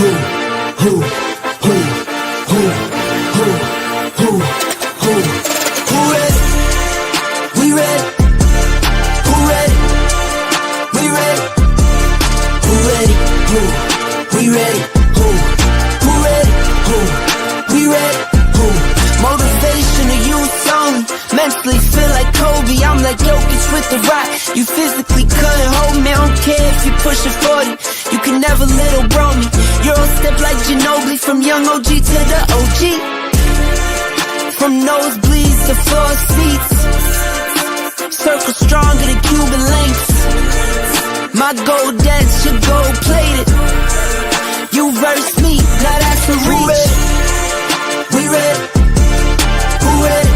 We ready? Who ready? We ready? Who ready? We ready? Who ready? We ready? Motivation to youth only. Mentally feel like Kobe, I'm like Jokic with the rock. You physically couldn't hold me, I don't care if you pushing 40. You can never little bro me. Euro step like Ginobili, from young OG to the OG. From nosebleeds to floor seats, circle stronger than Cuban links. My gold dance, your gold plated. You verse me, now that's a reach. We ready? Who ready?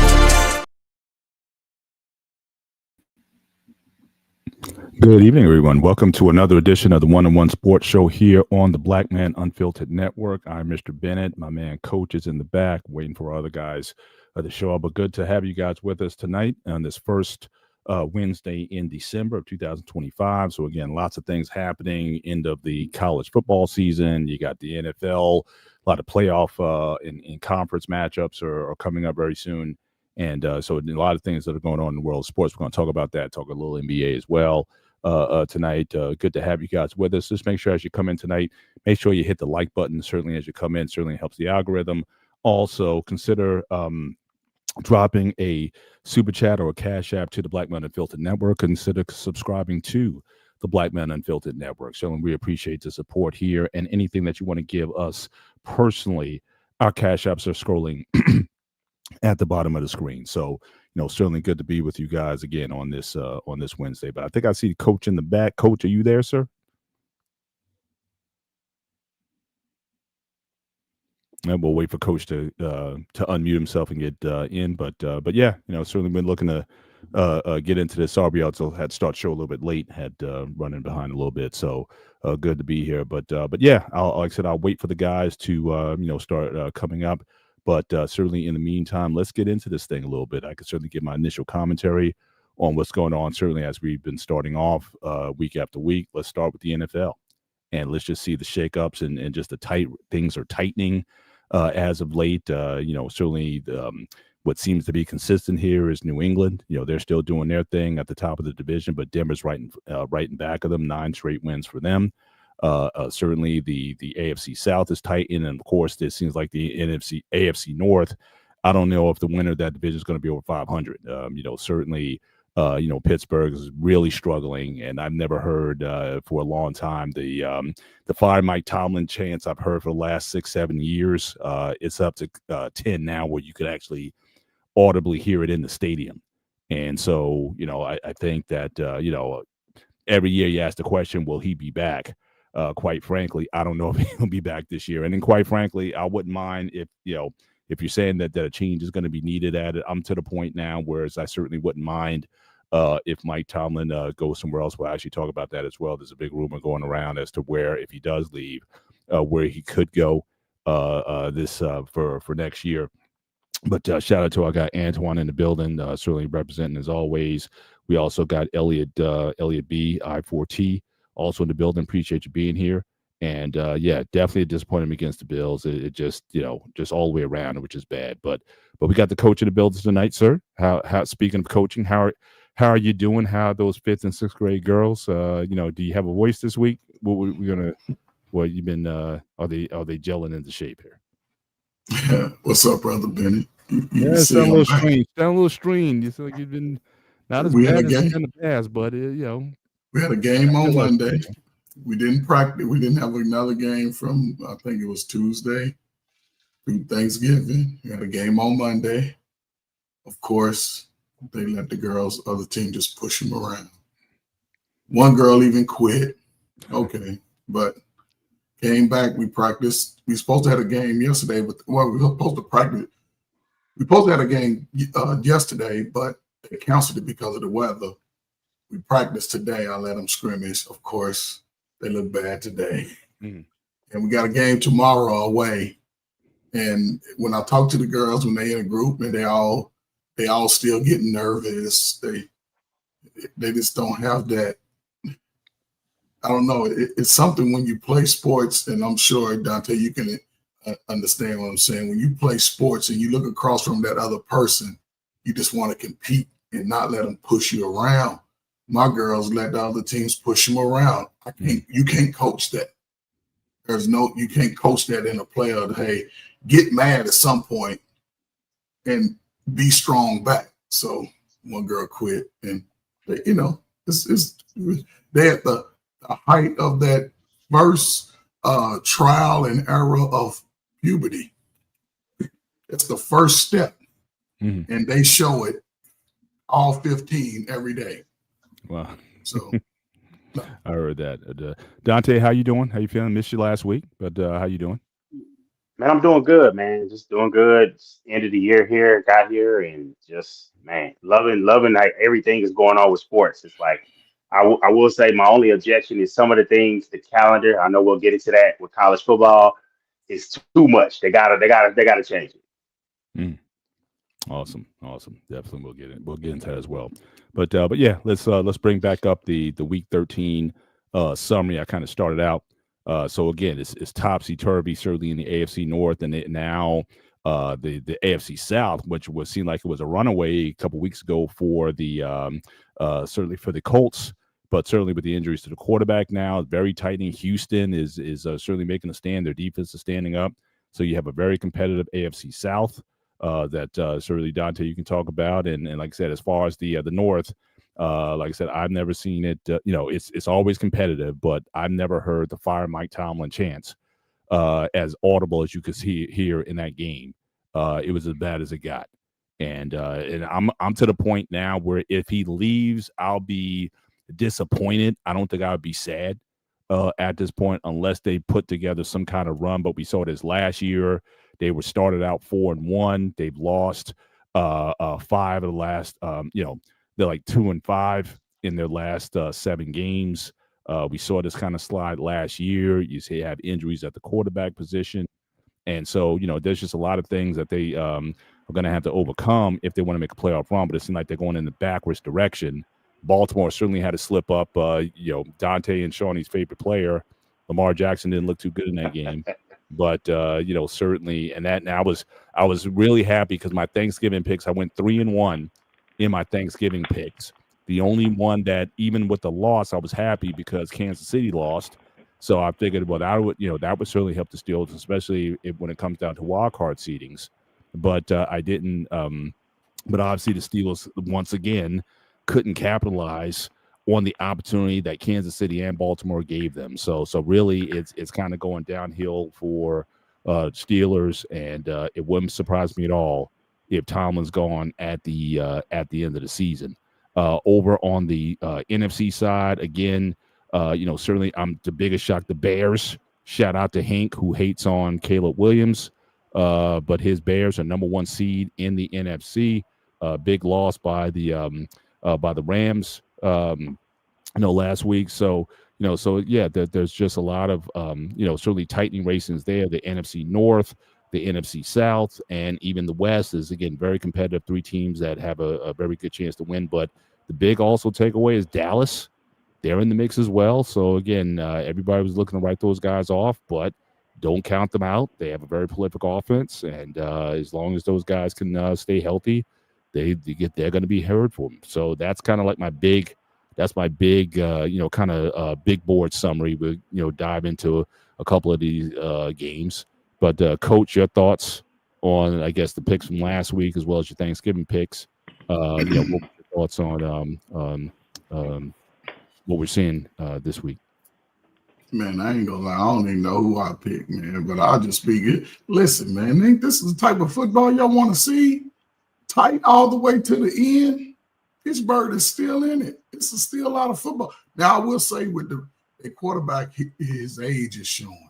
Good evening, everyone. Welcome to another edition of the One-on-One Sports Show here on the Black Man Unfiltered Network. I'm Mr. Bennett. My man Coach is in the back waiting for other guys to show up. But good to have you guys with us tonight on this first Wednesday in December of 2025. So again, lots of things happening. End of the college football season. You got the NFL. A lot of playoff in conference matchups are coming up very soon. And so a lot of things that are going on in the world of sports. We're going to talk about that, talk a little NBA as well tonight. Good to have you guys with us. Just make sure as you come in tonight, make sure you hit the like button. Certainly as you come in, certainly helps the algorithm. Also consider dropping a super chat or a cash app to the Black Man Unfiltered Network. Consider subscribing to the Black Man Unfiltered Network. So we appreciate the support here, and anything that you want to give us personally, our cash apps are scrolling at the bottom of the screen. So, certainly good to be with you guys again on this Wednesday. But I think I see Coach in the back. Coach, are you there, sir? And we'll wait for Coach to unmute himself and get in. But yeah, certainly been looking to get into this. Sorry, we also had to start show a little bit late, had running behind a little bit. So good to be here. But yeah, like I said, I'll wait for the guys to start coming up. But certainly in the meantime, let's get into this thing a little bit. I could certainly give my initial commentary on what's going on. Certainly as we've been starting off week after week, let's start with the NFL. And let's just see the shakeups and just the tight things are tightening as of late. Certainly what seems to be consistent here is New England. They're still doing their thing at the top of the division, but Denver's right in back of them, 9 straight wins for them. Certainly the AFC South is tight, and of course, this seems like the AFC North. I don't know if the winner of that division is going to be over 500. Certainly, Pittsburgh is really struggling, and I've never heard for a long time the fire Mike Tomlin chants I've heard for the last 6-7 years. It's up to 10 now, where you could actually audibly hear it in the stadium. And so, I think that every year you ask the question, will he be back? Quite frankly, I don't know if he'll be back this year. And then quite frankly, I wouldn't mind if you're saying that a change is going to be needed at it. I'm to the point now, whereas I certainly wouldn't mind if Mike Tomlin goes somewhere else. We'll actually talk about that as well. There's a big rumor going around as to where, if he does leave, where he could go for next year. But shout out to our guy Antoine in the building, certainly representing as always. We also got Elliot B, I4T. Also in the building. Appreciate you being here. And yeah, definitely a disappointment against the Bills. It just, just all the way around, which is bad. But we got the coach in the building tonight, sir. How speaking of coaching, how are you doing? How are those 5th and 6th grade girls? Do you have a voice this week? You've been are they gelling into shape here? What's up, brother Benny? Yeah, it's a little strange. Sound a little strange. You feel like you've been not as bad as in the past, but we had a game on Monday. We didn't practice. We didn't have another game from, I think it was Tuesday through Thanksgiving. We had a game on Monday. Of course, they let the girls, other team, just push them around. One girl even quit. Okay. But came back. We practiced. We supposed to have a game yesterday, but we were supposed to practice. We supposed to have a game yesterday, but they canceled it because of the weather. We practiced today. I let them scrimmage. Of course, they look bad today. And we got a game tomorrow away. And when I talk to the girls, when they in a group, and they all still getting nervous. They just don't have that. I don't know. It's something when you play sports, and I'm sure, Dante, you can understand what I'm saying. When you play sports and you look across from that other person, you just want to compete and not let them push you around. My girls let the other teams push them around. You can't coach that. You can't coach that in a player. Hey, get mad at some point and be strong back. So one girl quit, and it's they at the height of that first trial and error of puberty. It's the first step, and they show it all 15 every day. Wow. So I heard that. Dante, how you doing? How you feeling? Missed you last week, but how you doing? Man, I'm doing good, man. Just doing good. It's end of the year here, got here, and just, man, loving like everything is going on with sports. It's like I will say my only objection is some of the things, the calendar. I know we'll get into that with college football. It's too much. They gotta change it. Mm. Awesome. Definitely we'll get into that as well. But yeah, let's bring back up the week 13 summary. I kind of started out. So again, it's topsy-turvy, certainly in the AFC North, and now the AFC South, which was seemed like it was a runaway a couple weeks ago for the certainly for the Colts, but certainly with the injuries to the quarterback now, very tightening. Houston is certainly making a stand. Their defense is standing up. So you have a very competitive AFC South that certainly, Dante, you can talk about. And like I said, as far as the North, like I said, I've never seen it. It's always competitive, but I've never heard the fire Mike Tomlin chants as audible as you could hear in that game. It was as bad as it got, and I'm to the point now where if he leaves, I'll be disappointed. I don't think I would be sad at this point unless they put together some kind of run. But we saw this last year. They were started out 4-1. They've lost 5 of the last. They're like 2-5 in their last 7 games. We saw this kind of slide last year. You see, have injuries at the quarterback position, and so there's just a lot of things that they are going to have to overcome if they want to make a playoff run. But it seems like they're going in the backwards direction. Baltimore certainly had to slip up. Dante and Shawnee's favorite player, Lamar Jackson, didn't look too good in that game. But certainly, and I was really happy because my Thanksgiving picks, I went 3-1 in my Thanksgiving picks. The only one that, even with the loss, I was happy because Kansas City lost. So I figured, well, that would certainly help the Steelers, especially when it comes down to wild card seedings. But I didn't. But obviously, the Steelers once again couldn't capitalize on the opportunity that Kansas City and Baltimore gave them. So really, it's kind of going downhill for Steelers, and it wouldn't surprise me at all if Tomlin's gone at the end of the season. Over on the NFC side, again, certainly I'm the biggest shock. The Bears. Shout out to Hank, who hates on Caleb Williams, but his Bears are number 1 seed in the NFC. Big loss by the Rams. Last week. So yeah, there's just a lot of certainly tightening races there. The NFC North, the NFC South, and even the West is again very competitive. 3 teams that have a very good chance to win. But the big also takeaway is Dallas. They're in the mix as well. So again, everybody was looking to write those guys off, but don't count them out. They have a very prolific offense, and as long as those guys can stay healthy, they're going to be heard for them. So that's kind of like my big. That's my big, kind of big board summary. We'll, dive into a couple of these games. But, Coach, your thoughts on, I guess, the picks from last week as well as your Thanksgiving picks. What were your thoughts on what we're seeing this week? Man, I ain't gonna lie. I don't even know who I picked, man. But I'll just speak it. Listen, man, think this is the type of football y'all want to see? Tight all the way to the end. Pittsburgh is still in it. It's still a lot of football. Now, I will say with the quarterback, his age is showing.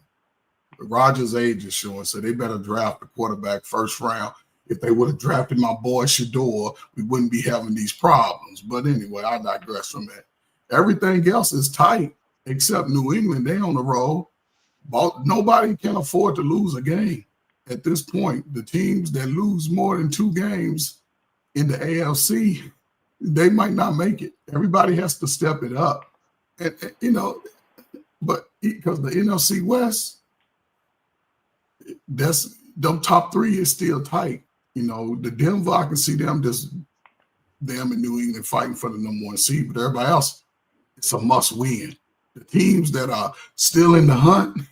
Rodgers' age is showing, so they better draft the quarterback first round. If they would have drafted my boy Shador, we wouldn't be having these problems. But anyway, I digress from that. Everything else is tight except New England. They on the roll. Nobody can afford to lose a game at this point. The teams that lose more than 2 games in the AFC, they might not make it. Everybody has to step it up. And but because the NFC West, that's them top three is still tight. The Denver, I can see them in New England fighting for the number one seed, but everybody else, it's a must win. The teams that are still in the hunt,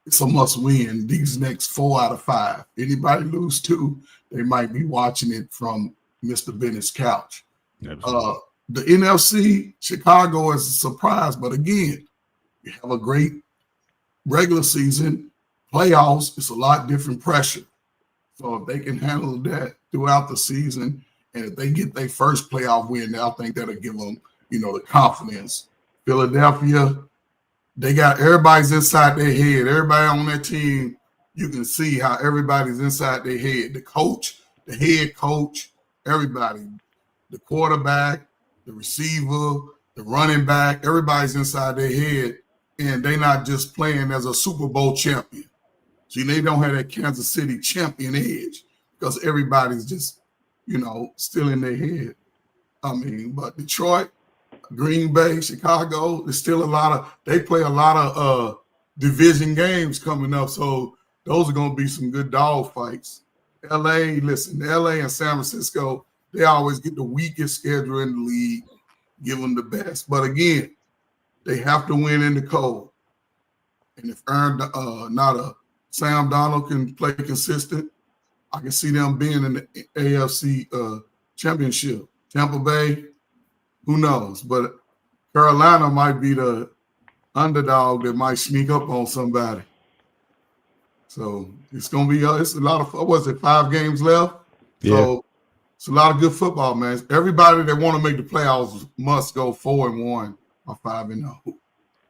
it's a must win these next 4 out of 5. Anybody lose 2, they might be watching it from Mr. Bennett's couch. Absolutely. The NFC, Chicago is a surprise, but again, you have a great regular season. Playoffs, it's a lot different pressure. So if they can handle that throughout the season, and if they get their first playoff win, I think that'll give them, the confidence. Philadelphia, they got everybody's inside their head. Everybody on that team, you can see how everybody's inside their head. The coach, the head coach, everybody, the quarterback, the receiver, the running back, everybody's inside their head, and they're not just playing as a Super Bowl champion. See, they don't have that Kansas City champion edge because everybody's just, still in their head. But Detroit, Green Bay, Chicago, there's still they play a lot of division games coming up. So those are going to be some good dog fights. LA and San Francisco, they always get the weakest schedule in the league, give them the best. But again, they have to win in the cold. And if Sam Darnold can play consistent, I can see them being in the AFC championship. Tampa Bay, who knows? But Carolina might be the underdog that might sneak up on somebody. So it's going to be it's a lot of 5 games left? Yeah. So it's a lot of good football, man. Everybody that want to make the playoffs must go 4-1 or 5-0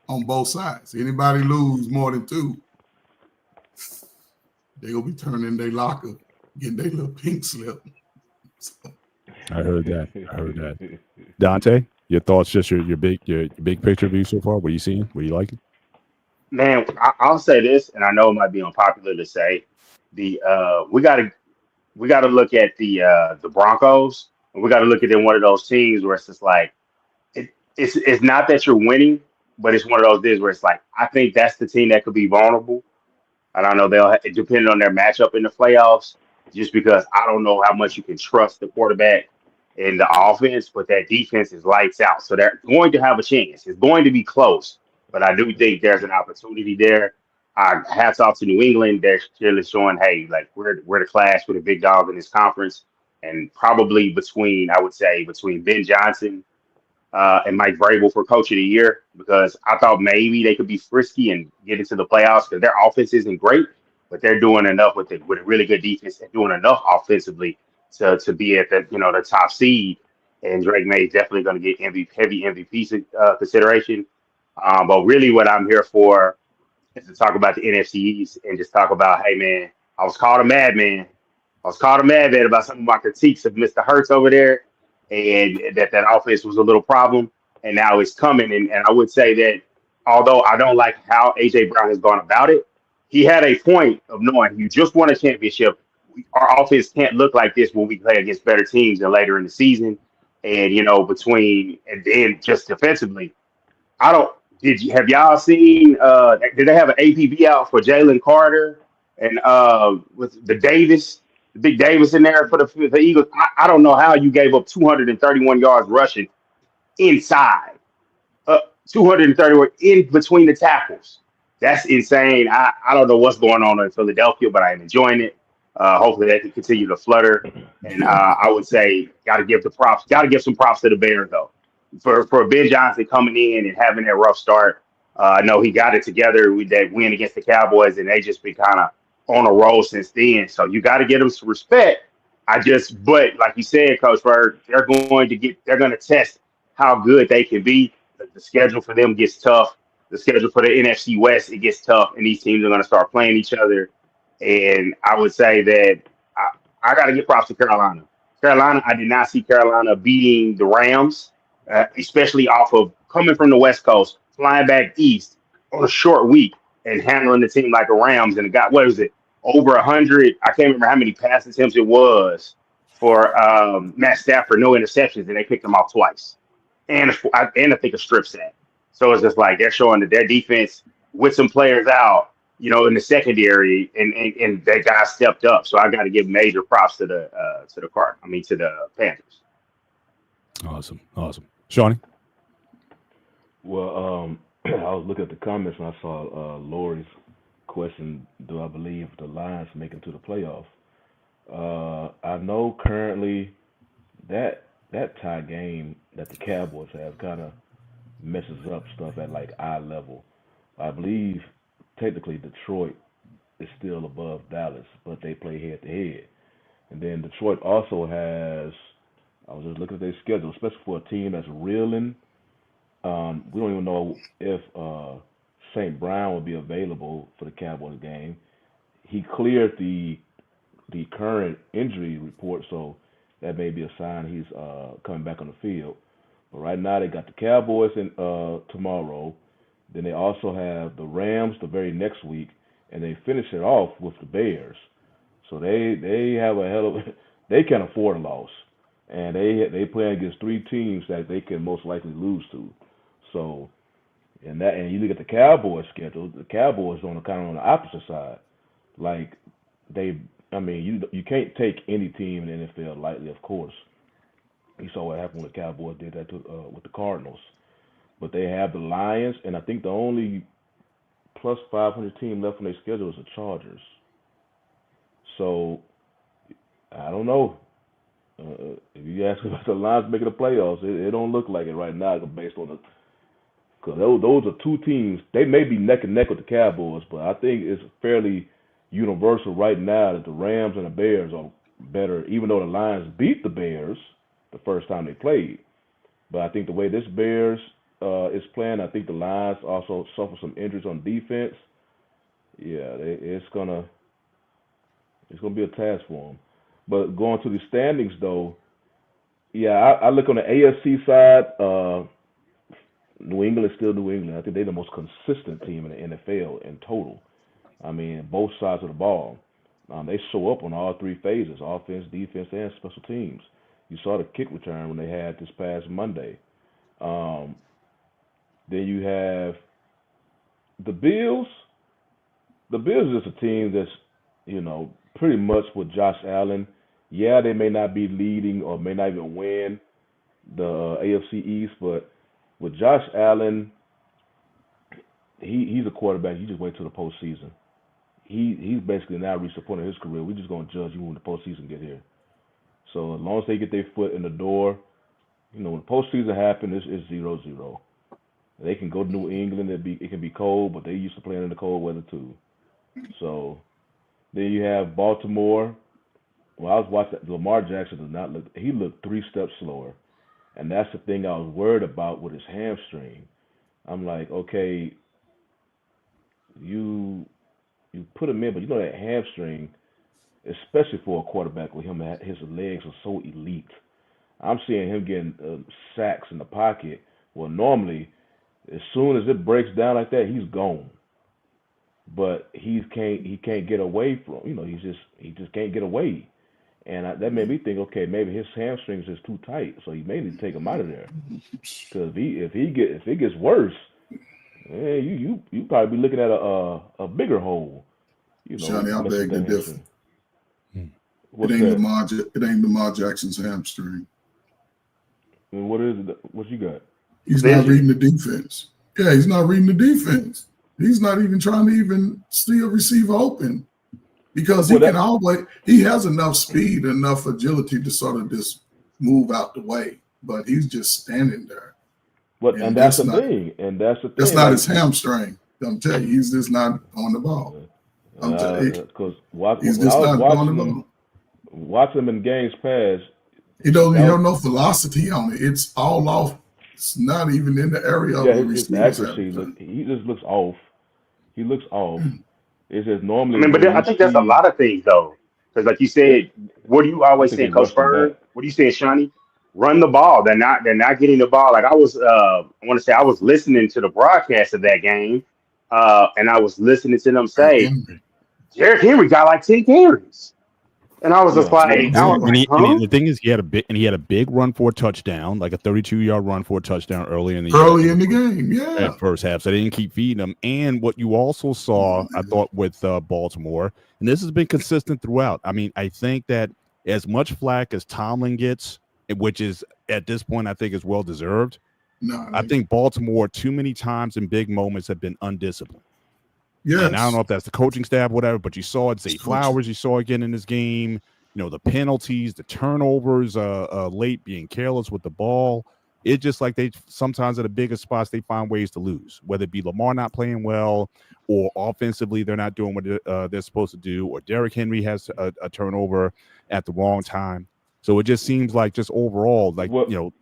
on both sides. Anybody lose more than 2, they will be turning their locker, getting their little pink slip. So. I heard that. Dante, your thoughts, just your big picture view so far. What are you seeing? What are you liking? Man, I'll say this, and I know it might be unpopular to say. We gotta look at the Broncos, and we gotta look at them one of those teams where it's just like it's not that you're winning, but it's one of those days where it's like I think that's the team that could be vulnerable. And I know they'll depend on their matchup in the playoffs, just because I don't know how much you can trust the quarterback and the offense, but that defense is lights out. So they're going to have a chance. It's going to be close, but I do think there's an opportunity there. Hats off to New England. They're clearly showing, hey, like we're the class, we're the big dog in this conference, and probably between Ben Johnson and Mike Vrabel for Coach of the Year, because I thought maybe they could be frisky and get into the playoffs because their offense isn't great, but they're doing enough with a really good defense and doing enough offensively to be at the top seed. And Drake May is definitely going to get heavy MVP consideration. But really, what I'm here for is to talk about the NFC East and just talk about, hey man, I was called a madman. About some of my critiques of Mr. Hurts over there, and that offense was a little problem, and now it's coming. And I would say that although I don't like how A.J. Brown has gone about it, he had a point of knowing you just won a championship. Our offense can't look like this when we play against better teams and later in the season. And, and then just defensively, have y'all seen, did they have an APB out for Jalen Carter and with the Big Davis in there for the Eagles? I don't know how you gave up 231 yards rushing inside, 231 in between the tackles. That's insane. I don't know what's going on in Philadelphia, but I am enjoying it. Hopefully they can continue to flutter. And I would say got to give some props to the Bears though. For Ben Johnson coming in and having that rough start. I know he got it together with that win against the Cowboys, and they just been kind of on a roll since then. So you got to give them some respect. But like you said, Coach Bird, they're going to test how good they can be. The schedule for them gets tough. The schedule for the NFC West, it gets tough, and these teams are going to start playing each other. And I would say that I got to give props to Carolina. I did not see Carolina beating the Rams, especially off of coming from the West Coast, flying back east on a short week and handling the team like the Rams. And it got, over 100? I can't remember how many pass attempts it was for Matt Stafford, no interceptions, and they picked him off twice. And I think a strip sack. So it's just like they're showing that their defense with some players out, in the secondary, and that guy stepped up. So I got to give major props to the Panthers. Awesome. Shawnee? Well, I was looking at the comments and I saw Lori's question: do I believe the Lions make it to the playoffs? I know currently that tie game that the Cowboys have kind of messes up stuff at like eye level. I believe technically Detroit is still above Dallas, but they play head to head. And then Detroit also has. I was just looking at their schedule, especially for a team that's reeling. We don't even know if St. Brown will be available for the Cowboys game. He cleared the current injury report, so that may be a sign he's coming back on the field. But right now they got the Cowboys tomorrow. Then they also have the Rams the very next week, and they finish it off with the Bears. So they have a hell of they can afford a loss, and they play against three teams that they can most likely lose to. So and you look at the Cowboys schedule, the Cowboys on the opposite side. Like you can't take any team in the NFL lightly, of course. You saw what happened when the Cowboys did that with the Cardinals. But they have the Lions, and I think the only plus 500 team left on their schedule is the Chargers. So I don't know. If you ask about the Lions making the playoffs, it don't look like it right now based on because those are two teams. They may be neck and neck with the Cowboys, but I think it's fairly universal right now that the Rams and the Bears are better, even though the Lions beat the Bears the first time they played. But I think the way this Bears is playing, I think the Lions also suffer some injuries on defense. Yeah, it's gonna be a task for them. But going to the standings though, yeah, I look on the AFC side. New England is still New England. I think they're the most consistent team in the NFL in total. I mean, both sides of the ball. They show up on all three phases: offense, defense, and special teams. You saw the kick return when they had this past Monday. Then you have the Bills. The Bills is just a team that's, pretty much with Josh Allen. Yeah, they may not be leading or may not even win the AFC East, but with Josh Allen, he's a quarterback. You just wait till the postseason. He's basically now reached the point of his career. We're just going to judge you when the postseason get here. So as long as they get their foot in the door, when the postseason happens, it's 0-0. They can go to New England. It can be cold, but they used to playing in the cold weather too. So then you have Baltimore. Well, I was watching Lamar Jackson does not look. He looked 3 steps slower, and that's the thing I was worried about with his hamstring. I'm like, okay, you put him in, but that hamstring, especially for a quarterback with him, his legs are so elite. I'm seeing him getting sacks in the pocket. Well, normally, as soon as it breaks down like that, he's gone. But he can't get away from. He just can't get away. And that made me think, okay, maybe his hamstrings is too tight, so you may need to take him out of there. Because if it gets worse, you probably be looking at a bigger hole. Johnny, I beg to differ. It ain't Lamar Jackson's hamstring. And what is it? What you got? He's not reading the defense. Yeah, he's not reading the defense. He's not even trying to even see a receiver open. Because he has enough speed, enough agility to sort of just move out the way, but he's just standing there. And that's the thing. That's not his hamstring. I'm telling you, he's just not on the ball. I'm telling you, because he's just not on the ball. Watching him in games past, he don't have no velocity on it. It's all off. It's not even in the area of the receiver. He just looks off. He looks off. It's just normally. But I think that's a lot of things, though. Because, like you said, what do you always say, Coach Bird? What do you say, Shawnee? Run the ball. They're not getting the ball. Like I was listening to the broadcast of that game, and I was listening to them say, Derrick Henry got like 10 carries. And I was just Yeah, like, I was like, huh? the thing is, he had a big run for a touchdown, like a 32-yard run for a touchdown early in the game. Yeah. first half. So they didn't keep feeding him. And what you also saw, I thought, with Baltimore, and this has been consistent throughout. I mean, I think that as much flack as Tomlin gets, which is at this point I think is well deserved, I think Baltimore too many times in big moments have been undisciplined. Yes. And I don't know if that's the coaching staff, whatever, but you saw it. Zay Flowers, you saw again in this game. You know, the penalties, the turnovers, late being careless with the ball. It's just like they sometimes at the biggest spots they find ways to lose, whether it be Lamar not playing well, or offensively they're not doing what they're supposed to do, or Derrick Henry has a turnover at the wrong time. So it just seems like just overall, like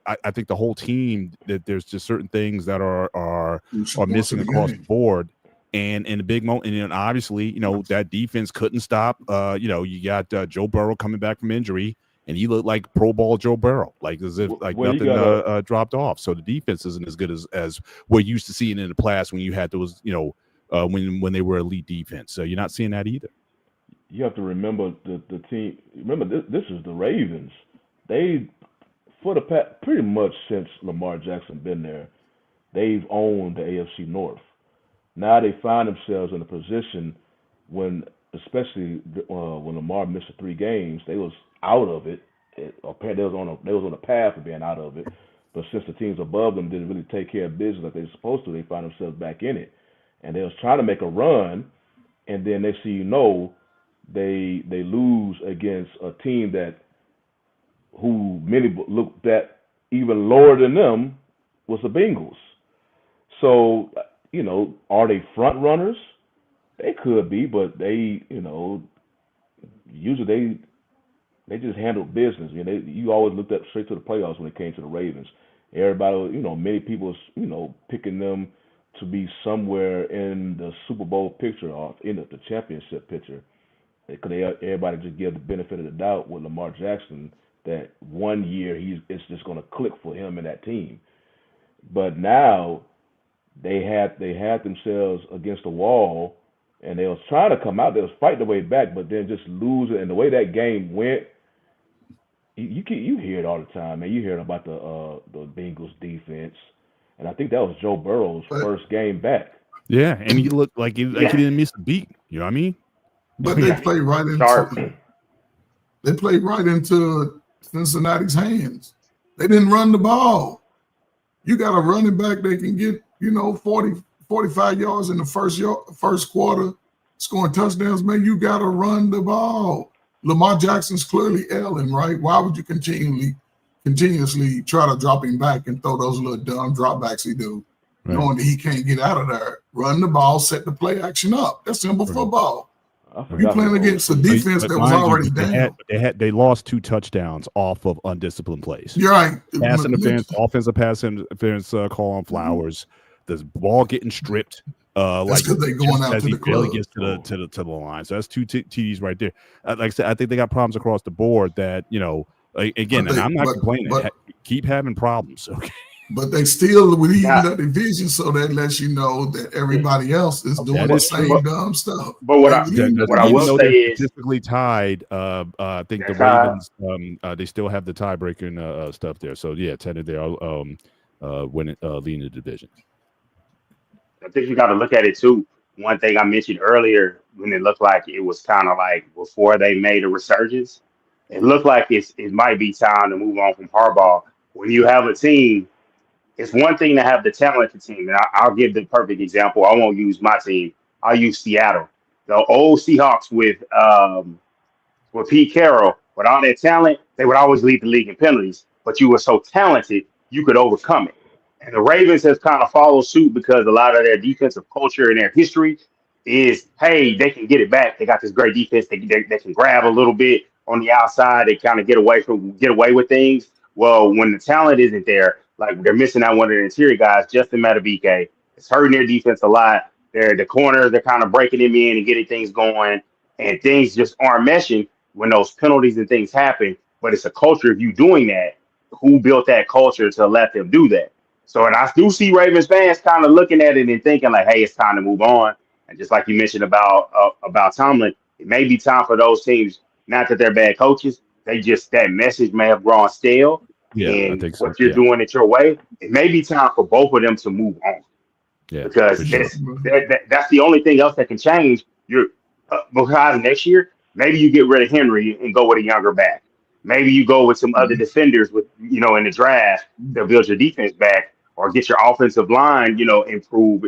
I think the whole team that there's just certain things that are missing across the board. And in the big moment, and obviously, that defense couldn't stop. You got Joe Burrow coming back from injury, and he looked like Pro Bowl Joe Burrow, like as if nothing dropped off. So the defense isn't as good as we're used to seeing in the past when you had those, when they were elite defense. So you're not seeing that either. You have to remember the team. Remember, this is the Ravens. They, pretty much since Lamar Jackson been there, they've owned the AFC North. Now they find themselves in a position especially when Lamar missed the 3 games, they was out of it. Apparently, they was on a path of being out of it. But since the teams above them didn't really take care of business like they were supposed to, they find themselves back in it. And they was trying to make a run, and then next thing you know, they lose against a team who many looked at even lower than them was the Bengals. So, are they front runners? They could be, but they, usually they just handled business. You always looked at straight to the playoffs when it came to the Ravens. Everybody, many people, picking them to be somewhere in the Super Bowl picture or in the championship picture. Because everybody just give the benefit of the doubt with Lamar Jackson that one year it's just going to click for him and that team. But now they had themselves against the wall, and they was trying to come out. They was fighting their way back, but then just losing. And the way that game went, you hear it all the time, man. You hear about the Bengals defense, and I think that was Joe Burrow's first game back. Yeah, and he looked like he didn't miss a beat. You know what I mean? But they played right into Cincinnati's hands. They didn't run the ball. You got a running back that can get 40, 45 yards in the first quarter, scoring touchdowns. Man, you got to run the ball. Lamar Jackson's clearly ailing, right? Why would you continuously try to drop him back and throw those little dumb dropbacks he do, knowing that he can't get out of there? Run the ball, set the play action up. That's simple football. You playing against a defense that was already down. They lost 2 touchdowns off of undisciplined plays. You're right. Pass interference, offensive pass interference call on Flowers. The ball getting stripped. That's because they're going out to the club. Gets to the line. So that's 2 TDs right there. Like I said, I think they got problems across the board that, again, and I'm not complaining. Keep having problems, okay? But they still would even that division, so that lets you know that everybody else is doing the same dumb stuff. But what I will say is statistically tied. I think the Ravens they still have the tiebreaker stuff there. So yeah, technically they are leading the division. I think you got to look at it too. One thing I mentioned earlier, when it looked like it was kind of like before they made a resurgence, it looked like it might be time to move on from Harbaugh. When you have a team. It's one thing to have the talented team, and I'll give the perfect example. I won't use my team. I'll use Seattle. The old Seahawks with Pete Carroll, with all their talent, they would always lead the league in penalties, but you were so talented, you could overcome it. And the Ravens have kind of followed suit because a lot of their defensive culture and their history is, hey, they can get it back. They got this great defense. They can grab a little bit on the outside. They kind of get away with things. Well, when the talent isn't there, like they're missing out one of their interior guys, Justin Madubuike. It's hurting their defense a lot. The corners, they're kind of breaking them in and getting things going, and things just aren't meshing when those penalties and things happen. But it's a culture of you doing that. Who built that culture to let them do that? So, and I do see Ravens fans kind of looking at it and thinking like, hey, it's time to move on. And just like you mentioned about Tomlin, it may be time for those teams Not that they're bad coaches. They just that message may have grown stale, Yeah, I and think so. what you're Yeah, doing it your way. It may be time for both of them to move on yeah, because for sure. that's the only thing else that can change. Your because next year maybe you get rid of Henry and go with a younger back. Maybe you go with some other defenders with in the draft to build your defense back or get your offensive line improved.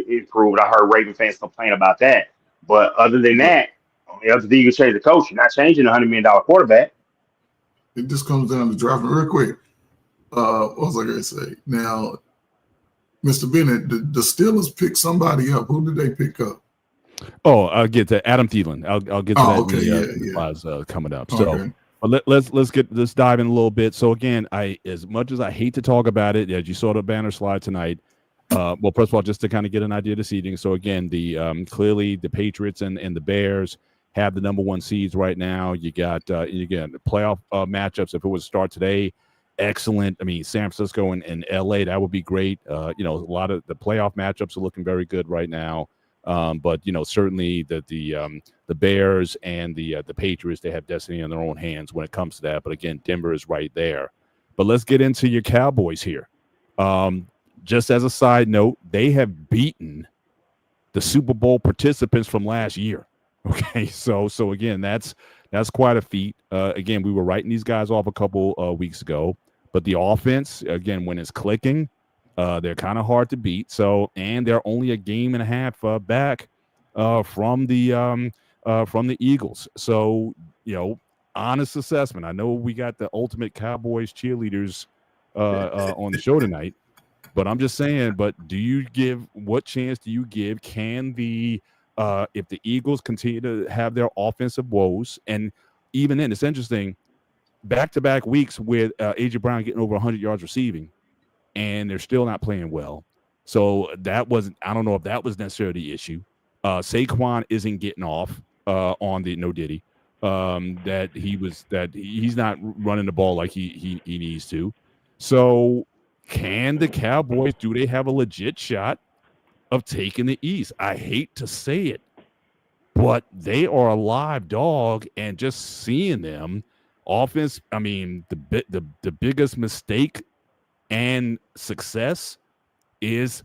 I heard Raven fans complain about that, but other than But that, only other thing you can change the coach. You're not changing a $100 million quarterback. it just comes down to drafting real quick. What was I going to say? Now, Mr. Bennett, the Steelers picked somebody up. Who did they pick up? Oh, I'll get to Adam Thielen. I'll get to that okay, in the slides coming up. So Okay. let's dive in a little bit. So again, as much as I hate to talk about it, as you saw the banner slide tonight. Well, first of all, just to kind of get an idea of the seeding. So again, the clearly the Patriots and the Bears have the number one seeds right now. You got the playoff matchups. If it was to start today, excellent. I mean, San Francisco and LA, that would be great. A lot of the playoff matchups are looking very good right now. But certainly the Bears and the Patriots, they have destiny in their own hands when it comes to that. But again, Denver is right there. But let's get into your Cowboys here. Just as a side note, they have beaten the Super Bowl participants from last year. Okay, so again, that's quite a feat. Again, we were writing these guys off a couple weeks ago, but the offense, again, when it's clicking, they're kind of hard to beat. So, and they're only a game and a half back from the Eagles. So, honest assessment. I know we got the ultimate Cowboys cheerleaders on the show tonight. But I'm just saying, what chance do you give? Can if the Eagles continue to have their offensive woes, and even then, it's interesting, back-to-back weeks with A.J. Brown getting over 100 yards receiving, and they're still not playing well. So I don't know if that was necessarily the issue. Saquon isn't getting off on the no diddy. That he's not running the ball like he needs to. So can the Cowboys, do they have a legit shot of taking the East? I hate to say it, but they are a live dog, and just seeing them offense, I mean, the biggest mistake and success is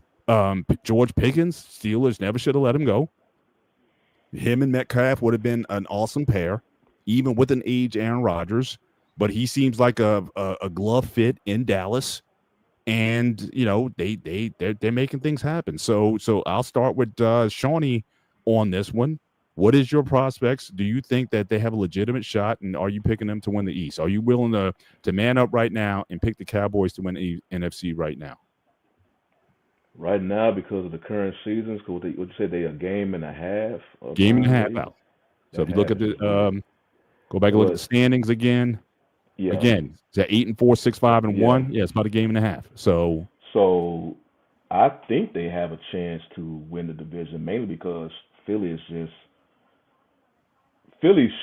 George Pickens. Steelers never should have let him go. Him and Metcalf would have been an awesome pair, even with an aged Aaron Rodgers, but he seems like a glove fit in Dallas. And they're making things happen. So I'll start with Shawnee on this one. What is your prospects? Do you think that they have a legitimate shot, and are you picking them to win the East? Are you willing to man up right now and pick the Cowboys to win the NFC right now? Right now, because of the current seasons, would you say they a game and a half? Game and a half out. So if you look at the go back and look at the standings again. Yeah. Again, is that 8-4, 6-5-1? Yeah, it's about a game and a half. So I think they have a chance to win the division, mainly because Philly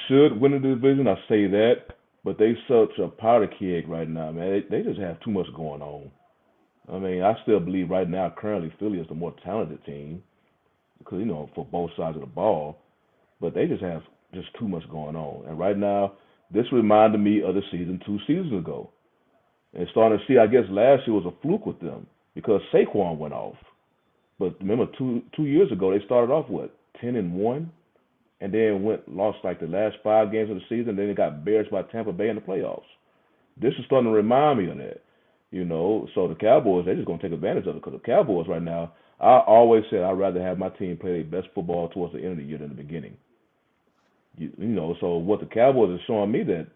should win the division. I say that, but they such a powder keg right now, man. They just have too much going on. I mean, I still believe right now, currently, Philly is the more talented team because for both sides of the ball, but they just have too much going on. And right now, this reminded me of the season 2 seasons ago. And starting to see, I guess last year was a fluke with them because Saquon went off. But remember, two years ago, they started off, 10-1? And then lost like the last 5 games of the season. Then they got embarrassed by Tampa Bay in the playoffs. This is starting to remind me of that. So the Cowboys, they're just going to take advantage of it because the Cowboys right now, I always said I'd rather have my team play their best football towards the end of the year than the beginning. So what the Cowboys are showing me that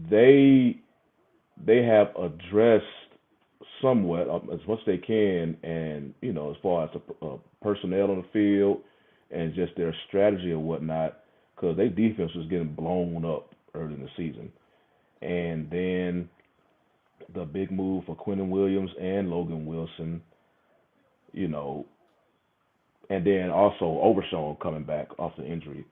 they have addressed somewhat as much as they can, and as far as the personnel on the field and just their strategy and whatnot, because their defense was getting blown up early in the season, and then the big move for Quentin Williams and Logan Wilson, and then also Overshawn coming back off the injury.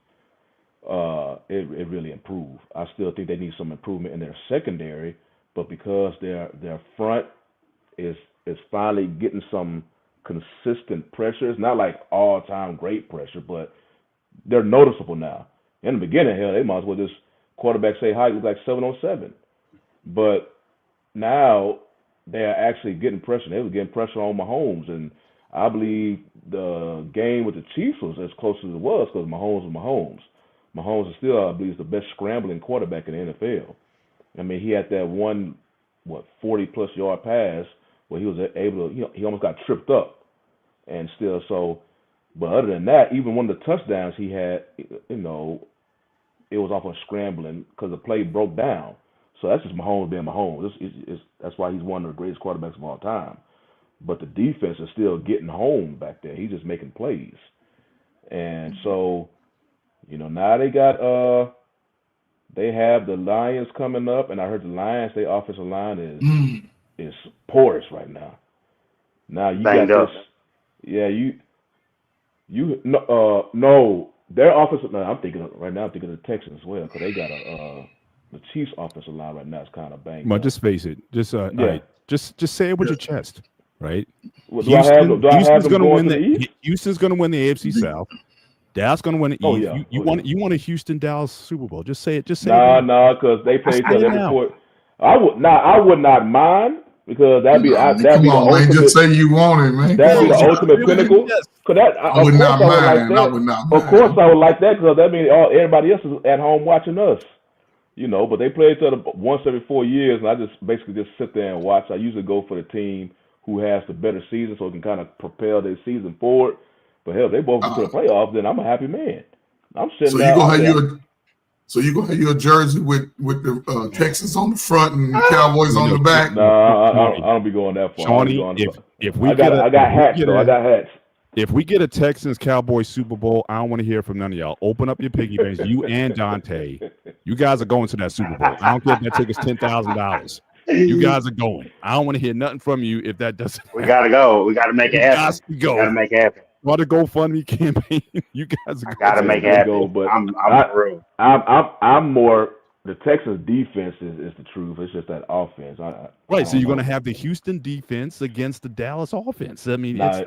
It really improved. I still think they need some improvement in their secondary, but because their front is finally getting some consistent pressure. It's not like all-time great pressure, but they're noticeable now. In the beginning, hell, they might as well just quarterbacks say hike look like 7-on-7. But now they are actually getting pressure. They were getting pressure on Mahomes, and I believe the game with the Chiefs was as close as it was because Mahomes was Mahomes. Mahomes is still, I believe, the best scrambling quarterback in the NFL. I mean, he had that one, 40-plus yard pass where he was able to, he almost got tripped up, and still so. But other than that, even one of the touchdowns he had, it was off of scrambling because the play broke down. So that's just Mahomes being Mahomes. That's why he's one of the greatest quarterbacks of all time. But the defense is still getting home back there. He's just making plays. And so, now they have the Lions coming up, and I heard the Lions, their offensive line is porous right now. Now you got this. Yeah, no, their offensive line. I'm thinking of the Texans as well because they got the Chiefs' offensive line right now is kind of banged. But just face it. Just just say it with your chest, right? Well, Houston's going to win the Houston's going to win the AFC South. Dallas going to win the East. Yeah. You want a Houston-Dallas Super Bowl? Just say it. Just say it. Nah, because they play each other before. I would not mind because that'd be the ultimate. Just say you want it, man. That'd be the ultimate pinnacle. I would not mind. Of course, I would like that because that means everybody else is at home watching us. But they play each other once every 4 years, and I just basically just sit there and watch. I usually go for the team who has the better season, so it can kind of propel their season forward. But hell, they both get to the playoffs, then I'm a happy man. I'm sitting there. So you gonna have your jersey with the Texans on the front and the Cowboys on the back? No, I don't be going that far. Shawnee, I got hats. If we get a Texans Cowboys Super Bowl, I don't want to hear from none of y'all. Open up your piggy banks. You and Dante, you guys are going to that Super Bowl. I don't care if that ticket's $10,000. You guys are going. I don't want to hear nothing from you if that doesn't. We gotta go. We gotta make it happen. We gotta make it happen. Want a GoFundMe campaign? You guys are gotta make it happen. But I'm more. The Texans defense is the truth. It's just that offense. So you're going to have the Houston defense against the Dallas offense. I mean, now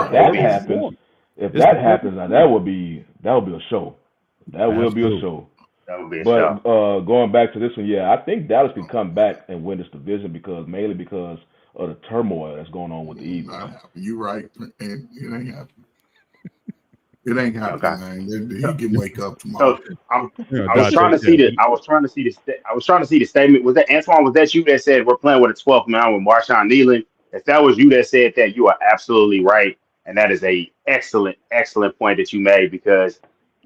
that happens. If that happens, now that would be a show. That will be a show. That would be a show. But going back to this one, I think Dallas can come back and win this division mainly because of the turmoil that's going on with the Eagles. You're right, and it ain't happening. It ain't happening, man. He can wake up tomorrow. So I was trying to see the statement. Was that Antoine? Was that you that said we're playing with a 12th man with Marshawn Nealon? If that was you that said that, you are absolutely right, and that is a excellent point that you made because,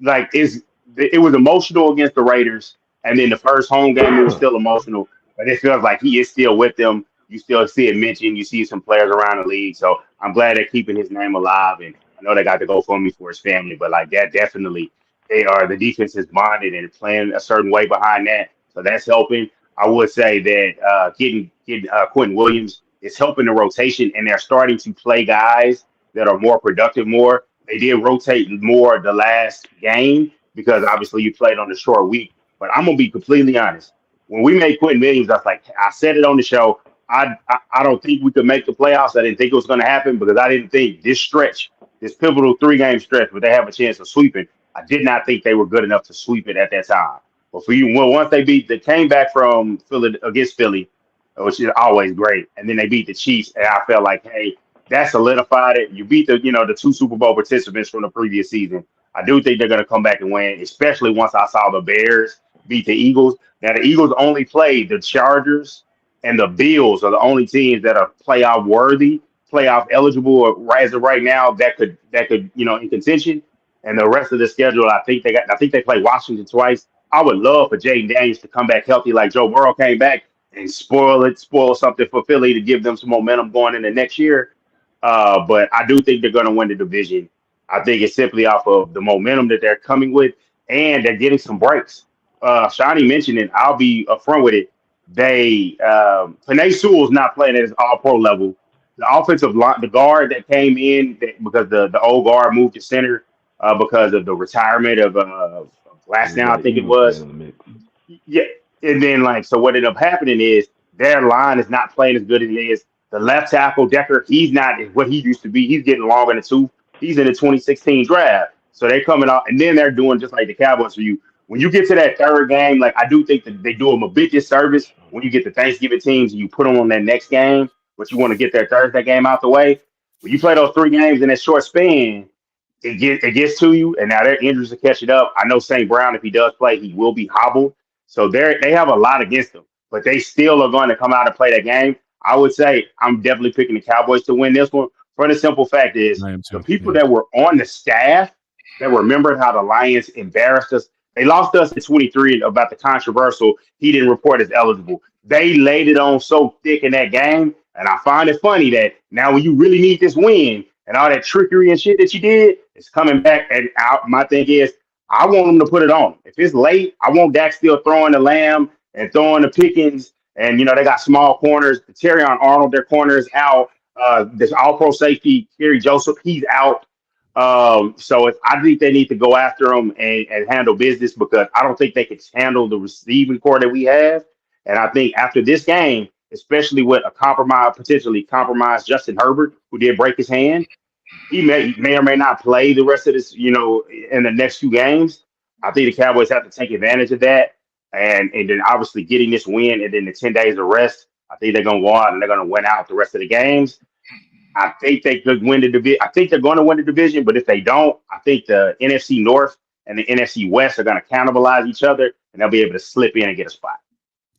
it was emotional against the Raiders, and then the first home game it was still emotional, but it feels like he is still with them. You still see it mentioned. You see some players around the league, so I'm glad they're keeping his name alive and. I know they got to go for me for his family, but that definitely the defense is bonded and playing a certain way behind that. So that's helping. I would say that getting Quentin Williams is helping the rotation, and they're starting to play guys that are more productive more. They did rotate more the last game because obviously you played on the short week. But I'm going to be completely honest. When we made Quentin Williams, I said it on the show. I don't think we could make the playoffs. I didn't think it was going to happen because I didn't think this pivotal 3-game stretch where they have a chance of sweeping, I did not think they were good enough to sweep it at that time. But once they came back from Philly against Philly, which is always great, and then they beat the Chiefs, and I felt like, hey, that solidified it. You beat the 2 Super Bowl participants from the previous season. I do think they're going to come back and win, especially once I saw the Bears beat the Eagles. Now the Eagles only played the Chargers and the Bills are the only teams that are playoff worthy. Playoff eligible as of right now that could in contention, and the rest of the schedule I think they play Washington twice. I would love for Jaden Daniels to come back healthy like Joe Burrow came back and spoil something for Philly to give them some momentum going into next year. But I do think they're going to win the division. I think it's simply off of the momentum that they're coming with, and they're getting some breaks. Shawnee mentioned it. I'll be upfront with it. Panay Sewell's not playing at his all-pro level. The offensive line, the guard that came in because the old guard moved to center because of the retirement of Glasnow, I think it was. Yeah, and then so what ended up happening is their line is not playing as good as it is. The left tackle Decker, he's not what he used to be. He's getting long in the tooth. He's in the 2016 draft, so they're coming out, and then they're doing just like the Cowboys for you. when you get to that third game, like I do think that they do them a big disservice when you get the Thanksgiving teams and you put them on that next game, but you want to get their Thursday game out the way. When you play those 3 games in that short span, it gets to you, and now their injuries are catching up. I know St. Brown, if he does play, he will be hobbled. So they have a lot against them, but they still are going to come out and play that game. I would say I'm definitely picking the Cowboys to win this one for the simple fact is I am too. the people that were on the staff that remembered how the Lions embarrassed us. They lost us at 23 about the controversial. He didn't report as eligible. They laid it on so thick in that game. And I find it funny that now when you really need this win and all that trickery and shit that you did, it's coming back. And out. My thing is, I want them to put it on. If it's late, I want Dak still throwing the Lamb and throwing the Pickens. And, they got small corners. Terrion Arnold, their corner is out. This all-pro safety, Kerry Joseph, he's out. So I think they need to go after him and handle business because I don't think they can handle the receiving core that we have. And I think after this game, especially with a potentially compromised Justin Herbert, who did break his hand, he may or may not play the rest of this, in the next 2 games. I think the Cowboys have to take advantage of that. And then obviously getting this win and then the 10 days of rest, I think they're going to go out and they're going to win out the rest of the games. I think they could win the division. I think they're going to win the division, but if they don't, I think the NFC North and the NFC West are going to cannibalize each other, and they'll be able to slip in and get a spot.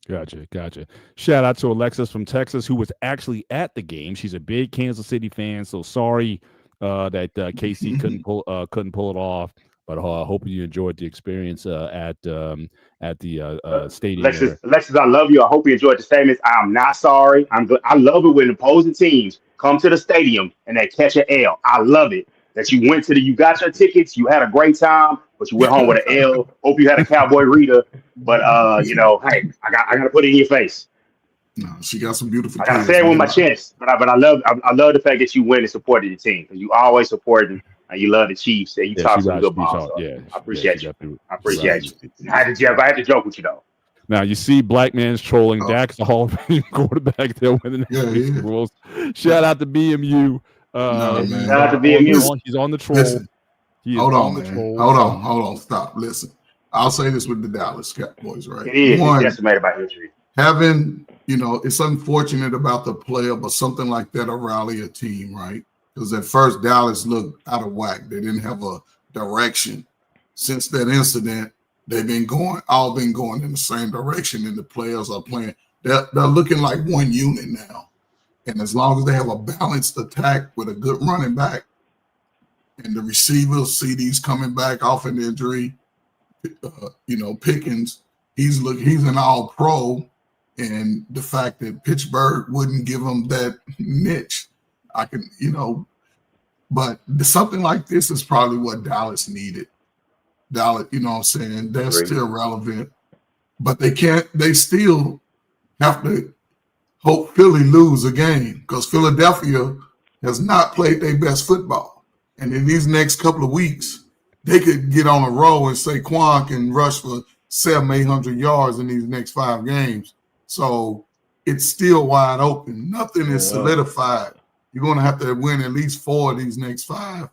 Gotcha. Shout out to Alexis from Texas, who was actually at the game. She's a big Kansas City fan, so sorry that KC couldn't pull it off. But hoping you enjoyed the experience at the stadium. Alexis, I love you. I hope you enjoyed the statements. I'm not sorry. I love it when opposing teams come to the stadium and they catch an L. I love it that you went to you got your tickets, you had a great time, but you went home with an L. Hope you had a Cowboy Rita. But hey, I got to put it in your face. No, she got some beautiful. I gotta say it with my chest, but I love the fact that you went and supported your team because you always support them. And you love the Chiefs, and you talk some good ball. So I appreciate you. I appreciate you. I had to joke with you though. Now you see, black man's trolling. Dak's the Hall of Fame quarterback. They're winning the rules. Shout out to BMU. Shout out to BMU. He's on the troll. Listen, hold on, man. Hold on. Stop. Listen, I'll say this with the Dallas Cowboys, right? It is. It's decimated by injury. Having, it's unfortunate about the player, but something like that will rally a team, right? Because at first Dallas looked out of whack. They didn't have a direction. Since that incident, they've been going in the same direction, and the players are playing. They're looking like one unit now. And as long as they have a balanced attack with a good running back, and the receivers, CD's coming back off an injury, Pickens, he's an all-pro, and the fact that Pittsburgh wouldn't give him that niche. I can, but something like this is probably what Dallas needed. Dallas, you know what I'm saying? They're still relevant, but they still have to hope Philly lose a game because Philadelphia has not played their best football. And in these next couple of weeks, they could get on a roll and say Quan can rush for 700-800 yards in these next 5 games. So it's still wide open. Nothing is solidified. You're going to have to win at least 4 of these next 5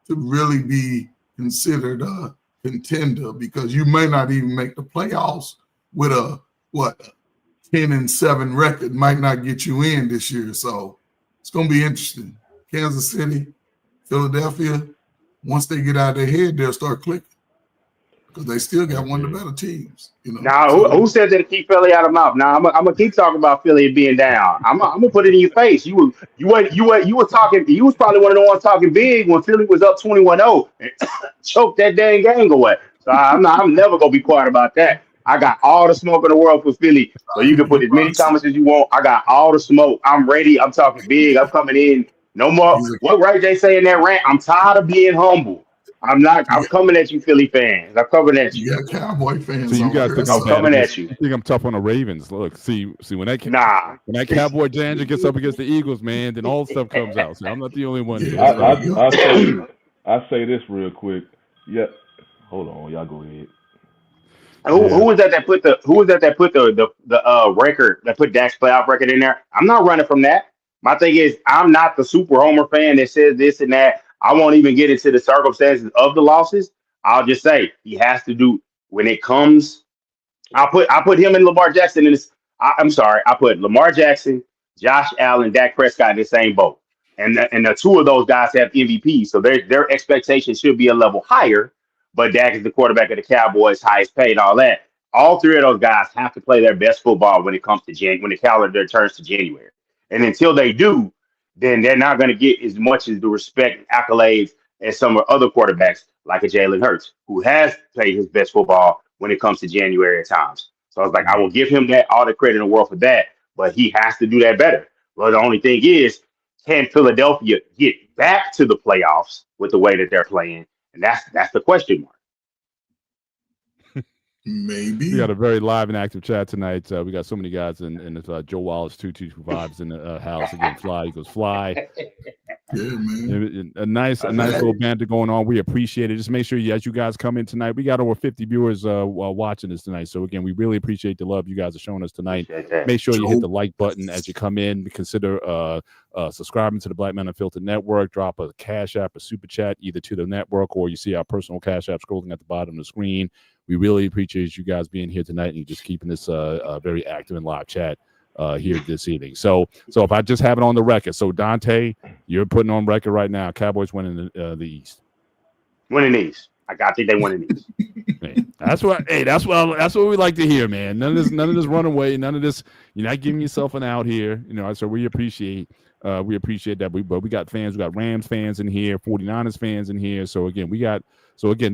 to really be considered a contender because you may not even make the playoffs with a 10-7 record might not get you in this year. So it's going to be interesting. Kansas City, Philadelphia, once they get out of their head, they'll start clicking because they still got one of the better teams. Now, who said that to keep Philly out of mouth? Now, I'm gonna keep talking about Philly being down. I'm gonna put it in your face. You were talking. You was probably one of the ones talking big when Philly was up 21-0 and choked that dang game away. So I'm never gonna be quiet about that. I got all the smoke in the world for Philly, so you can put as many comments as you want. I got all the smoke. I'm ready. I'm talking big. I'm coming in. No more. What Ray J say in that rant? I'm tired of being humble. I'm coming at you, Philly fans. I'm coming at you. You got Cowboy fans. So you guys think I'm coming at you. I think I'm tough on the Ravens. Look, see when that Cowboy danger gets up against the Eagles, man, then all stuff comes out. So I'm not the only one. Yeah, I say this real quick. Yeah, hold on, y'all go ahead. Who was that put the record that put Dak's playoff record in there? I'm not running from that. My thing is I'm not the super homer fan that says this and that. I won't even get into the circumstances of the losses. I'll just say he has to do when it comes, I put him and Lamar Jackson in this. I'm sorry, I put Lamar Jackson, Josh Allen, Dak Prescott in the same boat, and the two of those guys have MVPs, so their expectations should be a level higher. But Dak is the quarterback of the Cowboys, highest paid, all that. All three of those guys have to play their best football when it comes to when the calendar turns to January, and until they do, then they're not going to get as much as the respect, accolades as some of other quarterbacks like a Jalen Hurts, who has played his best football when it comes to January at times. So I was like, I will give him that all the credit in the world for that, but he has to do that better. Well, the only thing is, can Philadelphia get back to the playoffs with the way that they're playing? And that's the question mark. Maybe. We got a very live and active chat tonight. We got so many guys in Joe Wallace 2225 in the house again. Fly Eagles fly. Yeah, man. A nice little banter going on. We appreciate it. Just make sure as you guys come in tonight, we got over 50 viewers while watching this tonight. So again, we really appreciate the love you guys are showing us tonight. Make sure you hit the like button as you come in. Consider subscribing to the Black Man Unfiltered Network. Drop a Cash App, a Super Chat, either to the network or you see our personal Cash App scrolling at the bottom of the screen. We really appreciate you guys being here tonight and just keeping this very active and live chat here this evening. So if I just have it on the record, so Dante, you're putting on record right now, Cowboys winning the East. Winning the East. I think they win the East. Man, that's what we like to hear, man. None of this runaway, none of this. You're not giving yourself an out here, So we appreciate that. But we got fans, we got Rams fans in here, 49ers fans in here. So again,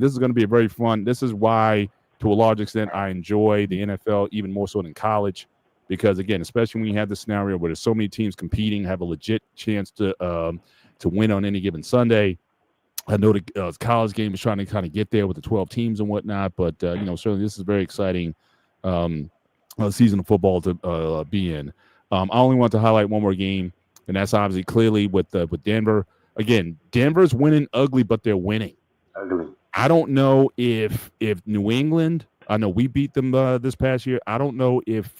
this is going to be a very fun. This is why, to a large extent, I enjoy the NFL even more so than college, because again, especially when you have the scenario where there's so many teams competing, have a legit chance to win on any given Sunday. I know the college game is trying to kind of get there with the 12 teams and whatnot, but certainly this is a very exciting season of football to be in. I only want to highlight one more game, and that's obviously clearly with Denver. Again, Denver's winning ugly, but they're winning. Ugly. I don't know if New England. I know we beat them this past year. I don't know if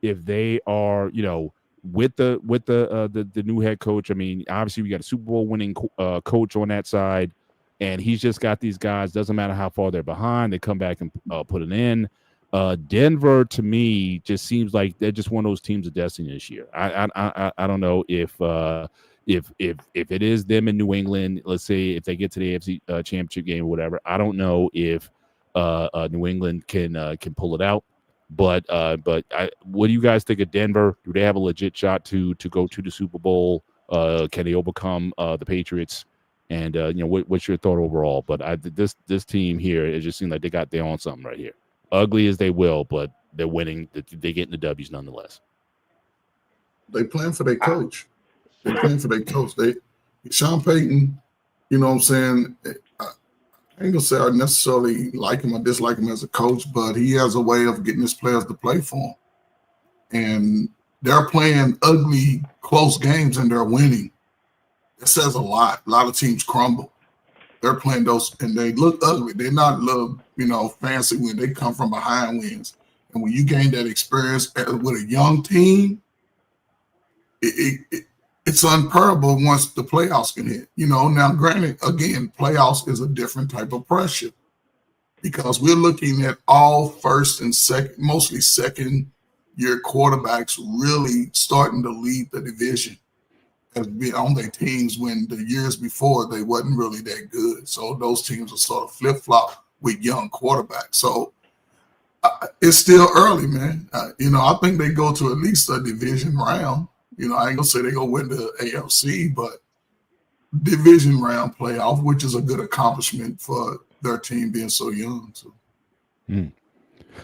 they are with the new head coach. I mean, obviously we got a Super Bowl winning coach on that side, and he's just got these guys. Doesn't matter how far they're behind, they come back and put it in. Denver to me just seems like they're just one of those teams of destiny this year. I don't know if it is them in New England, let's say if they get to the AFC championship game or whatever, I don't know if New England can pull it out. But what do you guys think of Denver? Do they have a legit shot to go to the Super Bowl? Can they overcome the Patriots? And what's your thought overall? But this team here, it just seems like they own something right here. Ugly as they will, but they're winning. They're getting the W's nonetheless. They playing for their coach. They're playing for their coach. Sean Payton, you know what I'm saying? I ain't gonna say I necessarily like him or dislike him as a coach, but he has a way of getting his players to play for him. And they're playing ugly, close games and they're winning. It says a lot. A lot of teams crumble. They're playing those and they look ugly. They're not fancy when they come from behind wins. And when you gain that experience with a young team, it's unparable once the playoffs can hit. Now granted, again, playoffs is a different type of pressure because we're looking at all first and second, mostly second year quarterbacks really starting to lead the division and be on their teams when the years before they wasn't really that good. So those teams are sort of flip-flop with young quarterbacks. So it's still early, man. I think they go to at least a division round. I ain't gonna say they're gonna win the AFC, but division round playoff, which is a good accomplishment for their team being so young. So, do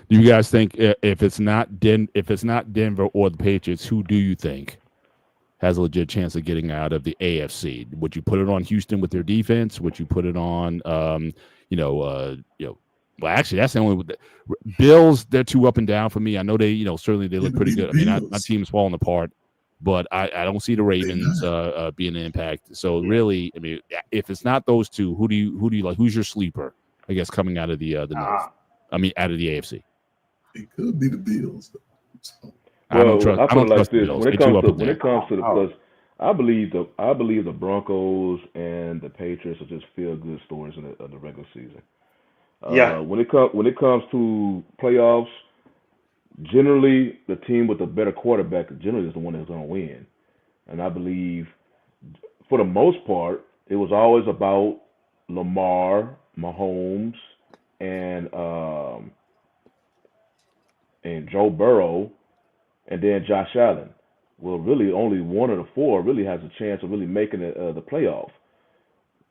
you guys think if it's not Denver or the Patriots, who do you think has a legit chance of getting out of the AFC? Would you put it on Houston with their defense? Would you put it on, well, actually, that's the only Bills. They're too up and down for me. I know they, certainly they look pretty good. I mean, my team's falling apart. But I don't see the Ravens being an impact. So really, I mean, if it's not those two, who do you like? Who's your sleeper? I guess coming out of the North. I mean, out of the AFC. It could be the Bills. So. I don't trust. I put it like this: Bills. when it comes to the plus, I believe the Broncos and the Patriots will just feel good stories in the regular season. Yeah. When it comes to playoffs, generally the team with the better quarterback generally is the one that's going to win. And I believe, for the most part, it was always about Lamar, Mahomes, and um, and Joe Burrow, and then Josh Allen. Well, really, only one of the four really has a chance of really making the playoff.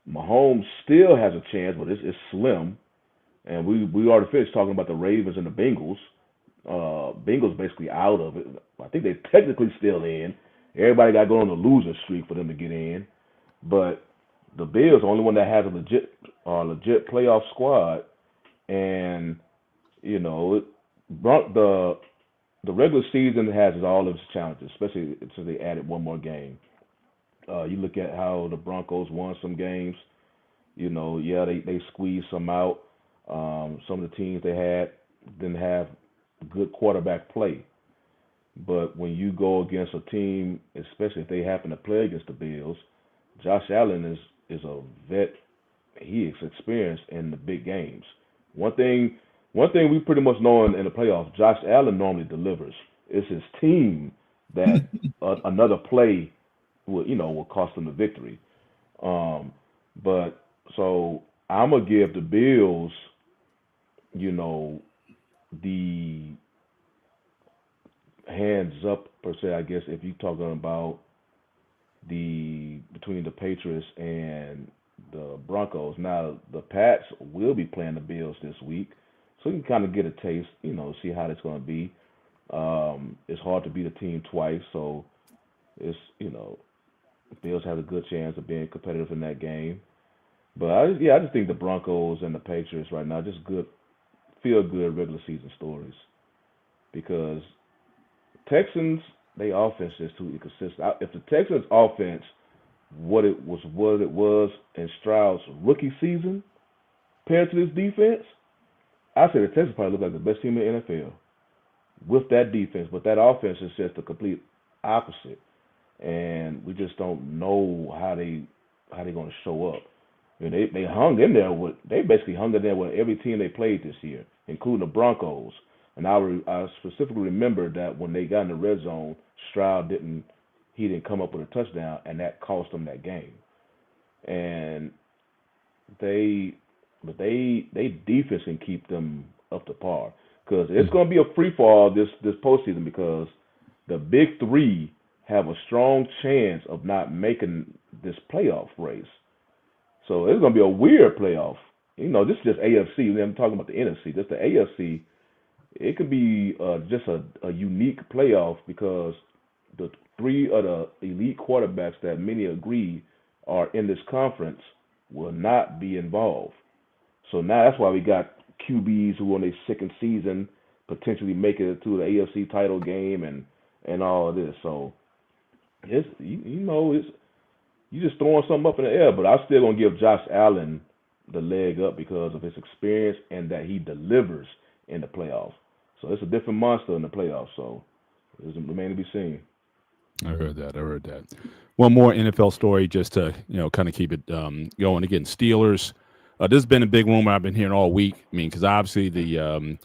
Mahomes still has a chance, but it's slim. And we already finished talking about the Ravens and the Bengals. Bengals basically out of it. I think they're technically still in. Everybody got to go on a losing streak for them to get in. But the Bills, the only one that has a legit playoff squad, and you know the regular season has all of its challenges, especially since they added one more game. You look at how the Broncos won some games. Yeah, they squeezed some out. Some of the teams they had didn't have good quarterback play. But when you go against a team, especially if they happen to play against the Bills, Josh Allen is a vet. He is experienced in the big games. One thing we pretty much know in the playoffs, Josh Allen normally delivers. It's his team that another play will cost them the victory. Um, but so I'm gonna give the Bills, the hands up per se. I guess if you're talking about between the Patriots and the Broncos. Now the Pats will be playing the Bills this week, so you can kind of get a taste, see how it's going to be. It's hard to beat a team twice, so it's Bills have a good chance of being competitive in that game. But I just think the Broncos and the Patriots right now just feel good regular season stories because Texans, they offense is too inconsistent. If the Texans offense what it was in Stroud's rookie season compared to this defense, I say the Texans probably look like the best team in the NFL with that defense, but that offense is just the complete opposite, and we just don't know how they're going to show up. They hung in there they basically hung in there with every team they played this year, including the Broncos. And I specifically remember that when they got in the red zone, Stroud didn't come up with a touchdown, and that cost them that game. And they defense can keep them up to par because it's going to be a free fall this postseason because the big three have a strong chance of not making this playoff race. So it's going to be a weird playoff. This is just AFC. I'm talking about the NFC. Just the AFC. It could be just a unique playoff because the three of the elite quarterbacks that many agree are in this conference will not be involved. So now that's why we got QBs who on their second season potentially make it to the AFC title game and all of this. So it's you just throwing something up in the air, but I'm still gonna give Josh Allen the leg up because of his experience and that he delivers in the playoffs. So it's a different monster in the playoffs. So it remains to be seen. I heard that. One more NFL story just to kind of keep it going. Again, Steelers. This has been a big rumor I've been hearing all week. I mean, because obviously the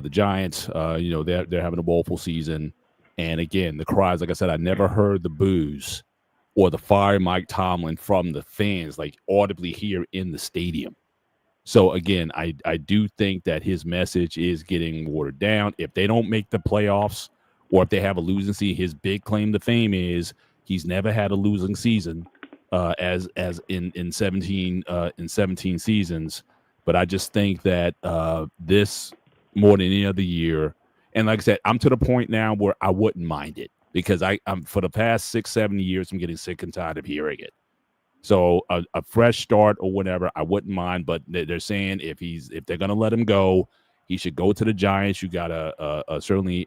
Giants, they're having a woeful season, and again the cries. Like I said, I never heard the boos or the fire Mike Tomlin from the fans like audibly here in the stadium. So again, I do think that his message is getting watered down. If they don't make the playoffs, or if they have a losing season, his big claim to fame is he's never had a losing season as in 17 seasons. But I just think that this more than any other year, and like I said, I'm to the point now where I wouldn't mind it because I'm for the past 6-7 years I'm getting sick and tired of hearing it. So a fresh start or whatever, I wouldn't mind. But they're saying if they're gonna let him go, he should go to the Giants. You got certainly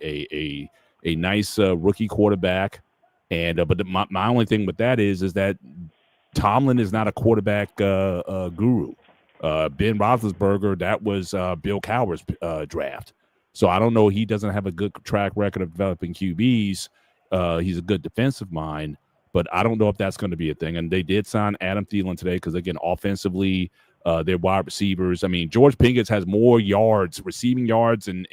a nice rookie quarterback, and but my only thing with that is that Tomlin is not a quarterback guru. Ben Roethlisberger, that was Bill Cowher's draft. So I don't know. He doesn't have a good track record of developing QBs. He's a good defensive mind. But I don't know if that's going to be a thing. And they did sign Adam Thielen today because, again, offensively, their wide receivers. I mean, George Pickens has more yards, receiving yards and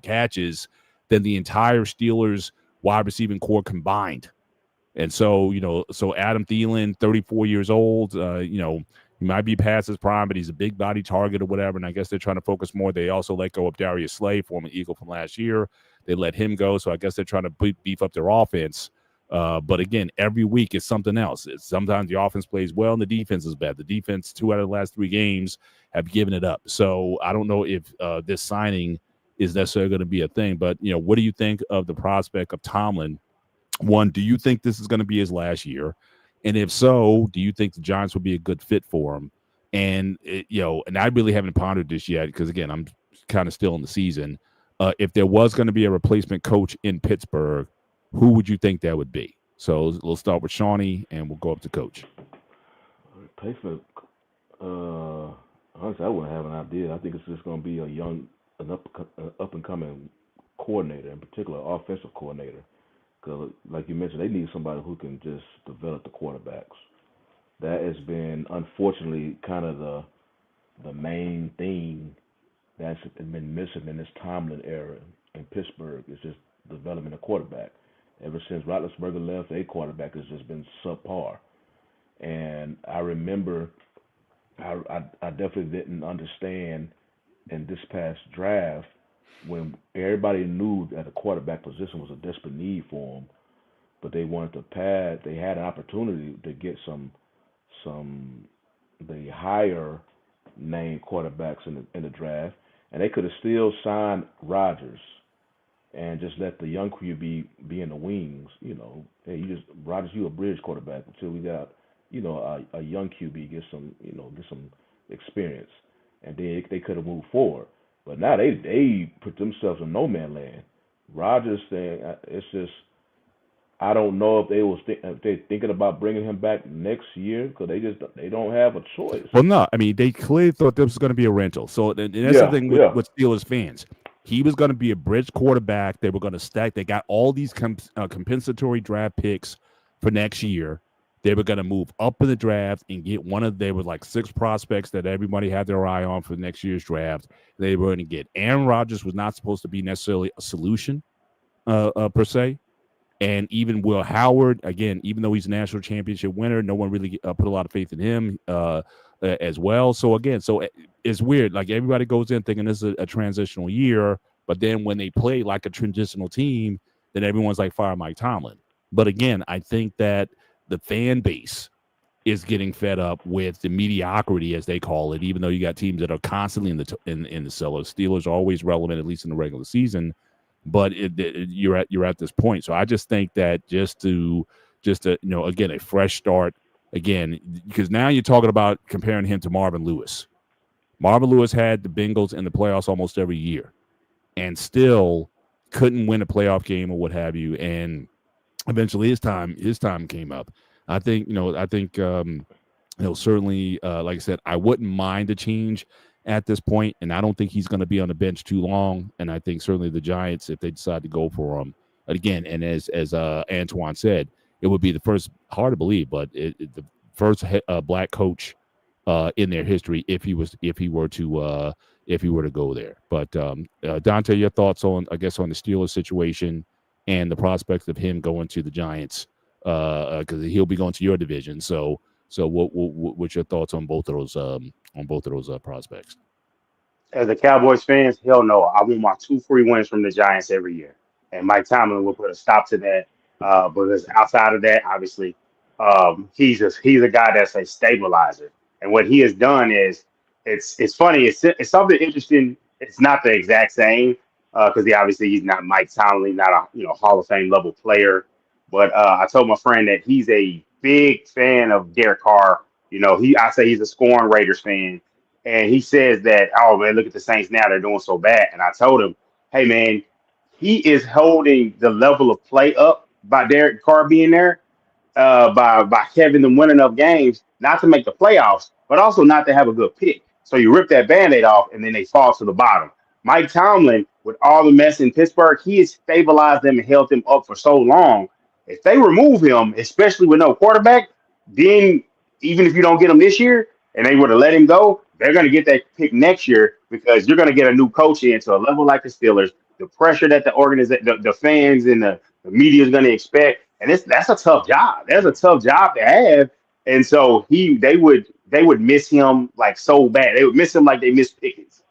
catches than the entire Steelers wide receiving core combined. And so, so Adam Thielen, 34 years old, he might be past his prime, but he's a big body target or whatever. And I guess they're trying to focus more. They also let go of Darius Slay, former Eagle from last year. They let him go. So I guess they're trying to beef up their offense. But again, every week is something else. Sometimes the offense plays well and the defense is bad. The defense, 2 out of the last 3 games, have given it up. So I don't know if this signing is necessarily going to be a thing. But, what do you think of the prospect of Tomlin? One, do you think this is going to be his last year? And if so, do you think the Giants would be a good fit for him? And, and I really haven't pondered this yet because, again, I'm kind of still in the season. If there was going to be a replacement coach in Pittsburgh, who would you think that would be? So we'll start with Shawnee and we'll go up to coach. Replacement, honestly, I wouldn't have an idea. I think it's just going to be an up-and-coming coordinator, in particular, offensive coordinator. Because, like you mentioned, they need somebody who can just develop the quarterbacks. That has been, unfortunately, kind of the main thing that's been missing in this Tomlin era in Pittsburgh. Is just developing a quarterback. Ever since Roethlisberger left, a quarterback has just been subpar. And I remember I definitely didn't understand in this past draft when everybody knew that the quarterback position was a desperate need for them, but they wanted to pad. They had an opportunity to get the higher named quarterbacks in the draft, and they could have still signed Rodgers and just let the young QB be in the wings. Hey, Rodgers, you a bridge quarterback until we got a young QB get some experience, and then they could have moved forward. But now they put themselves in no man land. Rodgers thing, it's just I don't know if they're thinking about bringing him back next year because they don't have a choice. Well, no, I mean they clearly thought this was going to be a rental. So and that's the thing with Steelers fans. He was going to be a bridge quarterback. They were going to stack. They got all these compensatory draft picks for next year. They were going to move up in the draft and get there were like 6 prospects that everybody had their eye on for next year's draft. They were going to get Aaron Rodgers was not supposed to be necessarily a solution per se. And even Will Howard, again, even though he's a national championship winner, no one really put a lot of faith in him as well. So again, it's weird. Like everybody goes in thinking this is a transitional year, but then when they play like a transitional team, then everyone's like fire Mike Tomlin. But again, I think that the fan base is getting fed up with the mediocrity, as they call it, even though you got teams that are constantly in the cellar. Steelers are always relevant, at least in the regular season. But you're at this point. So I just think that just to again, a fresh start again, because now you're talking about comparing him to Marvin Lewis. Marvin Lewis had the Bengals in the playoffs almost every year and still couldn't win a playoff game or what have you. And eventually his time came up. I think certainly, like I said, I wouldn't mind a change at this point, and I don't think he's going to be on the bench too long. And I think certainly the Giants, if they decide to go for him again, and as Antoine said, it would be the first, hard to believe, but the first black coach in their history if he were to go there. But Dante, your thoughts on the Steelers situation and the prospects of him going to the Giants, because he'll be going to your division. So what's your thoughts on both of those prospects? As a Cowboys fans, hell no. I want my 2 free wins from the Giants every year, and Mike Tomlin will put a stop to that. Because outside of that, obviously, he's a guy that's a stabilizer, and what he has done is it's funny. It's something interesting. It's not the exact same because he's not Mike Tomlin, not a Hall of Fame level player. But I told my friend that he's a big fan of Derek Carr. I say he's a scoring Raiders fan. And he says that, oh, man, look at the Saints now. They're doing so bad. And I told him, hey, man, he is holding the level of play up by Derek Carr being there, by having them win enough games, not to make the playoffs, but also not to have a good pick. So you rip that Band-Aid off, and then they fall to the bottom. Mike Tomlin, with all the mess in Pittsburgh, he has stabilized them and held them up for so long. If they remove him, especially with no quarterback, then even if you don't get him this year, and they would have let him go, they're going to get that pick next year because you're going to get a new coach into a level like the Steelers. The pressure that the fans and the media is going to expect, and that's a tough job. That's a tough job to have, and so they would miss him like so bad. They would miss him like they missed Pickens.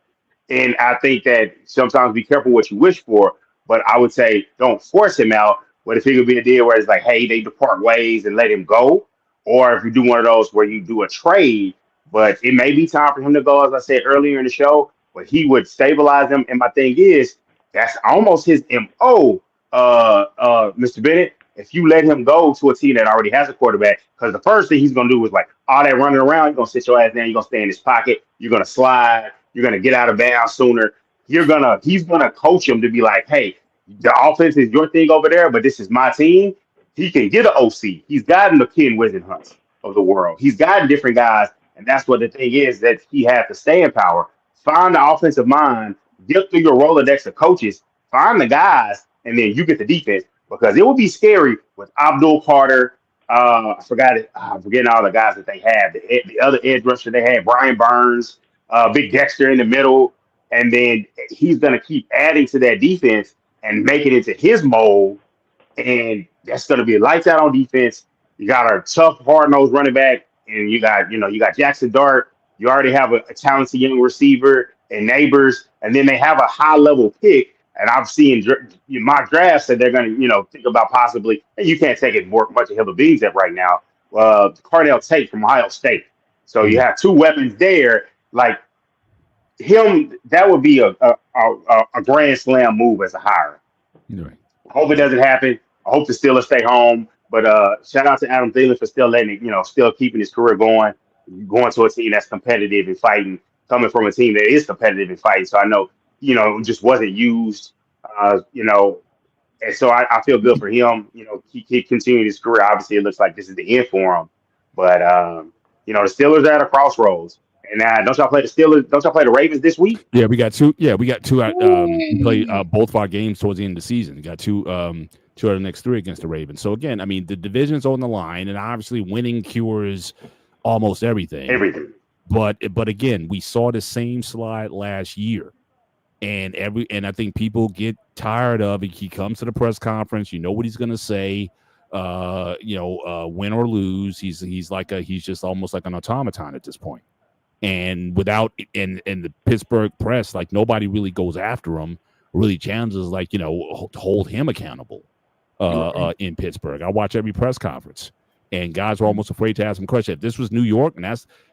And I think that sometimes be careful what you wish for, but I would say don't force him out. But if it could be a deal where it's like, hey, they depart ways and let him go, or if you do one of those where you do a trade, but it may be time for him to go, as I said earlier in the show, but he would stabilize them. And my thing is, that's almost his MO, Mr. Bennett. If you let him go to a team that already has a quarterback, because the first thing he's going to do is like all that running around, you're going to sit your ass down, you're going to stay in his pocket, you're going to slide, you're going to get out of bounds sooner. He's going to coach him to be like, hey, the offense is your thing over there, but this is my team. He can get an OC. He's gotten the Ken Wisenhunts of the world. He's gotten different guys, and that's what the thing is that he had to stay in power. Find the offensive mind, get through your Rolodex of coaches, find the guys, and then you get the defense. Because it would be scary with Abdul Carter. I'm forgetting all the guys that they had. The other edge rusher they had, Brian Burns, Big Dexter in the middle. And then he's going to keep adding to that defense and make it into his mold. And that's going to be lights out on defense. You got a tough, hard-nosed running back. And you got Jackson Dart. You already have a talented young receiver and Neighbors. And then they have a high-level pick. And I've seen my draft said they're going to, think about possibly, and you can't take it much of hill of beans at right now, Cardell Tate from Ohio State. So you have two weapons there. Like him, that would be a grand slam move as a hire. Right. I hope it doesn't happen. I hope the Steelers stay home. But shout out to Adam Thielen for still letting it, still keeping his career going to a team that's competitive and fighting, coming from a team that is competitive and fighting. So I know, just wasn't used, and so I feel good for him. He continued his career. Obviously, it looks like this is the end for him. But, the Steelers are at a crossroads. And don't y'all play the Steelers? Don't y'all play the Ravens this week? Yeah, we got two. Yeah, we got two. We play both of our games towards the end of the season. We got two out of the next three against the Ravens. So, again, I mean, the division's on the line, and obviously winning cures almost everything. But again, we saw the same slide last year. And I think people get tired of it. He comes to the press conference. You know what he's going to say. Win or lose, he's just almost like an automaton at this point. And without in the Pittsburgh press, like nobody really goes after him, really challenges hold him accountable. In Pittsburgh, I watch every press conference, and guys are almost afraid to ask him questions. If this was New York, and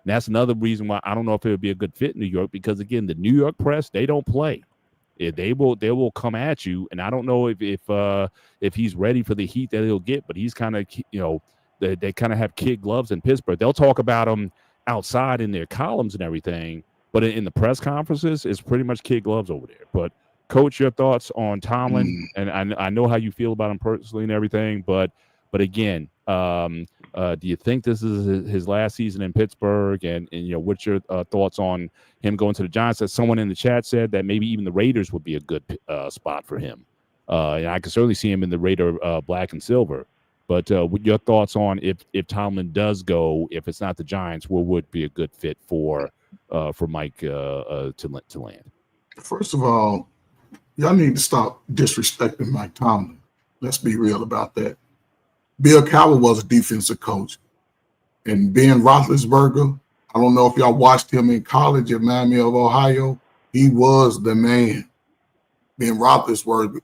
that's another reason why I don't know if it would be a good fit in New York, because again, the New York press, they don't play. They will come at you, and I don't know if he's ready for the heat that he'll get, but he's kind of they kind of have kid gloves in Pittsburgh. They'll talk about him outside in their columns and everything, but in the press conferences, it's pretty much kid gloves over there. But Coach, your thoughts on Tomlin, and I know how you feel about him personally and everything, but again, do you think this is his last season in Pittsburgh? And what's your thoughts on him going to the Giants? As someone in the chat said that maybe even the Raiders would be a good spot for him. And I can certainly see him in the Raider black and silver. But what your thoughts on if Tomlin does go, if it's not the Giants, what would be a good fit for Mike to land? First of all, y'all need to stop disrespecting Mike Tomlin. Let's be real about that. Bill Cowboy was a defensive coach. And Ben Roethlisberger, I don't know if y'all watched him in college at Miami of Ohio. He was the man. Ben Roethlisberger,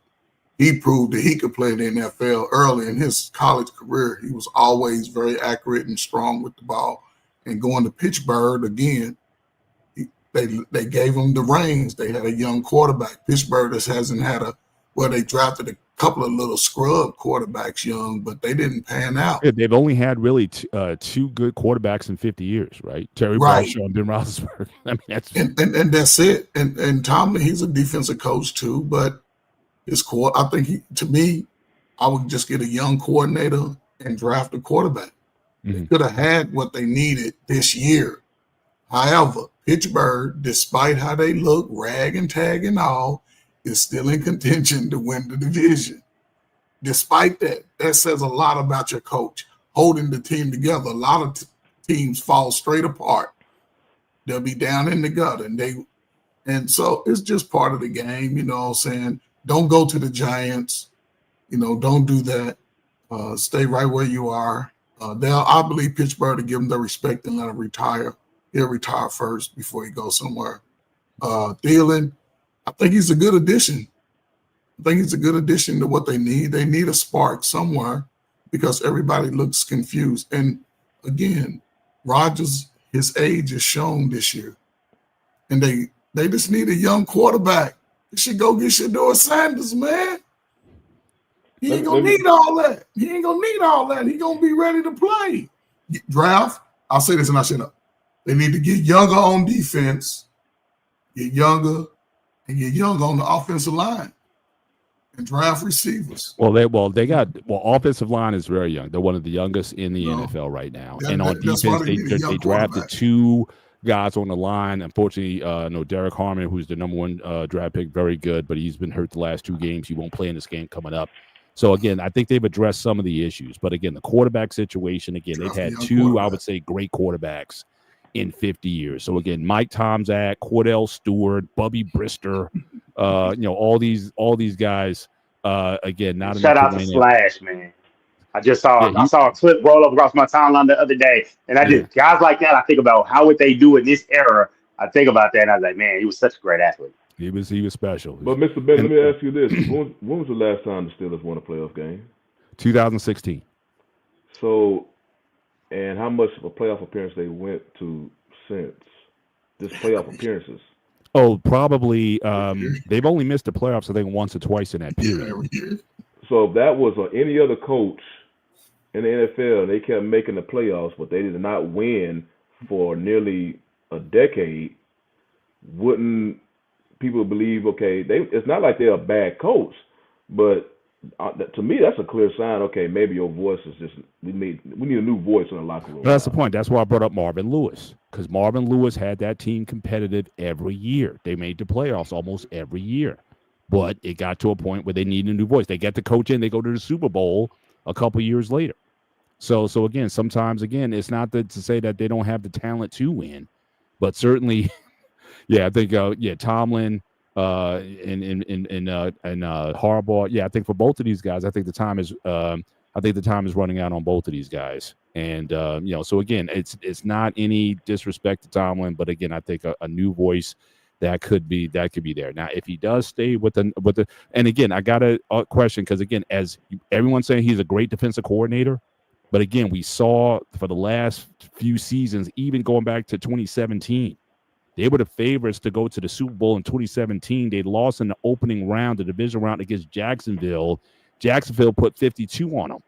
he proved that he could play in the NFL early in his college career. He was always very accurate and strong with the ball. And going to Pittsburgh, again, they gave him the reins. They had a young quarterback. Pittsburgh just hasn't had they drafted a couple of little scrub quarterbacks young, but they didn't pan out. Yeah, they've only had really two good quarterbacks in 50 years, right? Terry Bradshaw and Ben Roethlisberger. I mean, and that's it. And Tomlin, he's a defensive coach too, but his I think I would just get a young coordinator and draft a quarterback. Mm-hmm. They could have had what they needed this year. However, Pittsburgh, despite how they look, rag and tag and all, is still in contention to win the division. Despite that, that says a lot about your coach holding the team together. A lot of teams fall straight apart they'll be down in the gutter, and so it's just part of the game. You know what I'm saying? Don't go to the Giants. You know, don't do that. Stay right where you are. I believe Pittsburgh to give him the respect and let him retire. He'll retire first before he goes somewhere. Thielen, I think he's a good addition. I think he's a good addition to what they need. They need a spark somewhere because everybody looks confused. And again, Rodgers, his age is shown this year. And they just need a young quarterback. They should go get Shedeur Sanders, man. He ain't gonna need all that. He ain't gonna need all that. He gonna be ready to play. Draft. I'll say this and I shut up. They need to get younger on defense, get younger, and get younger on the offensive line, and draft receivers. They got offensive line is very young. They're one of the youngest in the NFL right now. And on defense, they drafted 2 guys on the line. Unfortunately, Derek Harmon, who's the number 1 draft pick, very good, but he's been hurt the last 2 games. He won't play in this game coming up. So, again, I think they've addressed some of the issues. But, again, the quarterback situation, again, they've had 2, I would say, great quarterbacks in 50 years. So, again, Mike Tomczak, Cordell Stewart, Bubby Brister, all these guys, again, not shout out to Slash, man. I saw a clip roll up across my timeline the other day, and guys like that, I think about how would they do in this era. I think about that, and I was like, man, he was such a great athlete. He was special. But Mr. Ben, let me ask you this: when was the last time the Steelers won a playoff game? 2016. So, and how much of a playoff appearance they went to since this playoff appearances? Oh, probably. They've only missed the playoffs, I think, once or twice in that period. So if that was any other coach in the NFL, they kept making the playoffs, but they did not win for nearly a decade, wouldn't people believe, okay, it's not like they're a bad coach, but to me, that's a clear sign, okay, maybe your voice is just, we need a new voice in the locker room. That's the point. That's why I brought up Marvin Lewis, because Marvin Lewis had that team competitive every year. They made the playoffs almost every year. But it got to a point where they need a new voice. They get the coach in, they go to the Super Bowl a couple years later. So again, sometimes, it's not to say that they don't have the talent to win, but certainly, I think, Tomlin and Harbaugh. I think for both of these guys, I think the time is running out on both of these guys. And so again, it's not any disrespect to Tomlin, but again, I think a new voice that could be there. Now, if he does stay with the, and again, I got a question, because again, as everyone's saying, he's a great defensive coordinator, but again, we saw for the last few seasons, even going back to 2017, they were the favorites to go to the Super Bowl in 2017. They lost in the opening round, the division round against Jacksonville. Jacksonville put 52 on them.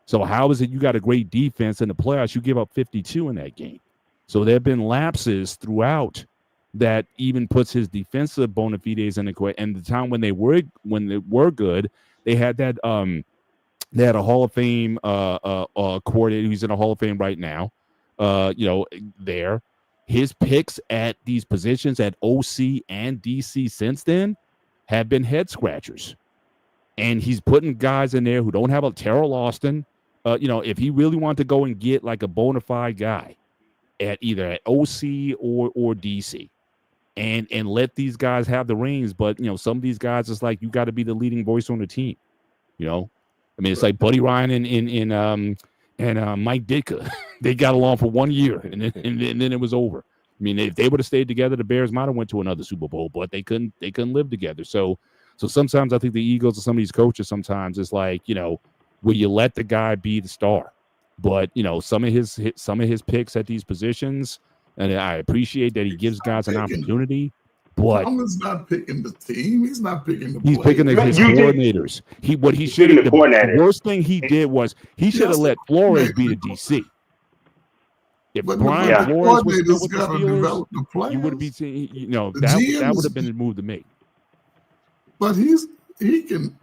So how is it you got a great defense in the playoffs, you give up 52 in that game? So there have been lapses throughout that even puts his defensive bona fides in the question. And the time when they were good, they had that they had a Hall of Fame coordinator who's in a Hall of Fame right now. There, his picks at these positions at OC and DC since then have been head scratchers, and he's putting guys in there who don't have a Terrell Austin. If he really wanted to go and get like a bona fide guy at either at OC or DC. And let these guys have the reins, but some of these guys, it's like you got to be the leading voice on the team. It's like Buddy Ryan and Mike Ditka. They got along for 1 year, and then it was over. I mean, if they would have stayed together, the Bears might have went to another Super Bowl, but they couldn't live together. So sometimes I think the Eagles or some of these coaches, sometimes it's like, will you let the guy be the star? But some of his picks at these positions. And I appreciate that he gives guys an opportunity, but Tomlin's not picking the team. He's not picking the he's picking his coordinators. The worst thing he did was he should have let Flores be the DC. If Brian Flores was still with the Steelers, you would be saying, that would have been the move to make. But he can.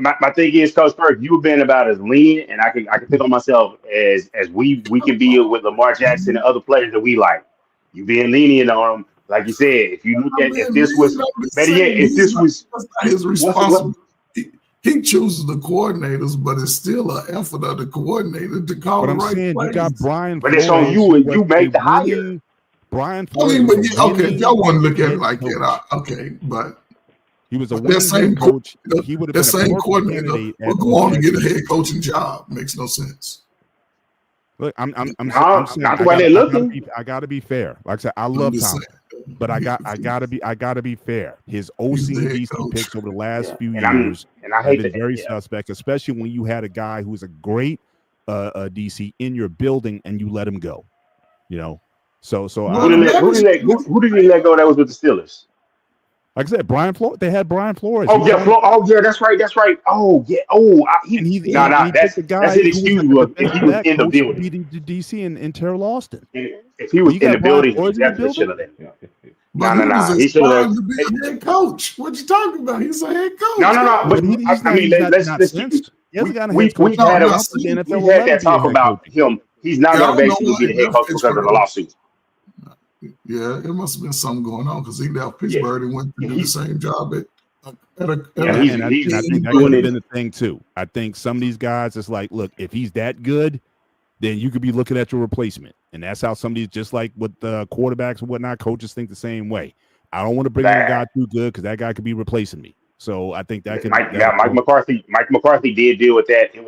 My thing is, Coach Perk, you've been about as lean, and I can pick on myself as we can be with Lamar Jackson and other players that we like. You being lenient on them, like you said. If you look at if this was his responsibility, he chooses the coordinators, but it's still an effort of the coordinator to call But the I'm right saying plays. you got Brian But Flores. it's on you who and was you make a the hire. winning- Brian I Flores mean, was but a okay, if y'all want to look at head it like coach. that, okay, but He was a that winning same head coach. He would have that been a same perfect coordinator candidate will at go on to OC. get a head coaching job. Makes no sense. Look, I'm saying Not the way they're looking. I gotta be fair. Like I said, I I'm love just Tomlin, saying. but I gotta be fair. His OC He's the and head DC coach. picks over the last few And years I have hate been that. very Yeah. suspect, especially when you had a guy who's a great DC in your building and you let him go. You know, so Well, Who did he let go? That was with the Steelers. like I said, Brian Flores. They had Brian Flores. Oh yeah, that's right. Oh yeah. And he That's picked the guy that's an who was excuse. like a If he defensive was back in the coach to building, beat the DC and Terrell Austin. if he was You in the got Brian building, he Flores in the definitely should building? have let him. But No. he was He should have. aspiring to be a head coach. What you talking about? He's a head coach. No. But he's I mean, not let's keep. since. He hasn't gotten a head coach. We've had NFL we've had 11 that be a talk head about coach. him. He's not Yeah, I going to don't know basically why be the he head left coach because of the Pittsburgh. lawsuit. Yeah, it must have been something going on because he left Pittsburgh and went to do the same job at And I think that doing could have it. been the thing too. I think some of these guys, it's like, look, if he's that good, then you could be looking at your replacement. And that's how some of these, just like with quarterbacks and whatnot, coaches think the same way. I don't want to bring in a guy too good because that guy could be replacing me. So I think that could. Mike McCarthy did deal with that. It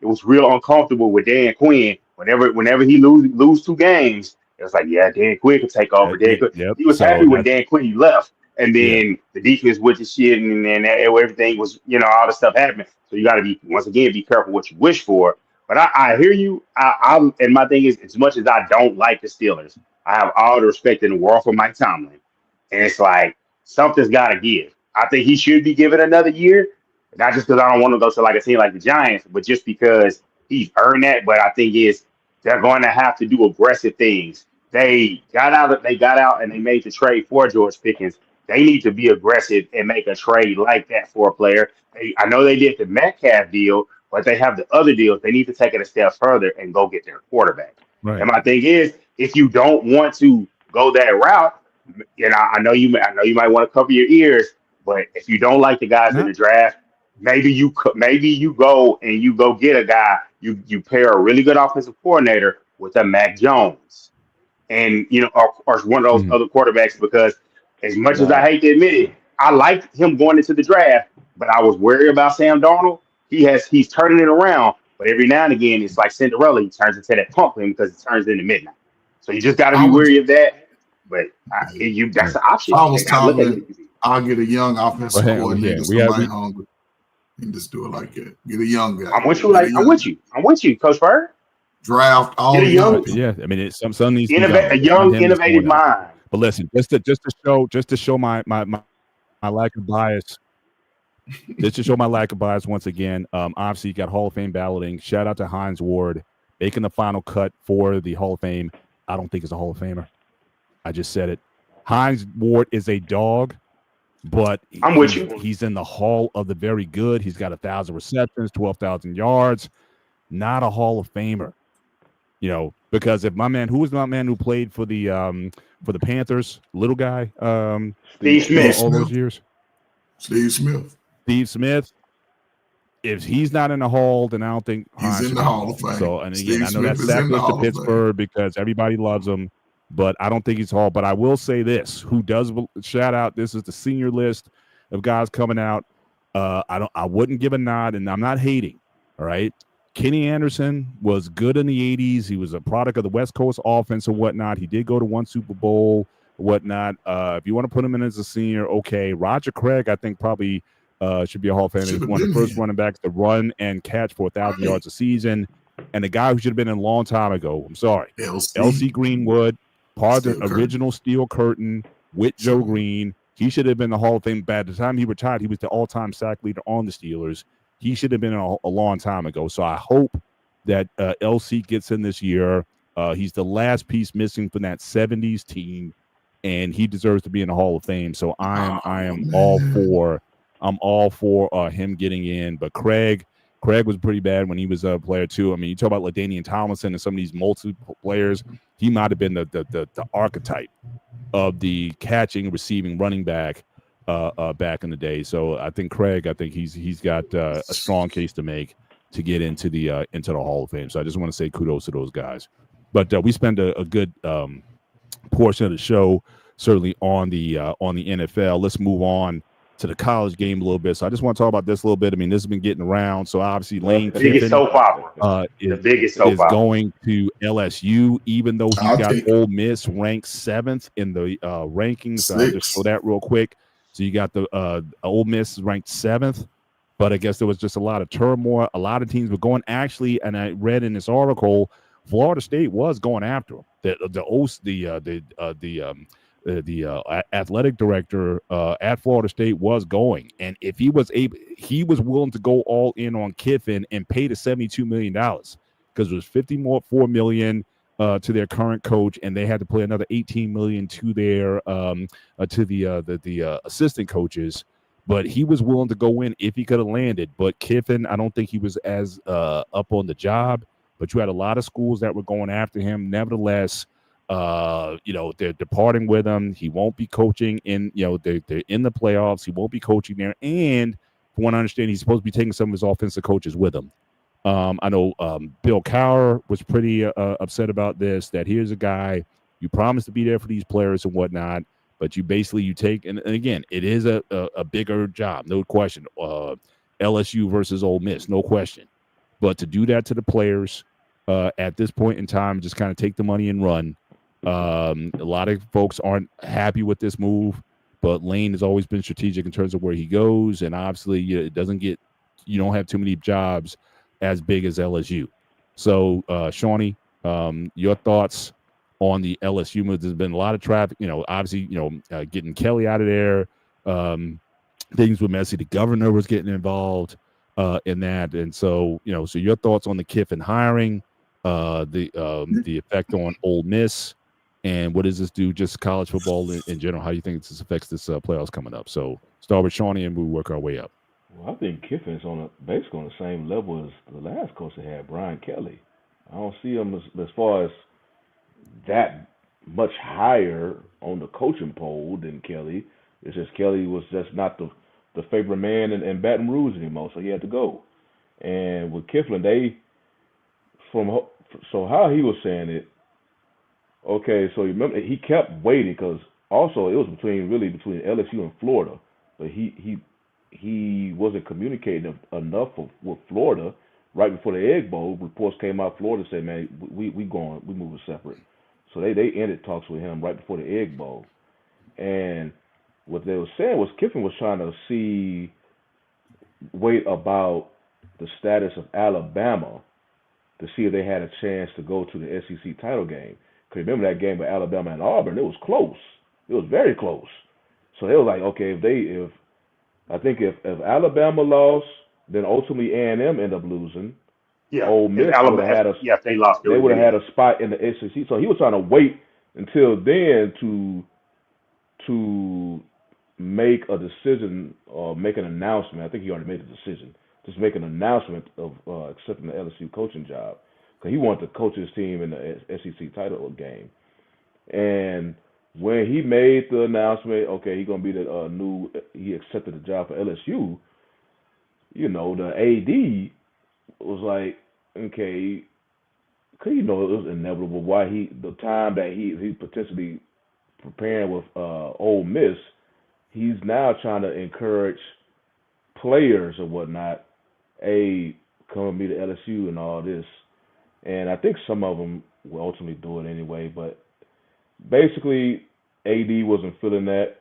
was real uncomfortable with Dan Quinn. Whenever he lose 2 games, it was like, yeah, Dan Quinn could take over. He was happy when Dan Quinn left, and then the defense went to shit, and then everything was, all the stuff happened. So you got to be careful what you wish for. But I hear you. And my thing is, as much as I don't like the Steelers, I have all the respect in the world for Mike Tomlin, and it's like something's got to give. I think he should be given another year, not just because I don't want to go to like a team like the Giants, but just because he's earned that. But I think they're going to have to do aggressive things. They got out and they made the trade for George Pickens. They need to be aggressive and make a trade like that for a player. I know they did the Metcalf deal, but they have the other deals. They need to take it a step further and go get their quarterback. Right. And my thing is, if you don't want to go that route, I know you might want to cover your ears. But if you don't like the guys in the draft, maybe you go get a guy. You pair a really good offensive coordinator with a Mac Jones, and or one of those other quarterbacks. Because as much as I hate to admit it, I liked him going into the draft, but I was worried about Sam Darnold. He's turning it around, but every now and again it's like Cinderella. He turns into that pumpkin because it turns into midnight. So you just got to be wary of that. But that's an option. I was telling I'll get a young offensive coordinator, somebody hungry, and just do it like that. Get a young guy. I'm with you, Coach Bird. Draft all get a young. Yeah, I mean, some of these a young, innovative mind. But listen, just to show my lack of bias. Just to show my lack of bias once again. Obviously, you got Hall of Fame balloting. Shout out to Hines Ward making the final cut for the Hall of Fame. I don't think it's a Hall of Famer. I just said it. Hines Ward is a dog. But I'm with you. He's in the Hall of the Very Good. He's got 1,000 receptions, 12,000 yards. Not a Hall of Famer, because if who was my man who played for the Panthers, little guy, Steve Smith, all those years. Steve Smith. If he's not in the Hall, then I don't think he's in the Hall of Fame. So, and again, I know that's sacrilege to Pittsburgh because everybody loves him. But I don't think he's Hall. But I will say this: who does shout out? This is the senior list of guys coming out. I wouldn't give a nod, and I'm not hating. All right, Kenny Anderson was good in the '80s. He was a product of the West Coast offense and whatnot. He did go to one Super Bowl, whatnot. If you want to put him in as a senior, okay. Roger Craig, I think probably should be a Hall of Famer. He's one of the first running backs to run and catch for 1,000 yards a season, and the guy who should have been in a long time ago. I'm sorry, L.C. Greenwood. Part of the original Steel Curtain with Joe Green. He should have been the Hall of Fame. By the time he retired, he was the all-time sack leader on the Steelers. He should have been a long time ago. So I hope that LC gets in this year. He's the last piece missing from that 70s team, and he deserves to be in the Hall of Fame. So I am all for him getting in. But Craig was pretty bad when he was a player too. I mean, you talk about LaDainian Tomlinson and some of these multiple players. He might have been the archetype of the catching, receiving running back back in the day. So I think Craig, he's got a strong case to make to get into the Hall of Fame. So I just want to say kudos to those guys. But we spend a good portion of the show certainly on the NFL. Let's move on to the college game a little bit. So I just want to talk about this a little bit. I mean, this has been getting around. So obviously Lane Biggest Kiffin soap opera. The biggest soap is opera. going to LSU, even though he's I'll got take it. Ole Miss ranked 7th in the rankings. So I'll just show that real quick. So you got the Ole Miss ranked 7th, but I guess there was just a lot of turmoil. A lot of teams were going. Actually, and I read in this article, Florida State was going after him. The athletic director at Florida State was going, and if he was able, he was willing to go all in on Kiffin and pay the $72 million because it was $4 million to their current coach, and they had to play another $18 million to their to the assistant coaches. But he was willing to go in if he could have landed. But Kiffin, I don't think he was as up on the job. But you had a lot of schools that were going after him. Nevertheless, they're departing with him. He won't be coaching in, they're in the playoffs. He won't be coaching there. And from what I understand, he's supposed to be taking some of his offensive coaches with him. I know Bill Cowher was pretty upset about this, that here's a guy, you promised to be there for these players and whatnot, but you take, and again, it is a bigger job, no question. LSU versus Ole Miss, no question. But to do that to the players at this point in time, just kind of take the money and run. A lot of folks aren't happy with this move, but Lane has always been strategic in terms of where he goes, and obviously you don't have too many jobs as big as LSU. So, Shawnee, your thoughts on the LSU move? There's been a lot of traffic, obviously, getting Kelly out of there, things with Messi, the governor was getting involved in that. And so, so your thoughts on the Kiffin hiring, the effect on Ole Miss, and what does this do just college football in general? How do you think this affects this playoffs coming up? So start with Shawnee and we'll work our way up. Well, I think Kiffin's basically on the same level as the last coach they had, Brian Kelly. I don't see him as far as that much higher on the coaching poll than Kelly. It's just Kelly was just not the favorite man in Baton Rouge anymore, so he had to go. And with Kiffin, so how he was saying it, okay, so you remember he kept waiting because also it was between LSU and Florida, but he wasn't communicating enough with Florida. Right before the Egg Bowl, reports came out. Florida said, "Man, we moving separate." So they ended talks with him right before the Egg Bowl, and what they were saying was Kiffin was trying to wait about the status of Alabama to see if they had a chance to go to the SEC title game. Because remember that game with Alabama and Auburn, it was close. It was very close. So they were like, okay, if Alabama lost, then ultimately A&M ended up losing. Yeah, Ole Miss would have had if they lost, they would have had a spot in the SEC. So he was trying to wait until then to make a decision or make an announcement. I think he already made the decision. Just make an announcement of accepting the LSU coaching job because he wanted to coach his team in the SEC title game. And when he made the announcement, okay, he's gonna be he accepted the job for LSU. The AD was like, okay, because it was inevitable why the time that he potentially preparing with Ole Miss, he's now trying to encourage players or whatnot, come and meet the LSU and all this. And I think some of them will ultimately do it anyway, but basically AD wasn't feeling that.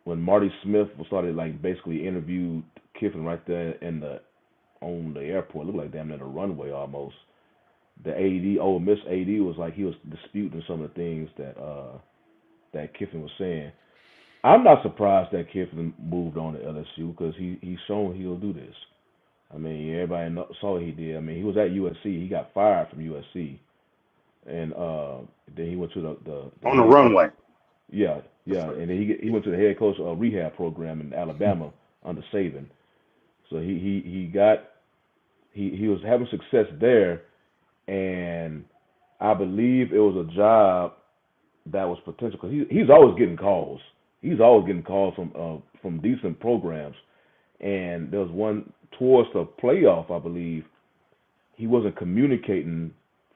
When Marty Smith started basically interviewed Kiffin right there on the airport, it looked like damn near the runway almost. The Ole Miss AD was like he was disputing some of the things that Kiffin was saying. I'm not surprised that Kiffin moved on to LSU because he's shown he'll do this. I mean, everybody saw what he did. I mean, he was at USC. He got fired from USC, and then he went to the on the runway. Yeah, and then he went to the head coach rehab program in Alabama under Saban. So he was having success there, and I believe it was a job that was potential because he's always getting calls. He's always getting calls from decent programs. And there was one towards the playoff, I believe. He wasn't communicating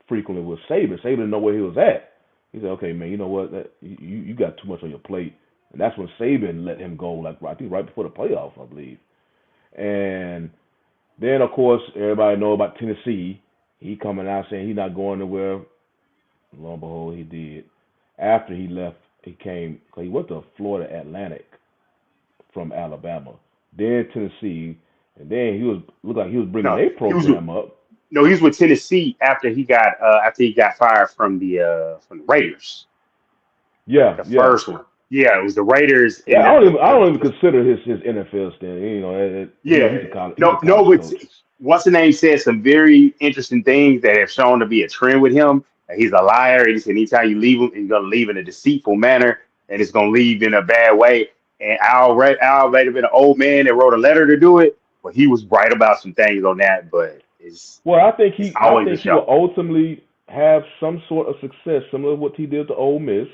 frequently with Saban. Saban didn't know where he was at. He said, "Okay, man, you know what? You got too much on your plate." And that's when Saban let him go. Like I think right before the playoff, I believe. And then, of course, everybody know about Tennessee. He coming out saying he's not going nowhere. Lo and behold, he did. After he left, he went to Florida Atlantic from Alabama, then Tennessee, and then looked like he was bringing a program up. No, he was with Tennessee after he got fired from the Raiders. Yeah, first one. Yeah, it was the Raiders. Yeah, I don't even consider his NFL stint. You know, he's a college coach. What's the name said some very interesting things that have shown to be a trend with him. He's a liar. He said anytime you leave him, he's going to leave in a deceitful manner, and it's going to leave in a bad way. And Al might have been an old man that wrote a letter to do it, but he was right about some things on that. But I think he will ultimately have some sort of success, similar to what he did to Ole Miss,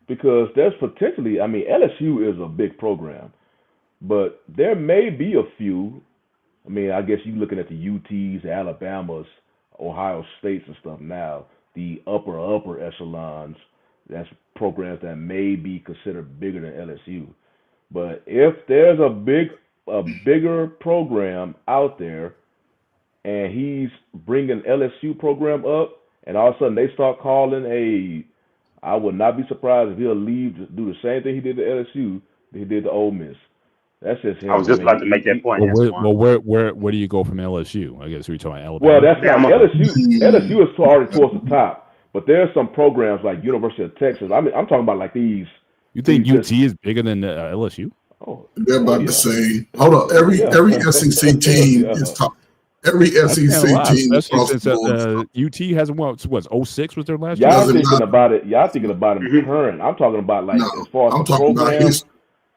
because there's potentially. I mean, LSU is a big program, but there may be a few. I mean, I guess you're looking at the UTs, the Alabamas, Ohio States and stuff now, the upper echelons. That's programs that may be considered bigger than LSU. But if there's a bigger program out there and he's bringing LSU program up and all of a sudden they start calling I would not be surprised if he'll leave to do the same thing he did to LSU that he did to Ole Miss. That's just him. I was just about to make that point. Where do you go from LSU? I guess we're talking Alabama. Well, that's LSU. LSU is already towards the top, but there's some programs like University of Texas. I mean, I'm talking about like these. You think UT is bigger than LSU? Oh, they're about the same. Hold on, every SEC team is top. Every SEC team is UT hasn't won. What 06 was their last? Y'all thinking about it current. I'm talking about like as far as the program.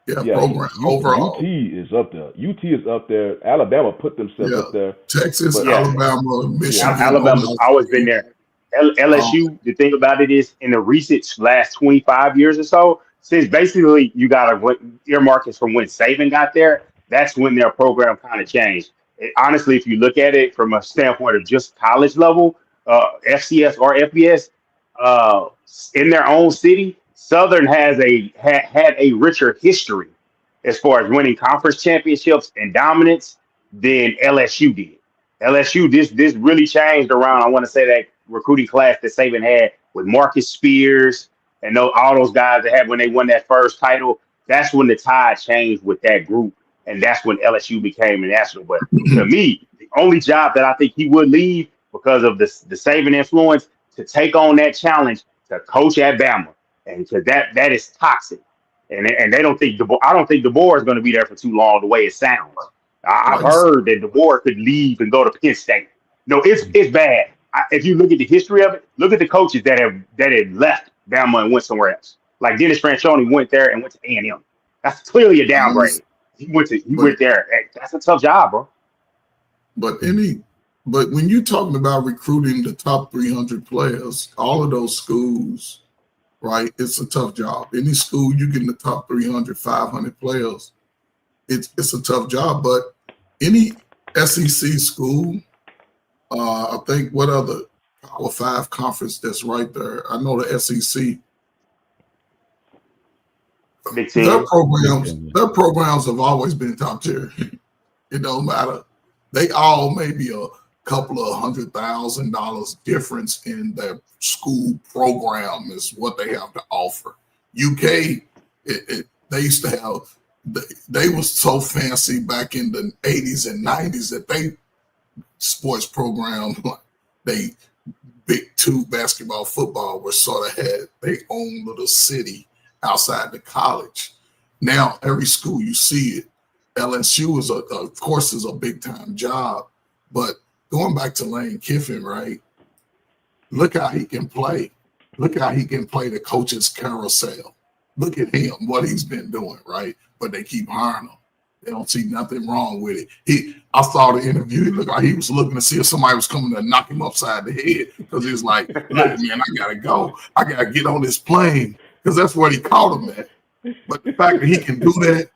Program overall. UT is up there. UT is up there. Alabama put themselves up there. Texas, Alabama, Michigan. Alabama's always been there. LSU, the thing about it is, in the recent last 25 years or so, since basically you got to earmark it from when Saban got there, that's when their program kind of changed. Honestly, if you look at it from a standpoint of just college level, FCS or FBS, in their own city, Southern has had a richer history as far as winning conference championships and dominance than LSU did. LSU, this really changed around, I want to say, that recruiting class that Saban had with Marcus Spears and all those guys that had when they won that first title. That's when the tide changed with that group, and that's when LSU became a national. But to me, the only job that I think he would leave because of the Saban influence to take on that challenge to coach at Bama, and because that is toxic, and they don't think I don't think DeBoer is going to be there for too long. The way it sounds, I've heard that DeBoer could leave and go to Penn State. No, it's bad. If you look at the history of it, look at the coaches that have left Bama and went somewhere else. Like Dennis Franchione went there and went to A&M. That's clearly a downgrade. He went there. That's a tough job, bro. But when you're talking about recruiting the top 300 players, all of those schools, right? It's a tough job. Any school you get in the top 300, 500 players, it's a tough job. But any SEC school, I think what other Power 5 conference that's right there? I know the SEC. Their programs have always been top tier. It don't matter. They all may be a couple of $100,000 difference in their school program is what they have to offer. UK, they used to have. They was so fancy back in the 80s and 90s that they sports program, they Big Two basketball, football, were sort of had their own little city outside the college. Now every school you see it. LSU is of course is a big time job, but going back to Lane Kiffin, right? Look how he can play. Look how he can play the coach's carousel. Look at him, what he's been doing, right? But they keep hiring him. They don't see nothing wrong with it. I saw the interview. He looked like he was looking to see if somebody was coming to knock him upside the head because he was like, "Look, man, I gotta go. I gotta get on this plane," because that's what he called him at. But the fact that he can do that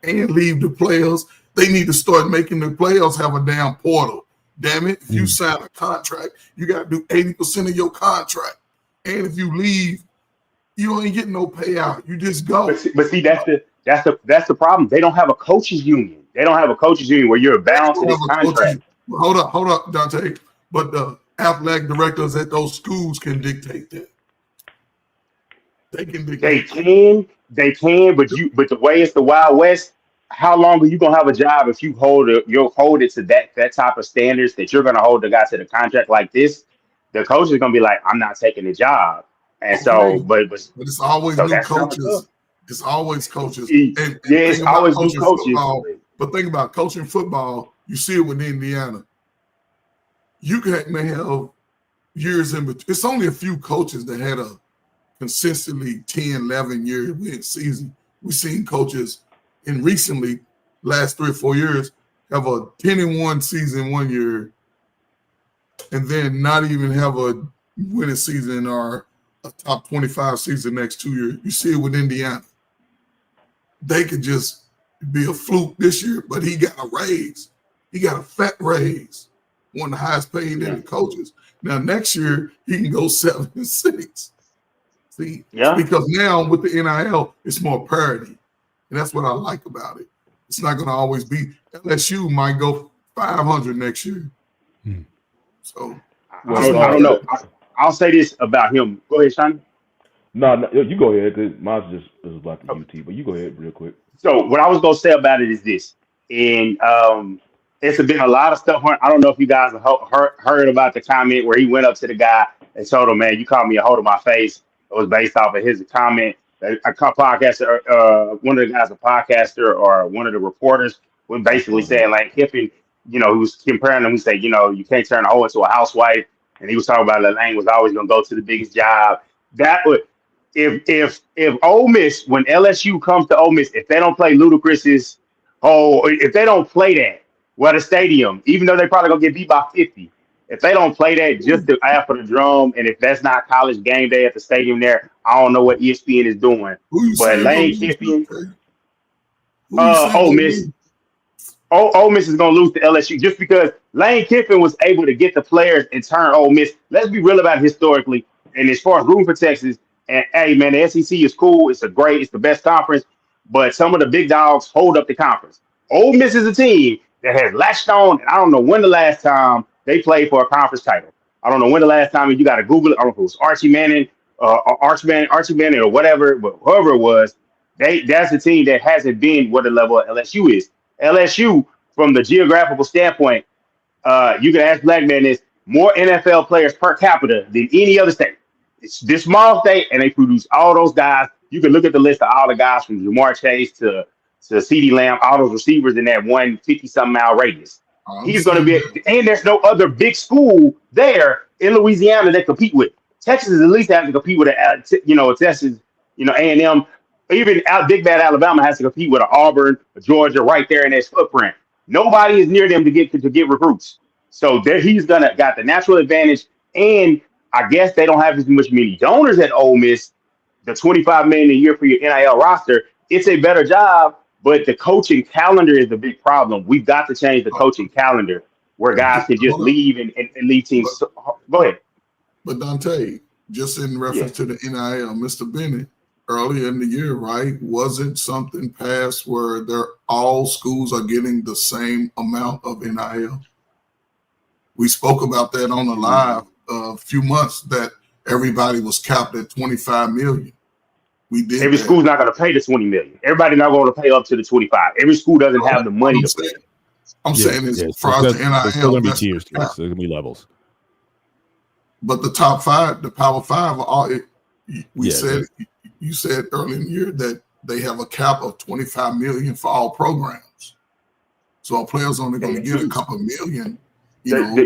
and leave the players, they need to start making the players have a damn portal. Damn it! If you sign a contract, you got to do 80% of your contract, and if you leave, you ain't getting no payout. You just go. But see, that's the problem. They don't have a coaches union. They don't have a coaches union where you're bound to this contract. Hold up, Dante. But the athletic directors at those schools can dictate that. They can dictate. They can, but the way it's the Wild West, how long are you gonna have a job if you'll hold it to that type of standards that you're gonna hold the guy to the contract like this? The coach is gonna be like, I'm not taking the job. And so, but it's always new coaches. It's always coaches. And it's always new coaches. Football, but think about coaching football. You see it with Indiana. You may have years in between. It's only a few coaches that had a consistently 10, 11-year win season. We've seen coaches in recently, last 3 or 4 years, have a 10-1 season 1 year and then not even have a winning season or a top 25 season next 2 years. You see it with Indiana. They could just be a fluke this year, but he got a raise. He got a fat raise, one of the highest paid in the coaches. Now, next year, he can go 7-6. See? Because now with the NIL, it's more parity. And that's what I like about it. It's not going to always be LSU might go 500 next year. So, I don't know. I'll say this about him. Go ahead, Sean. No, you go ahead. Cause mine's just is about the UT, but you go ahead real quick. So what I was gonna say about it is this, and it's been a lot of stuff. I don't know if you guys have heard about the comment where he went up to the guy and told him, "Man, you called me a hoe to my face." It was based off of his comment. A podcaster, one of the guys, a podcaster, or one of the reporters was basically saying, like, Kiffin, he was comparing him. He said, you can't turn a hoe into a housewife. And he was talking about Lane was always going to go to the biggest job. That would, if Ole Miss, when LSU comes to Ole Miss, if they don't play Ludacris's, if they don't play that, the stadium, even though they probably going to get beat by 50, if they don't play that just to after the drum, and if that's not college game day at the stadium there, I don't know what ESPN is doing. But Lane Kiffin, Ole Miss. Ole Miss is going to lose to LSU just because Lane Kiffin was able to get the players and turn Ole Miss. Let's be real about it historically. And as far as rooting for Texas, and hey, man, the SEC is cool. It's the best conference. But some of the big dogs hold up the conference. Ole Miss is a team that has latched on, and I don't know when the last time they played for a conference title. I don't know when the last time, you got to Google it. I don't know if it was Archie Manning, or whatever, but whoever it was, that's a team that hasn't been what the level of LSU is. LSU, from the geographical standpoint, you can ask Black Man, is more NFL players per capita than any other state. It's this small state, and they produce all those guys. You can look at the list of all the guys from Jamar Chase to CeeDee Lamb, all those receivers in that 150-something mile radius. He's going to be, and there's no other big school there in Louisiana that compete with. Texas is at least having to compete with Texas, A&M. Even Big Bad Alabama has to compete with an Auburn, a Georgia, right there in its footprint. Nobody is near them to get recruits. So he's got the natural advantage, and I guess they don't have as many donors at Ole Miss. The $25 million a year for your NIL roster, it's a better job, but the coaching calendar is the big problem. We've got to change the coaching calendar where guys can just leave and leave teams. Go ahead. But Dante, just in reference to the NIL, Mr. Bennett, earlier in the year, right? Wasn't something passed where all schools are getting the same amount of NIL? We spoke about that on the live a few months that everybody was capped at $25 million. We did. Every school's not going to pay the $20 million. Everybody not going to pay up to the $25. Every school doesn't have the money to pay. I'm saying as far as the NIL, there's still going to be tiers. There's going to be levels. But the top five, the Power Five, are all. You said earlier in the year that they have a cap of $25 million for all programs. So a player's only going to get a couple million. And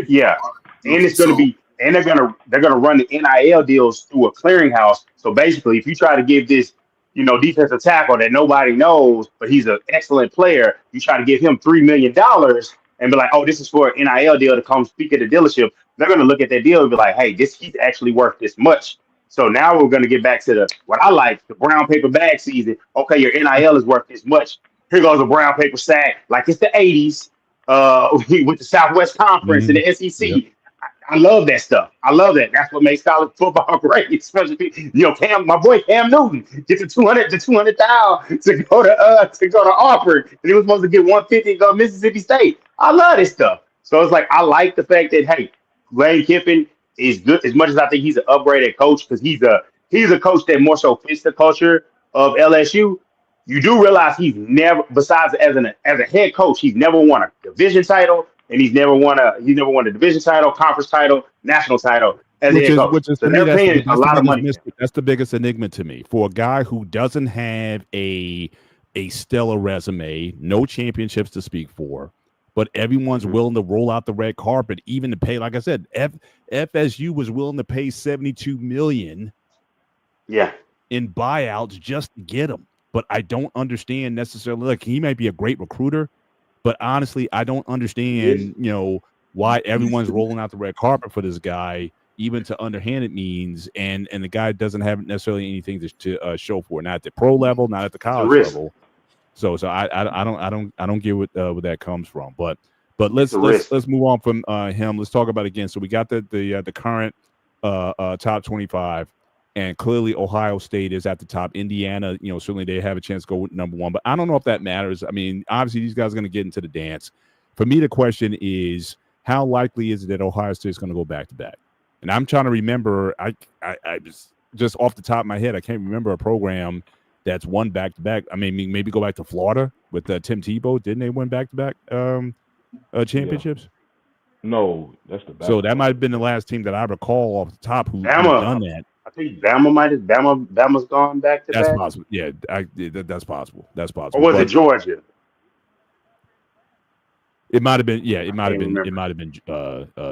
it's going to be, and they're going to run the NIL deals through a clearinghouse. So basically, if you try to give this, defensive tackle that nobody knows, but he's an excellent player. You try to give him $3 million and be like, oh, this is for an NIL deal to come speak at the dealership. They're going to look at that deal and be like, hey, he's actually worth this much. So now we're going to get back to what I like, the brown paper bag season. Okay, your NIL is worth this much. Here goes a brown paper sack, like it's the 80s with the Southwest Conference and the SEC. Yep. I love that stuff. I love that. That's what makes college football great. Especially, my boy Cam Newton gets the 200,000 to go to Auburn, and he was supposed to get 150 to go to Mississippi State. I love this stuff. So it's like I like the fact that Lane Kiffin is good as much as I think he's an upgraded coach because he's a coach that more so fits the culture of LSU. You do realize he's never, besides as a head coach, he's never won a division title. And he's never won a division title, conference title, national title as a head coach. Which is so to me, they're paying a lot of money. That's the biggest enigma to me for a guy who doesn't have a stellar resume, no championships to speak for, but everyone's willing to roll out the red carpet, even to pay. Like I said, FSU was willing to pay $72 million, in buyouts just to get him. But I don't understand necessarily. Like he might be a great recruiter. But honestly, I don't understand, why everyone's rolling out the red carpet for this guy, even to underhanded means, and the guy doesn't have necessarily anything to show for, not at the pro level, not at the college level. So I don't get where that comes from. But let's move on from him. Let's talk about it again. So we got the current top 25. And clearly, Ohio State is at the top. Indiana, certainly they have a chance to go with number one. But I don't know if that matters. I mean, obviously, these guys are going to get into the dance. For me, the question is, how likely is it that Ohio State is going to go back-to-back? And I'm trying to remember. I just off the top of my head, I can't remember a program that's won back-to-back. I mean, maybe go back to Florida with Tim Tebow. Didn't they win back-to-back championships? Yeah. No, that's the back. So that might have been the last team that I recall off the top who's done that. I think Bama's gone back to back. That's possible. Yeah, that's possible. That's possible. Or was it Georgia? It might have been. Yeah, it might have been. It might have been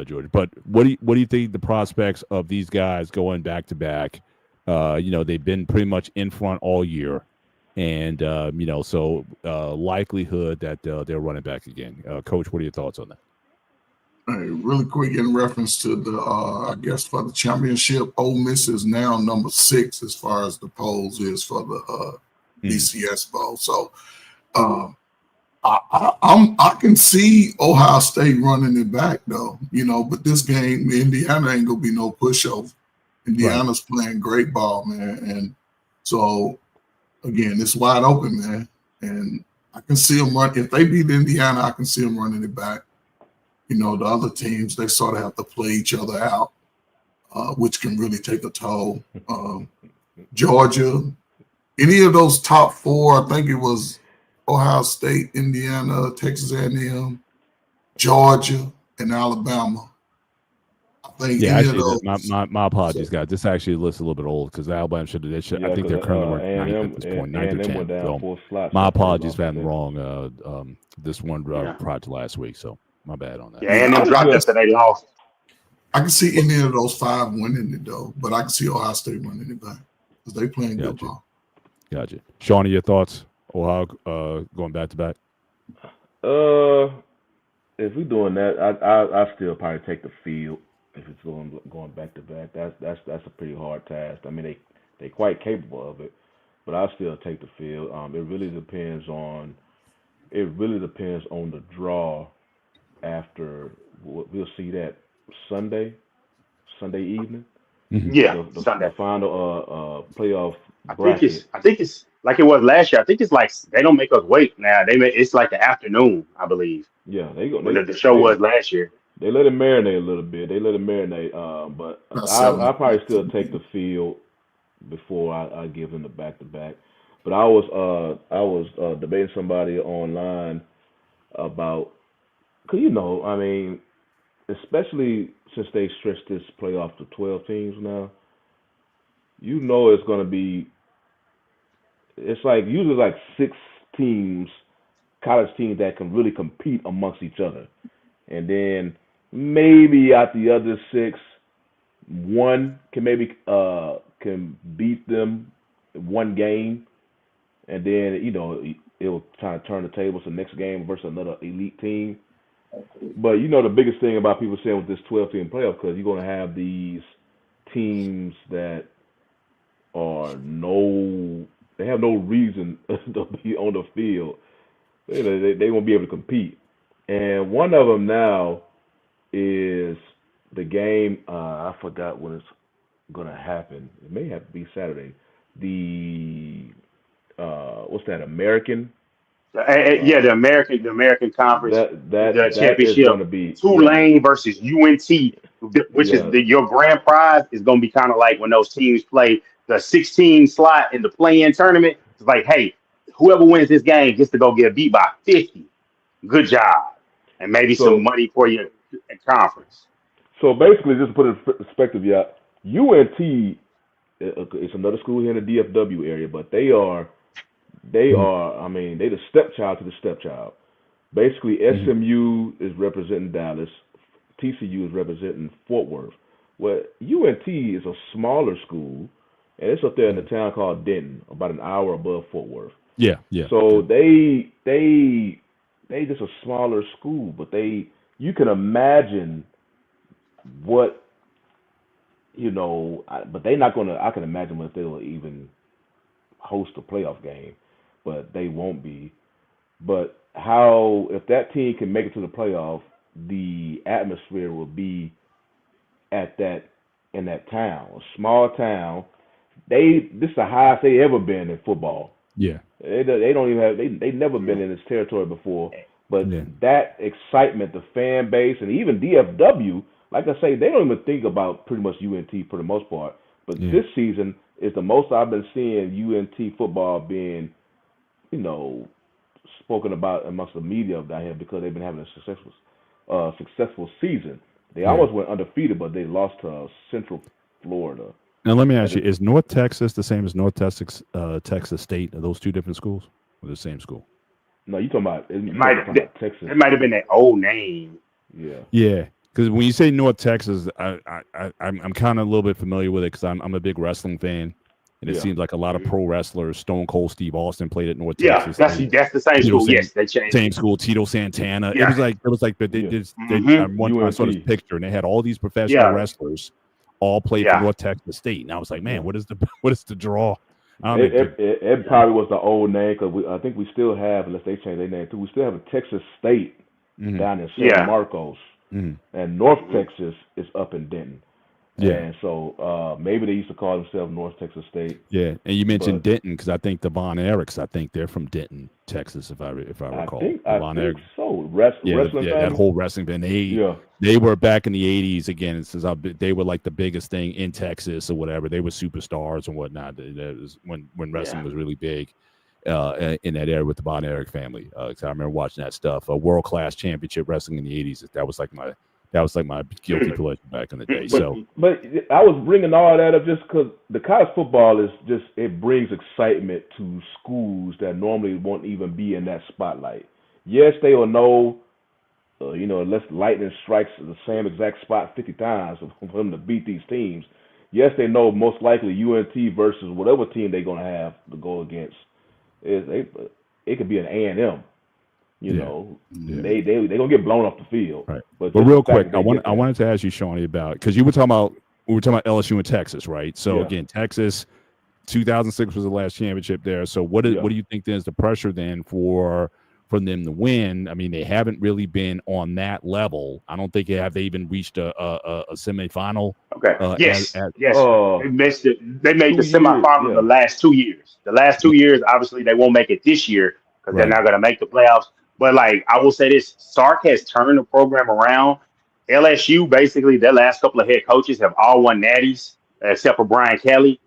Georgia. But what do you think the prospects of these guys going back to back? They've been pretty much in front all year, and so likelihood that they're running back again. Coach, what are your thoughts on that? Hey, really quick in reference to the, I guess for the championship, Ole Miss is now number 6 as far as the polls is for the BCS Bowl. So I can see Ohio State running it back though, but this game, Indiana ain't gonna be no pushover. Indiana's playing great ball, man, and so again, it's wide open, man, and I can see them run. If they beat Indiana, I can see them running it back. The other teams, they sort of have to play each other out, which can really take a toll. Georgia, any of those top 4, I think it was Ohio State, Indiana, Texas A&M, Georgia, and Alabama. I think my apologies, guys. This actually looks a little bit old because Alabama should have. I think they're currently working 9th at this point, 9th or 10th. So my apologies for having wrong. This one prior to last week. So. My bad on that. Yeah, and they dropped us and they lost. I can see any of those 5 winning it though, but I can see Ohio State running it back because they playing good ball. Gotcha. Shawnee, your thoughts? Ohio going back to back? If we're doing that, I still probably take the field if it's going back to back. That's a pretty hard task. I mean, they quite capable of it, but I still take the field. It really depends on the draw. After we'll see that Sunday evening. Yeah, the final playoff bracket. I think it's like it was last year. I think it's like they don't make us wait now. It's like the afternoon, I believe. Yeah, the show was last year. They let it marinate a little bit. But I probably still take the field before I give them the back to back. But I was debating somebody online about. Cause I mean, especially since they stretched this playoff to 12 teams now, it's going to be. It's like usually like 6 teams, college teams that can really compete amongst each other, and then maybe out the other 6, one can maybe can beat them one game, and then it will kind of turn the tables the next game versus another elite team. But the biggest thing about people saying with this 12-team playoff, because you're going to have these teams that they have no reason to be on the field. They won't be able to compete. And one of them now is the game. I forgot when it's going to happen. It may have to be Saturday. The what's that? American. The American Conference, the championship. Is going to be Tulane versus UNT, which is your grand prize is going to be kind of like when those teams play the 16 slot in the play-in tournament. It's like, hey, whoever wins this game gets to go get beat by 50. Good job, and maybe some money for your conference. So basically, just to put it in perspective, UNT is another school here in the DFW area, but they are. I mean, they the stepchild to the stepchild. Basically, SMU is representing Dallas, TCU is representing Fort Worth. Well, UNT is a smaller school, and it's up there in a town called Denton, about an hour above Fort Worth. Yeah. So they just a smaller school, but you can imagine what but they're not gonna. I can imagine if they will even host a playoff game, but they won't be. But if that team can make it to the playoff, the atmosphere will be in that town, a small town. This is the highest they ever been in football. Yeah. They don't even have they never been in this territory before. But that excitement, the fan base, and even DFW, like I say, they don't even think about pretty much UNT for the most part. But this season is the most I've been seeing UNT football being, spoken about amongst the media down here because they've been having a successful season. They almost went undefeated, but they lost to Central Florida. Now, let me ask you, is North Texas the same as North Texas State? Are those two different schools or the same school? No, you're talking about Texas. It might have been that old name. Yeah. Because when you say North Texas, I'm kind of a little bit familiar with it because I'm a big wrestling fan, and it seems like a lot of pro wrestlers. Stone Cold Steve Austin played at North Texas. Yeah, that's the same school. Yes, they changed. Same school. Tito Santana. Yeah. It was like they did. One time I saw this picture, and they had all these professional wrestlers all played for North Texas State, and I was like, man, what is the draw? It probably was the old name because I think we still have, unless they change their name too, we still have a Texas State down in San Marcos. And North Texas is up in Denton. And so maybe they used to call themselves North Texas State. Yeah, and you mentioned Denton because I think the Von Erichs, they're from Denton, Texas, if I recall. I think so. Wrestling that whole wrestling fan. They were back in the 80s again. Since they were like the biggest thing in Texas or whatever. They were superstars and whatnot. That was when wrestling was really big. In that area with the Von Erich family. I remember watching that stuff. A world-class championship wrestling in the 80s. That was like my guilty pleasure back in the day. But I was bringing all that up just because the college football it brings excitement to schools that normally won't even be in that spotlight. Yes, they will know, unless lightning strikes the same exact spot 50 times for them to beat these teams. Yes, they know most likely UNT versus whatever team they're going to have to go against. It could be an A&M, They gonna get blown off the field. Right. But real quick, I wanted to ask you, Shawnee, about because we were talking about LSU and Texas, right? So again, Texas, 2006 was the last championship there. So what do you think then is the pressure then for them to win? I mean, they haven't really been on that level. I don't think they even reached a semifinal. Okay. Yes. They missed it. They made the semifinal the last 2 years. The last 2 years, obviously, they won't make it this year because they're not going to make the playoffs. But I will say this: Sark has turned the program around. LSU, basically, their last couple of head coaches have all won natties, except for Brian Kelly.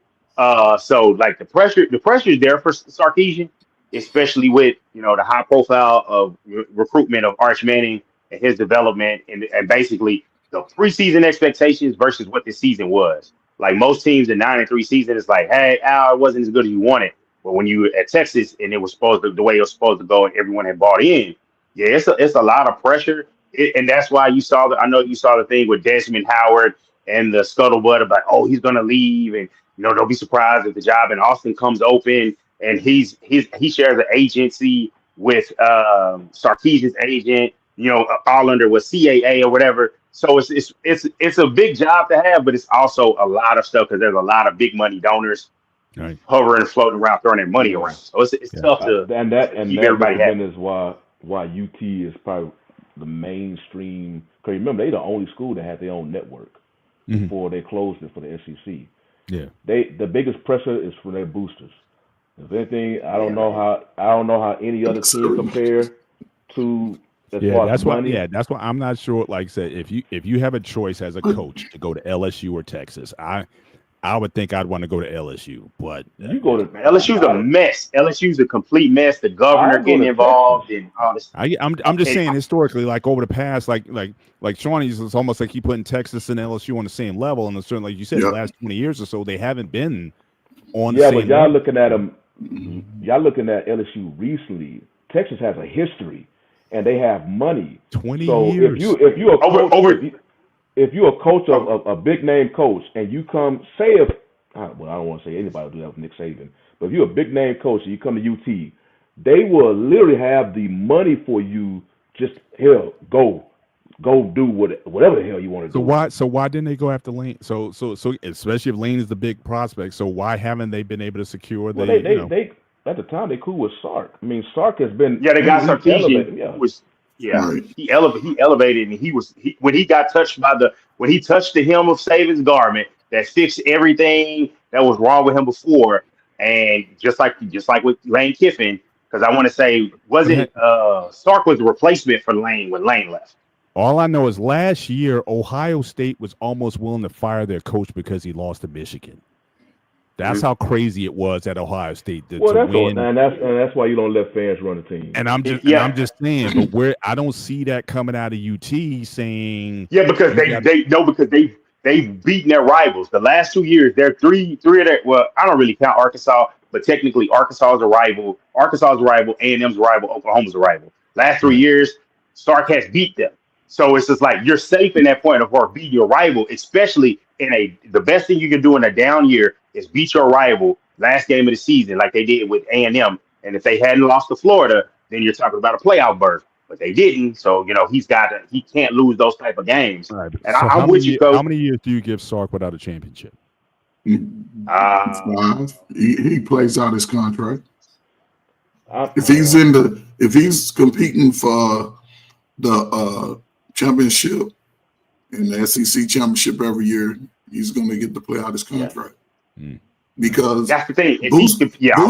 So the pressure is there for Sarkisian, especially with the high profile of recruitment of Arch Manning and his development, and basically the preseason expectations versus what this season was. Like most teams, the 9-3 season is like, hey, Al, it wasn't as good as you wanted. But when you were at Texas and it was the way it was supposed to go, and everyone had bought in, it's a lot of pressure, and that's why you saw I know you saw the thing with Desmond Howard and the scuttlebutt about, oh, he's gonna leave, and don't be surprised if the job in Austin comes open. and he shares an agency with Sarkeesian's agent. All under with CAA or whatever. So it's a big job to have, but it's also a lot of stuff because there's a lot of big money donors Right. hovering, floating around, throwing their money around. So it's tough to keep everybody happy. Is why UT is probably the mainstream. Because remember, they the only school that had their own network before they closed it for the SEC. Yeah. The biggest pressure is for their boosters. If anything, I don't know how any other team compare to. That's why I'm not sure. Like I said, if you have a choice as a coach to go to LSU or Texas, I would think I'd want to go to LSU. But you go to LSU's a mess. LSU's a complete mess. The governor getting involved and all this. I'm just saying historically, like over the past, like Shawnee's, it's almost like he putting Texas and LSU on the same level, and certainly, like you said, the last 20 years or so, they haven't been on. The same but y'all level. looking at them. Y'all looking at LSU recently. Texas has a history, and they have money. 20 so years. if you're a coach, if you're a coach of a big name coach, and you come I don't want to say anybody will do that with Nick Saban, but if you're a big name coach and you come to UT, they will literally have the money for you. Just go do whatever the hell you want to do. So why didn't they go after Lane? So especially if Lane is the big prospect. So why haven't they been able to secure? They at the time they cool with Sark. I mean, Sark has been they got Sarkeesian. He elevated, and when he got touched when he touched the hem of Saban's garment, that fixed everything that was wrong with him before. And just like with Lane Kiffin, because I want to say Sark was the replacement for Lane when Lane left. All I know is last year Ohio State was almost willing to fire their coach because he lost to Michigan. That's how crazy it was at Ohio State to win. And that's why you don't let fans run the team. And I'm just saying, but I don't see that coming out of UT saying because they've beaten their rivals. The last 2 years, they're three of their. Well, I don't really count Arkansas, but technically Arkansas is a rival. A.&M's a rival. Oklahoma's a rival. Last 3 years, Sark has beat them. So it's just like you're safe in that point of beating your rival, especially the best thing you can do in a down year is beat your rival last game of the season, like they did with A&M. And if they hadn't lost to Florida, then you're talking about a playoff berth. But they didn't, so he can't lose those type of games. Right, and so I'm with you, Coach. How many years do you give Sark without a championship? 5. He plays out his contract. If he's competing for the championship and the SEC championship every year, he's going to get to play out his contract. Because that's the thing. I'm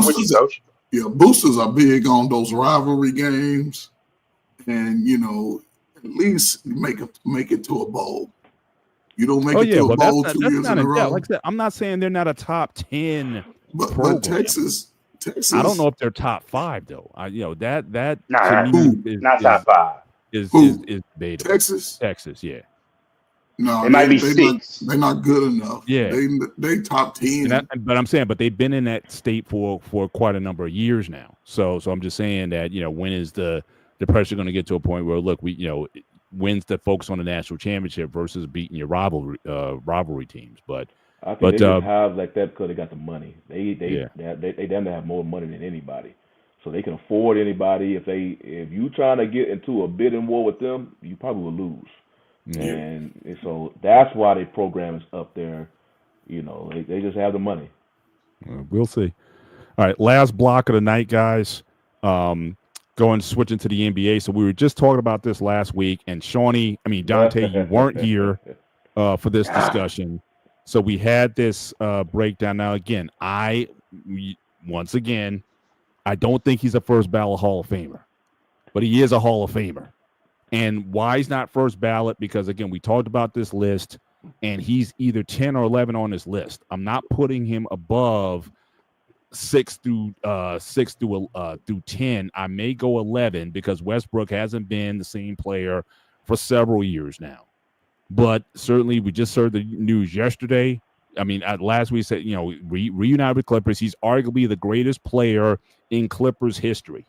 with you, Coach. Yeah, boosters are big on those rivalry games, and at least make it to a bowl. You don't make it to a bowl 2 years in a row. Like I said, I'm not saying they're not a top 10, but Texas. I don't know if they're top 5 though. Not top 5 is debatable. Texas, yeah. No, it might be 6. They're not good enough. Yeah, they top 10. But I'm saying, they've been in that state for quite a number of years now. So I'm just saying that when is the pressure going to get to a point where when's the focus on the national championship versus beating your rivalry teams? But I think they just have like that because they got the money. They damn near have more money than anybody, so they can afford anybody. If you trying to get into a bidding war with them, you probably will lose. And so that's why their program is up there. They just have the money. We'll see. All right, last block of the night, guys. Switching to the NBA. So we were just talking about this last week, and Dante, you weren't here for this discussion. So we had this breakdown. Now, again, I don't think he's a first ballot Hall of Famer, but he is a Hall of Famer. And why he's not first ballot? Because, again, we talked about this list, and he's either 10 or 11 on this list. I'm not putting him above 6 through 10. I may go 11 because Westbrook hasn't been the same player for several years now. But certainly, we just heard the news yesterday. Last week said, reunited with Clippers. He's arguably the greatest player in Clippers history.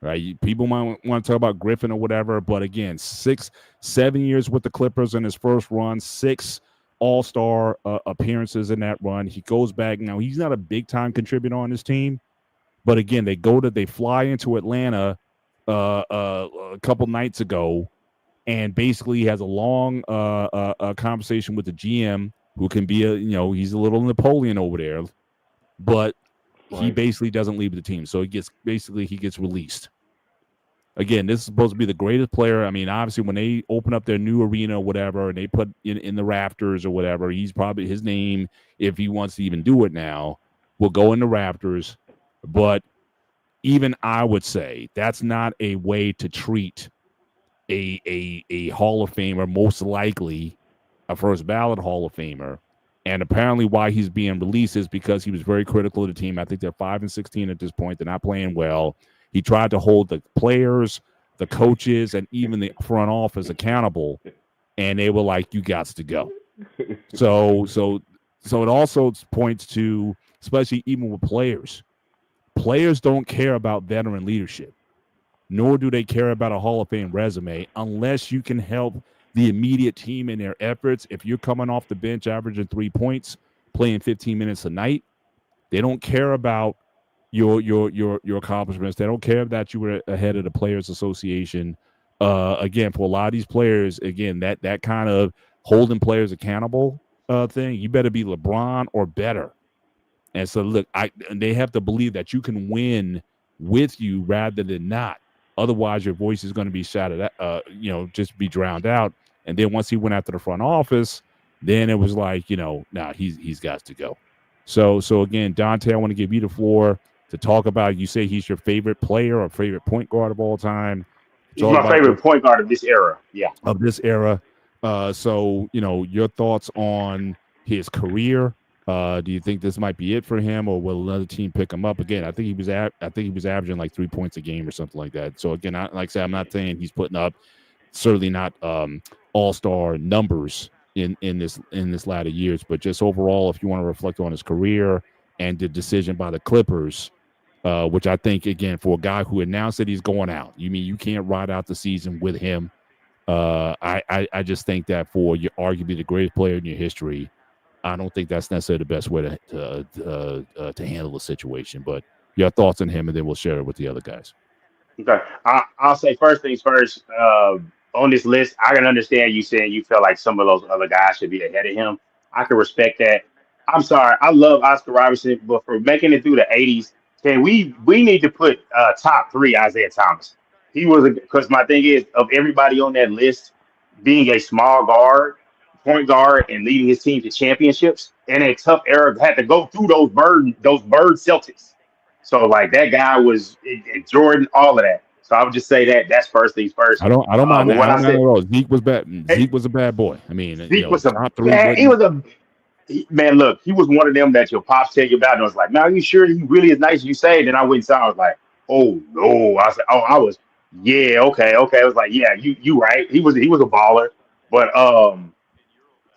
Right? People might want to talk about Griffin or whatever, but again, 7 years with the Clippers in his first run, 6 All-Star appearances in that run. He goes back now. He's not a big-time contributor on his team, But again, they fly into Atlanta a couple nights ago, and basically has a long conversation with the GM, who can be he's a little Napoleon over there, but he Right. basically doesn't leave the team. So he gets released. Again, this is supposed to be the greatest player. I mean, obviously, when they open up their new arena or whatever, and they put in the rafters or whatever, he's probably, his name, if he wants to even do it now, will go in the rafters. But even I would say that's not a way to treat a Hall of Famer, most likely a first ballot Hall of Famer. And apparently why he's being released is because he was very critical of the team. I think they're 5-16 at this point. They're not playing well. He tried to hold the players, the coaches, and even the front office accountable, and they were like, "You got to go." So it also points to, especially even with players. Players don't care about veteran leadership, nor do they care about a Hall of Fame resume unless you can help the immediate team in their efforts. If you're coming off the bench averaging 3 points, playing 15 minutes a night, they don't care about your accomplishments. They don't care that you were ahead of the Players Association. Again, for a lot of these players, again, that kind of holding players accountable thing, you better be LeBron or better. And so, look, they have to believe that you can win with you rather than not. Otherwise, your voice is going to be shouted at, just be drowned out. And then once he went after the front office, then it was like, nah, he's got to go. So again, Dante, I want to give you the floor to talk about. You say he's your favorite player or favorite point guard of all time. He's my favorite point guard of this era. Yeah. Of this era. So, your thoughts on his career. Do you think this might be it for him, or will another team pick him up again? I think he was averaging like 3 points a game or something like that. So again, like I said, I'm not saying he's putting up, certainly not all-star numbers in this latter years, but just overall, if you want to reflect on his career and the decision by the Clippers, which I think, again, for a guy who announced that he's going out, you can't ride out the season with him. I just think that for you, arguably the greatest player in your history, I don't think that's necessarily the best way to handle the situation. But your thoughts on him, and then we'll share it with the other guys. Okay. I'll say first things first. On this list, I can understand you saying you feel like some of those other guys should be ahead of him. I can respect that. I'm sorry. I love Oscar Robertson, but for making it through the 80s, we need to put top 3 Isaiah Thomas. He was, because my thing is, of everybody on that list, being a small guard, point guard, and leading his team to championships in a tough era, had to go through those bird Celtics. So like that guy was Jordan, all of that. So I would just say that's first things first. I don't mind that. What I said, Zeke was bad. Zeke was a bad boy. I mean, Zeke was a top 3. bad. Man, look, he was one of them that your pops tell you about, and I was like, "Man, are you sure he really is nice as you say?" And then I went and saw. I was like, "Oh no!" I said, "Oh, I was, yeah, okay." I was like, "Yeah, you right." He was a baller, but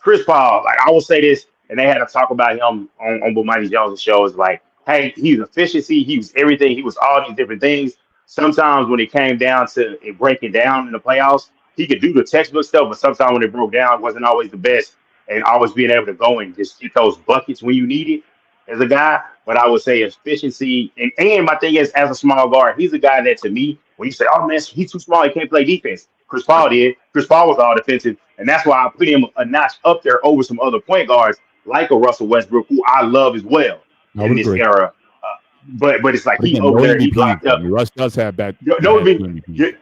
Chris Paul, like I will say this, and they had to talk about him on Mikey Jones' show. Is like, hey, he's efficiency, he was everything, he was all these different things. Sometimes when it came down to it breaking down in the playoffs, he could do the textbook stuff, but sometimes when it broke down, it wasn't always the best. And always being able to go and just get those buckets when you need it as a guy. But I would say efficiency, and my thing is, as a small guard, he's a guy that to me, when you say, "Oh man, he's too small, he can't play defense," Chris Paul did. Chris Paul was all defensive, and that's why I put him a notch up there over some other point guards like a Russell Westbrook, who I love as well in this era. But it's like he over there, he blocked up. Russ does have bad. No MVP.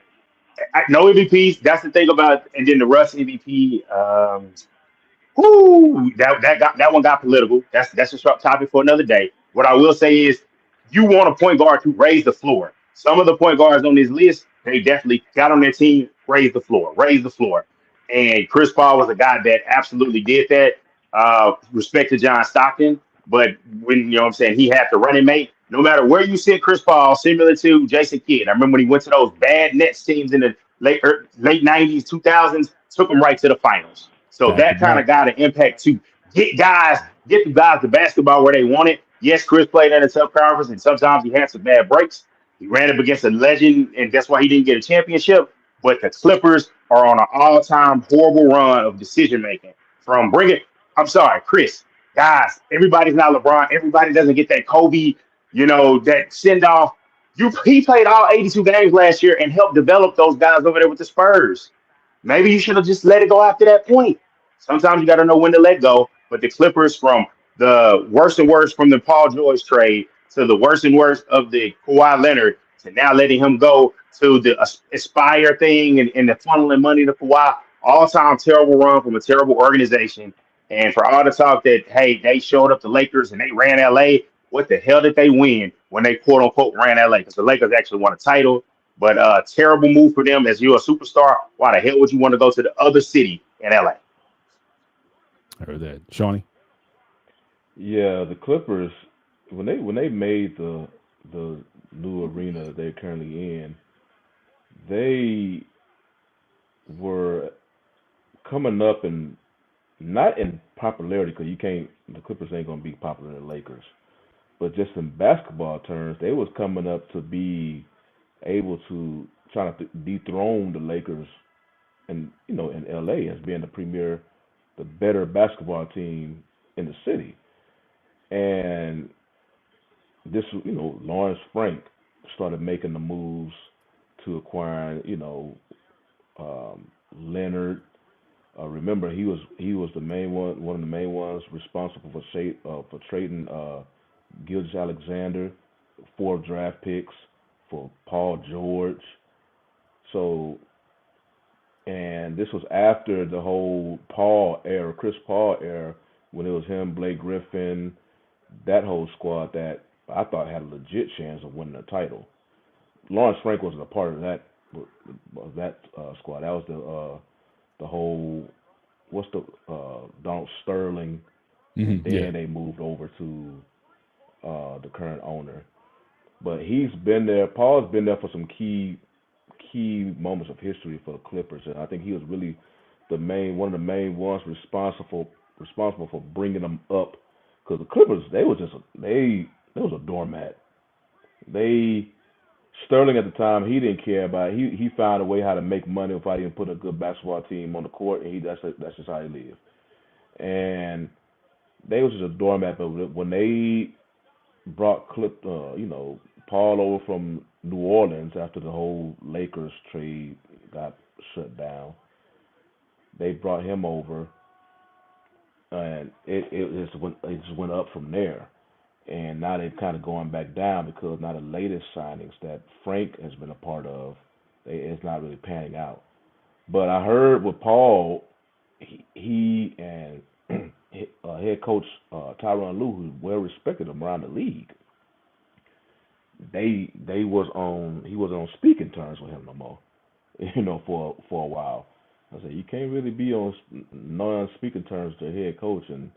No MVPs. That's the thing about, and then the Russ MVP. That one got political. That's a sharp topic for another day. What I will say is, you want a point guard to raise the floor. Some of the point guards on this list, they definitely got on their team, raise the floor. And Chris Paul was a guy that absolutely did that. Respect to John Stockton, but when what I'm saying, he had the running mate. No matter where you sit Chris Paul, similar to Jason Kidd. I remember when he went to those bad Nets teams in the late 90s, 2000s, took them right to the finals. So that kind of got an impact to get the guys the basketball where they want it. Yes, Chris played in a tough conference, and sometimes he had some bad breaks. He ran up against a legend, and that's why he didn't get a championship. But the Clippers are on an all-time horrible run of decision-making. I'm sorry, Chris. Guys, everybody's not LeBron. Everybody doesn't get that Kobe that send off. He played all 82 games last year and helped develop those guys over there with the Spurs. Maybe you should have just let it go after that point. Sometimes you got to know when to let go. But the Clippers, from the worst and worst from the Paul George trade to the worst and worst of the Kawhi Leonard to now letting him go to the Aspire thing and the funneling money to Kawhi, all time terrible run from a terrible organization. And for all the talk that, hey, they showed up the Lakers and they ran LA, what the hell did they win when they quote unquote ran LA? Because the Lakers actually won a title. But terrible move for them as you're a superstar. Why the hell would you want to go to the other city in LA? I heard that. Shawnee? Yeah, the Clippers when they made the new arena that they're currently in, they were coming up and not in popularity because the Clippers ain't gonna be popular in the Lakers, but just in basketball terms, they was coming up to be able to try to dethrone the Lakers and in LA as being the better basketball team in the city. And this, Lawrence Frank started making the moves to acquire, Leonard. Remember, he was the main one of the main ones responsible for trading Gilgeous Alexander, 4 draft picks for Paul George. So, and this was after the whole Chris Paul era, when it was him, Blake Griffin, that whole squad that I thought had a legit chance of winning the title. Lawrence Frank wasn't a part of that squad. That was the whole Donald Sterling, and then they moved over to the current owner. But he's been there. Paul's been there for some key moments of history for the Clippers, and I think he was really one of the main ones responsible for bringing them up. Because the Clippers, they was a doormat. Sterling at the time, he didn't care about it. He found a way how to make money without even putting a good basketball team on the court, and that's just how he lived. And they was just a doormat. But when they brought Paul over from New Orleans after the whole Lakers trade got shut down, they brought him over, and it just went up from there. And now they're kind of going back down because now the latest signings that Frank has been a part of, it's not really panning out. But I heard with Paul, he and head coach Tyronn Lue, who's well respected around the league, he wasn't on speaking terms with him no more, for a while. I said, you can't really be on non-speaking terms to a head coach and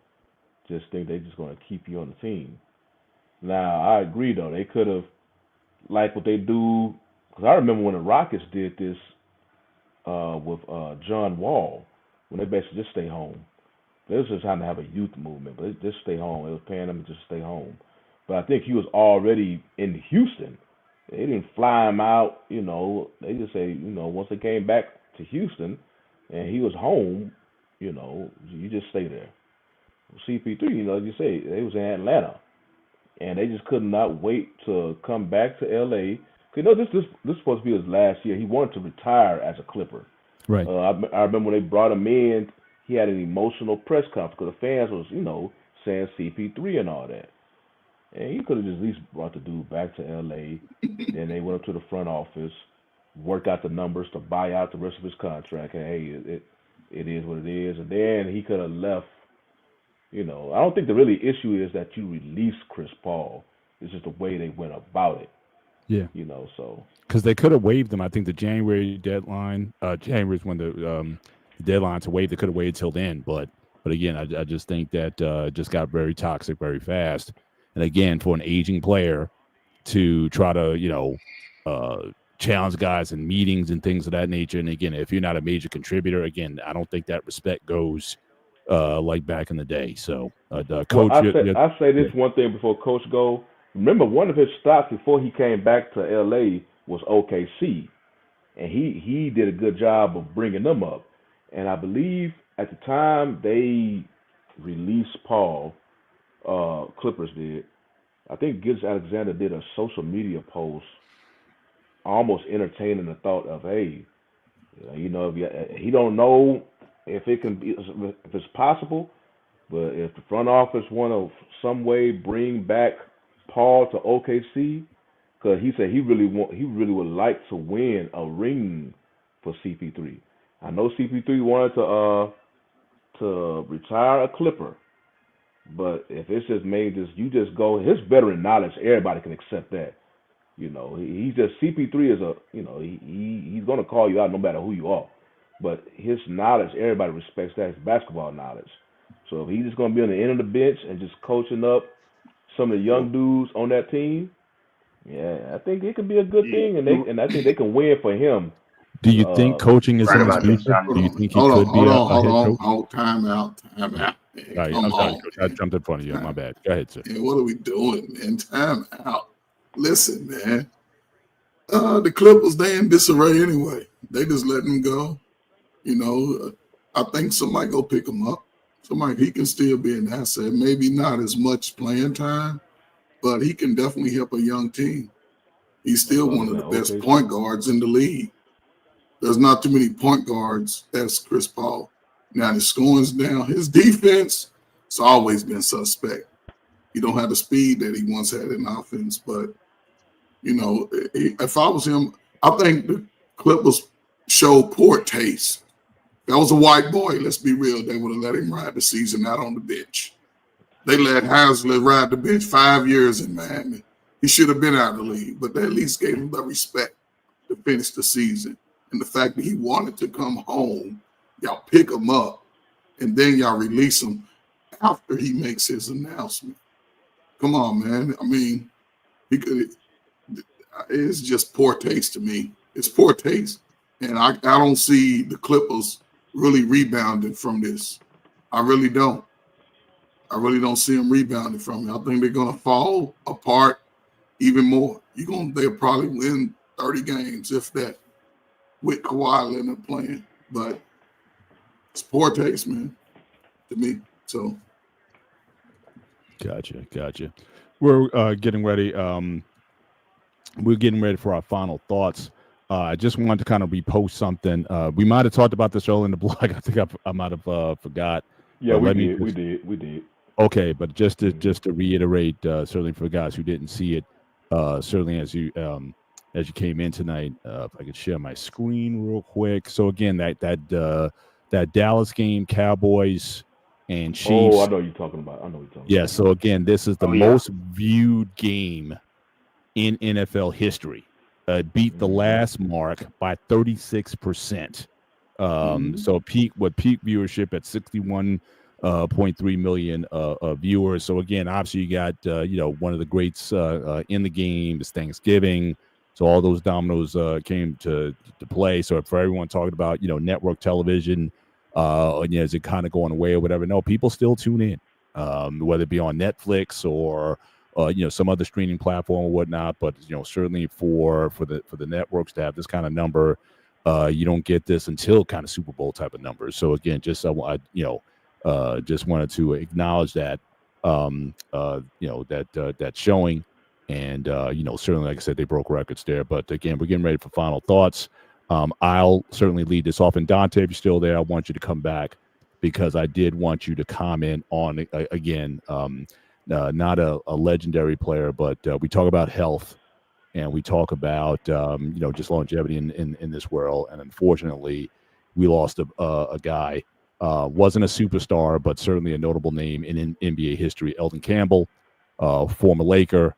just think they're just going to keep you on the team. Now, I agree, though. They could have, like what they do, because I remember when the Rockets did this with John Wall, when they basically just stay home. They was just trying to have a youth movement, but they just stay home. They was paying them to just stay home. But I think he was already in Houston. They didn't fly him out, They just say, once they came back to Houston and he was home, you just stay there. CP3, like you say, they was in Atlanta. And they just could not wait to come back to LA. This is supposed to be his last year. He wanted to retire as a Clipper. Right. I remember when they brought him in, he had an emotional press conference because the fans was, saying CP3 and all that. And he could have just at least brought the dude back to LA. Then they went up to the front office, worked out the numbers to buy out the rest of his contract. And, hey, it is what it is. And then he could have left. I don't think the really issue is that you release Chris Paul. It's just the way they went about it. Yeah. So. Because they could have waived them. I think the January deadline, January is when the deadline to waive, they could have waited till then. But again, I just think that just got very toxic very fast. And again, for an aging player to try to, challenge guys in meetings and things of that nature. And again, if you're not a major contributor, again, I don't think that respect goes like back in the day. So, Coach, I say this one thing before Coach go. Remember, one of his stops before he came back to LA was OKC, and he did a good job of bringing them up. And I believe at the time they released Paul, Clippers did. I think Gibbs Alexander did a social media post, almost entertaining the thought of, hey, if he don't know if it can be, if it's possible, but if the front office want to some way bring back Paul to OKC, because he said he really would like to win a ring for CP3. I know CP3 wanted to retire a Clipper, but if it's just made this, you just go his veteran knowledge. Everybody can accept that. He's just CP3 is he's gonna call you out no matter who you are. But his knowledge, everybody respects that, his basketball knowledge. So if he's just gonna be on the end of the bench and just coaching up some of the young dudes on that team, yeah, I think it could be a good thing, and I think they can win for him. Do you think coaching is right in his about that, future? Johnny. Do you think he Hold could on, be hold a on, hold head on, coach? hold time out. Man. Right, Come I'm sorry, on, Coach. I jumped in front of you. My bad. Go ahead, sir. man. What are we doing, man? Time out. Listen, man. The Clippers, they in disarray anyway. They just letting him go. I think somebody go pick him up. He can still be an asset. Maybe not as much playing time, but he can definitely help a young team. He's still one of the best point guards in the league. There's not too many point guards as Chris Paul. Now his scoring's down. His defense, it's always been suspect. He don't have the speed that he once had in offense, but if I was him, I think the Clippers showed poor taste. That was a white boy, let's be real. They would have let him ride the season out on the bench. They let Haslett ride the bench 5 years in Miami. He should have been out of the league, but they at least gave him the respect to finish the season. And the fact that he wanted to come home, y'all pick him up, and then y'all release him after he makes his announcement. Come on, man. I mean, it's just poor taste to me. It's poor taste. And I don't see the Clippers really rebounding from this. I really don't. I really don't see them rebounding from it. I think they're going to fall apart even more. They'll probably win 30 games, if that, with Kawhi Leonard playing. But it's poor taste, man, to me. So. Gotcha. We're getting ready. We're getting ready for our final thoughts. I just wanted to kind of repost something. We might have talked about this earlier in the blog. I think I might have forgot. Yeah, we did. Okay, but just to reiterate, certainly for guys who didn't see it, certainly as you came in tonight, if I could share my screen real quick. So again, that Dallas game, Cowboys and Chiefs. Oh, I know what you're talking about. Yeah. So again, this is the most viewed game in NFL history. Beat the last mark by 36%. So peak viewership at 61.3 million viewers. So again, obviously you got one of the greats in the game. It's Thanksgiving, so all those dominoes came to play. So for everyone talking about network television, is it kind of going away or whatever? No, people still tune in, whether it be on Netflix or some other streaming platform or whatnot. But certainly for the networks to have this kind of number, you don't get this until kind of Super Bowl type of numbers. So again, just just wanted to acknowledge that that showing, and certainly, like I said, they broke records there. But again, we're getting ready for final thoughts. I'll certainly lead this off. And Dante, if you're still there, I want you to come back because I did want you to comment on again. Not a legendary player, but we talk about health and we talk about just longevity in this world. And unfortunately, we lost a guy. Wasn't a superstar, but certainly a notable name in NBA history. Eldon Campbell, former Laker,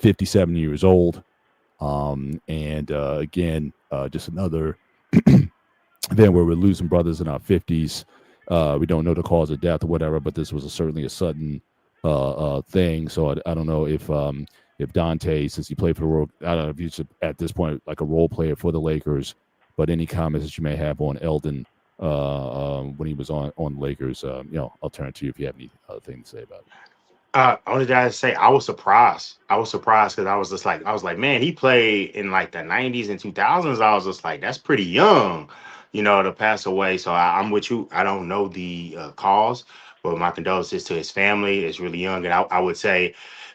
57 years old. Again, just another event where we're losing brothers in our 50s. We don't know the cause of death or whatever, but this was certainly a sudden thing. So I don't know if Dante, since he played for the world, I don't know if he's at this point like a role player for the Lakers, but any comments that you may have on Eldon when he was on the Lakers, I'll turn to you if you have any other thing to say about it. Only thing I say, I was surprised because I was like, man, he played in like the 90s and 2000s. I was just like, that's pretty young, to pass away. So I'm with you. I don't know the cause, but my condolences to his family. It's really young. And I would say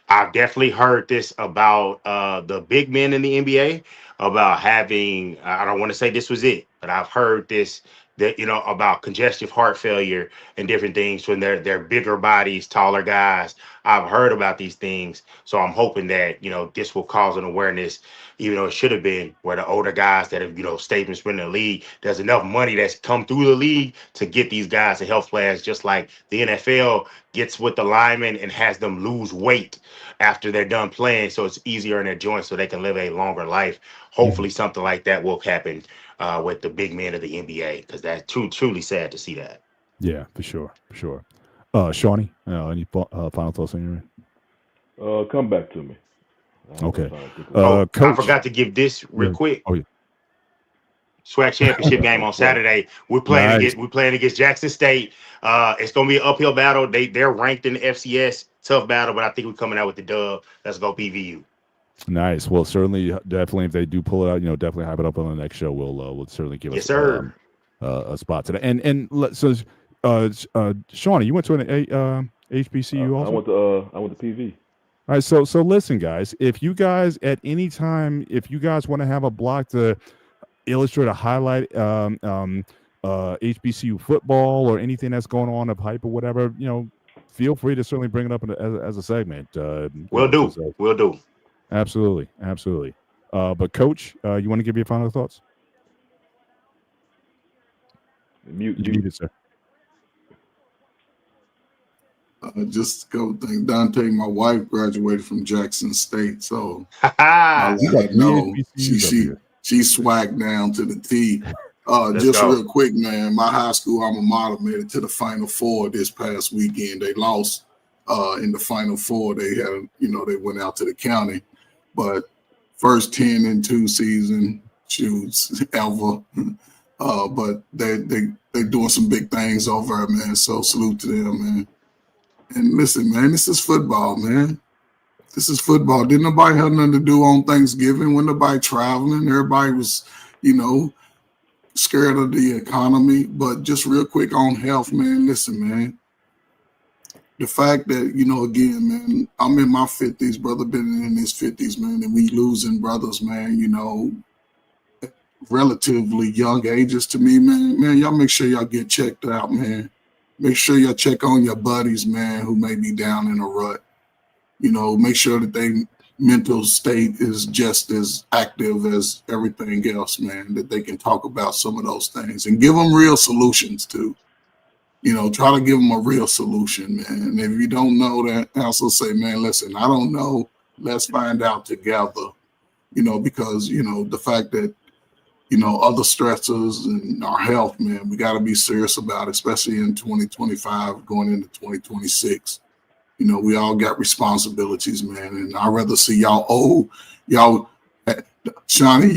I've definitely heard this about the big men in the NBA about having. I don't want to say this was it, but I've heard this that about congestive heart failure and different things when they're bigger bodies, taller guys. I've heard about these things, so I'm hoping that this will cause an awareness. Even though it should have been where the older guys that have stayed in the league, there's enough money that's come through the league to get these guys to health plans, just like the NFL gets with the linemen and has them lose weight after they're done playing, so it's easier in their joints, so they can live a longer life. Hopefully, something like that will happen with the big men of the NBA, because that's truly sad to see that. Yeah, for sure, for sure. Shawnee, any final thoughts on your end? Come back to me. Okay. I Coach, forgot to give this real quick. Oh, yeah. SWAC championship game on Saturday. We're playing against Jackson State. It's gonna be an uphill battle. They're ranked in the FCS. Tough battle, but I think we're coming out with the dub. Let's go PVU. Nice. Well, certainly, definitely, if they do pull it out, definitely hype it up on the next show. We'll certainly give us a spot today. And so, Shawnee, you went to an HBCU also? I went to PV. All right. So listen, guys. If you guys at any time, if you guys want to have a block to illustrate or highlight HBCU football or anything that's going on of hype or whatever, feel free to certainly bring it up as a segment. We'll do. Absolutely. But Coach, you want to give your final thoughts? Mute, sir. Just go thank Dante. My wife graduated from Jackson State, so I know she swagged down to the T. Just real quick, man. My high school alma mater made it to the Final Four this past weekend. They lost in the Final Four. They had, they went out to the county, but first 10-2 season shoots ever. But they doing some big things over there, man. So salute to them, man. And listen, man, this is football, man. This is football. Didn't nobody have nothing to do on Thanksgiving when nobody traveling? Everybody was, scared of the economy. But just real quick on health, man. Listen, man. The fact that, again, man, I'm in my 50s, brother been in his 50s, man, and we losing brothers, man, relatively young ages to me, man. Man, y'all make sure y'all get checked out, man. Make sure y'all check on your buddies, man, who may be down in a rut. Make sure that their mental state is just as active as everything else, man, that they can talk about some of those things and give them real solutions too. Try to give them a real solution, man. And if you don't know that, also say, man, listen, I don't know. Let's find out together, because, the fact that, other stressors and our health, man, we got to be serious about it, especially in 2025 going into 2026. We all got responsibilities, man, and I'd rather see y'all Shawnee,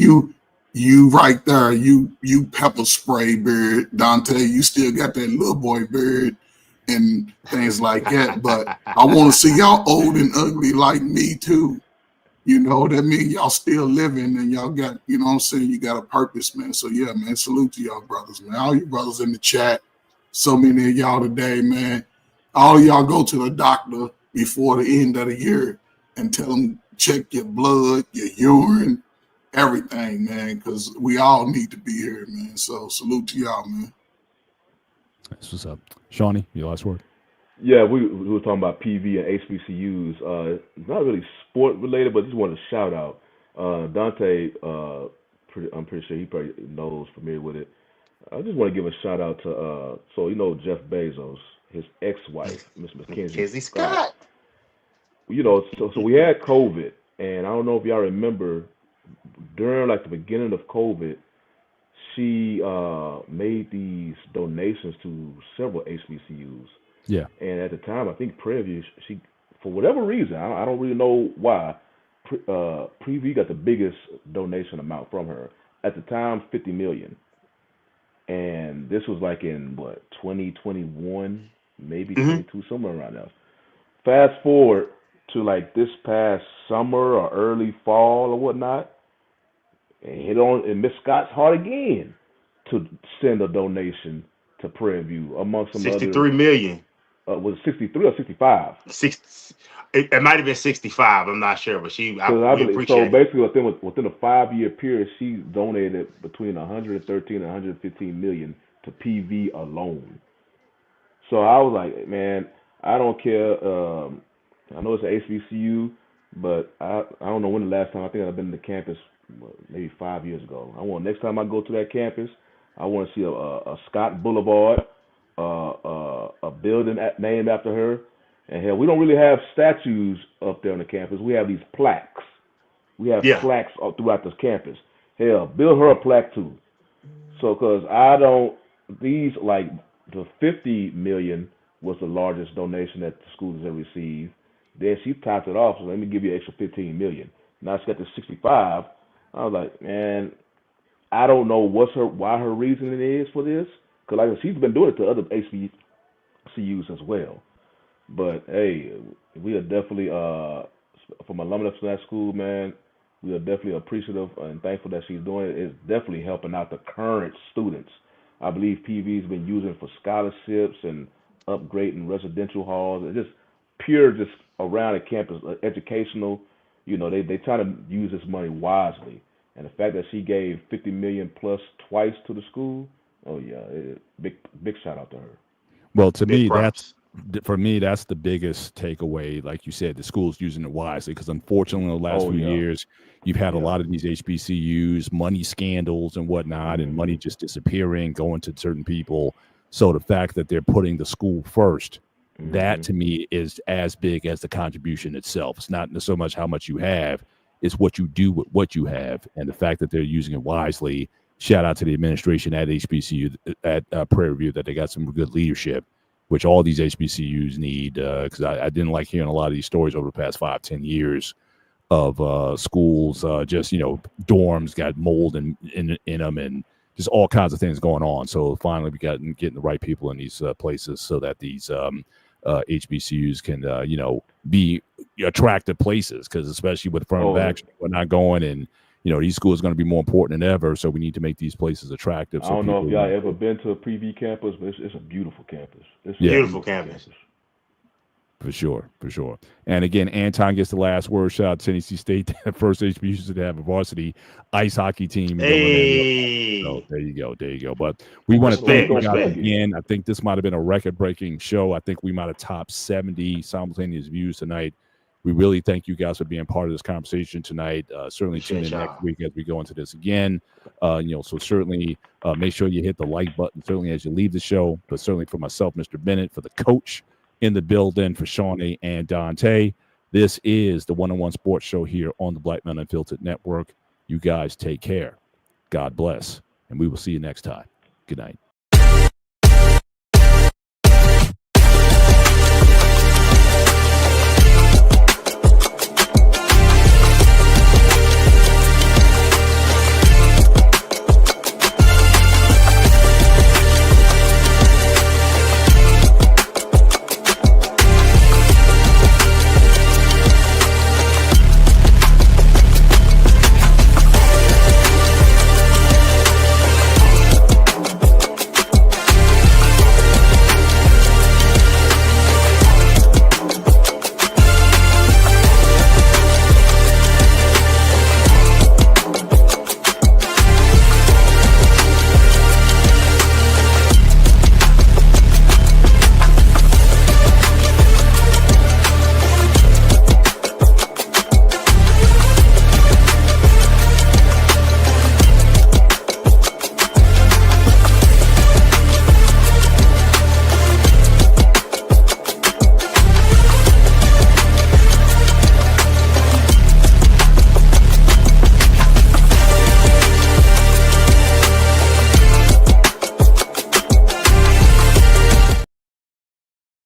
you right there, you pepper spray beard. Dante, you still got that little boy beard and things like that, but I want to see y'all old and ugly like me too. That means y'all still living and y'all got, what I'm saying, you got a purpose, man. So yeah, man, salute to y'all brothers, man. All you brothers in the chat, so many of y'all today, man. All y'all go to the doctor before the end of the year and tell them check your blood, your urine, everything, man, because we all need to be here, man. So salute to y'all, man. That's what's up. Shawnee, your last word. Yeah, we were talking about PV and HBCUs. It's not really sport related, but just wanted to shout out Dante. I'm pretty sure he probably knows, familiar with it. I just want to give a shout out to Jeff Bezos, his ex-wife, Miss Mackenzie Scott. So we had COVID, and I don't know if y'all remember during the beginning of COVID, she made these donations to several HBCUs. Yeah. And at the time, I think Prairie View, she, for whatever reason, I don't really know why, Preview got the biggest donation amount from her. At the time, $50 million. And this was in 2021, maybe 22, somewhere around there. Fast forward to this past summer or early fall or whatnot, and hit on Miss Scott's heart again to send a donation to Prairie View amongst some 63 million. was it 63 or 65? It might have been 65. I'm not sure, but I we believe appreciate so. it. Basically, within a 5-year period, she donated between 113 and 115 million to PV alone. So I was like, man, I don't care. I know it's an HBCU, but I don't know when the last time. I think I've been to campus maybe 5 years ago. I want next time I go to that campus, I want to see a Scott Boulevard, a building named after her. And hell, we don't really have statues up there on the campus. We have these plaques. We have Yeah. plaques all throughout this campus. Hell, build her a plaque too. So, because I don't, these like the 50 million was the largest donation that the school has ever received. Then she topped it off. So let me give you an extra 15 million. Now she got to 65. I was like, man, I don't know why her reasoning is for this. Because like she's been doing it to other HBCUs as well. But hey, we are definitely from alumni from that school, man. We are definitely appreciative and thankful that she's doing it. It's definitely helping out the current students. I believe PV's been using for scholarships and upgrading residential halls. It's just pure, just around the campus, educational. You know, they try to use this money wisely. And the fact that she gave 50 million plus twice to the school, oh yeah, big shout out to her. Well, to Big me, props. for me, that's the biggest takeaway. Like you said, the school's using it wisely because unfortunately, in the last few years, you've had a lot of these HBCUs, money scandals and whatnot, and money just disappearing, going to certain people. So the fact that they're putting the school first, that to me is as big as the contribution itself. It's not so much how much you have, it's what you do with what you have. And the fact that they're using it wisely, shout out to the administration at HBCU, at Prairie View, that they got some good leadership, which all these HBCUs need, because I didn't like hearing a lot of these stories over the past 5-10 years of schools, just, dorms got mold in them and just all kinds of things going on. So finally we got getting the right people in these places so that these HBCUs can, be attractive places, because especially with affirmative action, we're not going, and these schools are going to be more important than ever. So we need to make these places attractive. I don't know if y'all ever been to a Preview campus, but it's a beautiful campus. It's a beautiful campus. For sure. And again, Anton gets the last word. Shout out to Tennessee State, the first HBCU to have a varsity ice hockey team. Hey. So there you go. But we want to thank you guys again. I think this might have been a record-breaking show. I think we might have topped 70 simultaneous views tonight. We really thank you guys for being part of this conversation tonight. Certainly tune in next week as we go into this again. So certainly make sure you hit the like button, certainly as you leave the show, but certainly for myself, Mr. Bennett, for the coach in the building, for Shawnee and Dante. This is the One-on-One Sports Show here on the Black Men Unfiltered Network. You guys take care. God bless. And we will see you next time. Good night.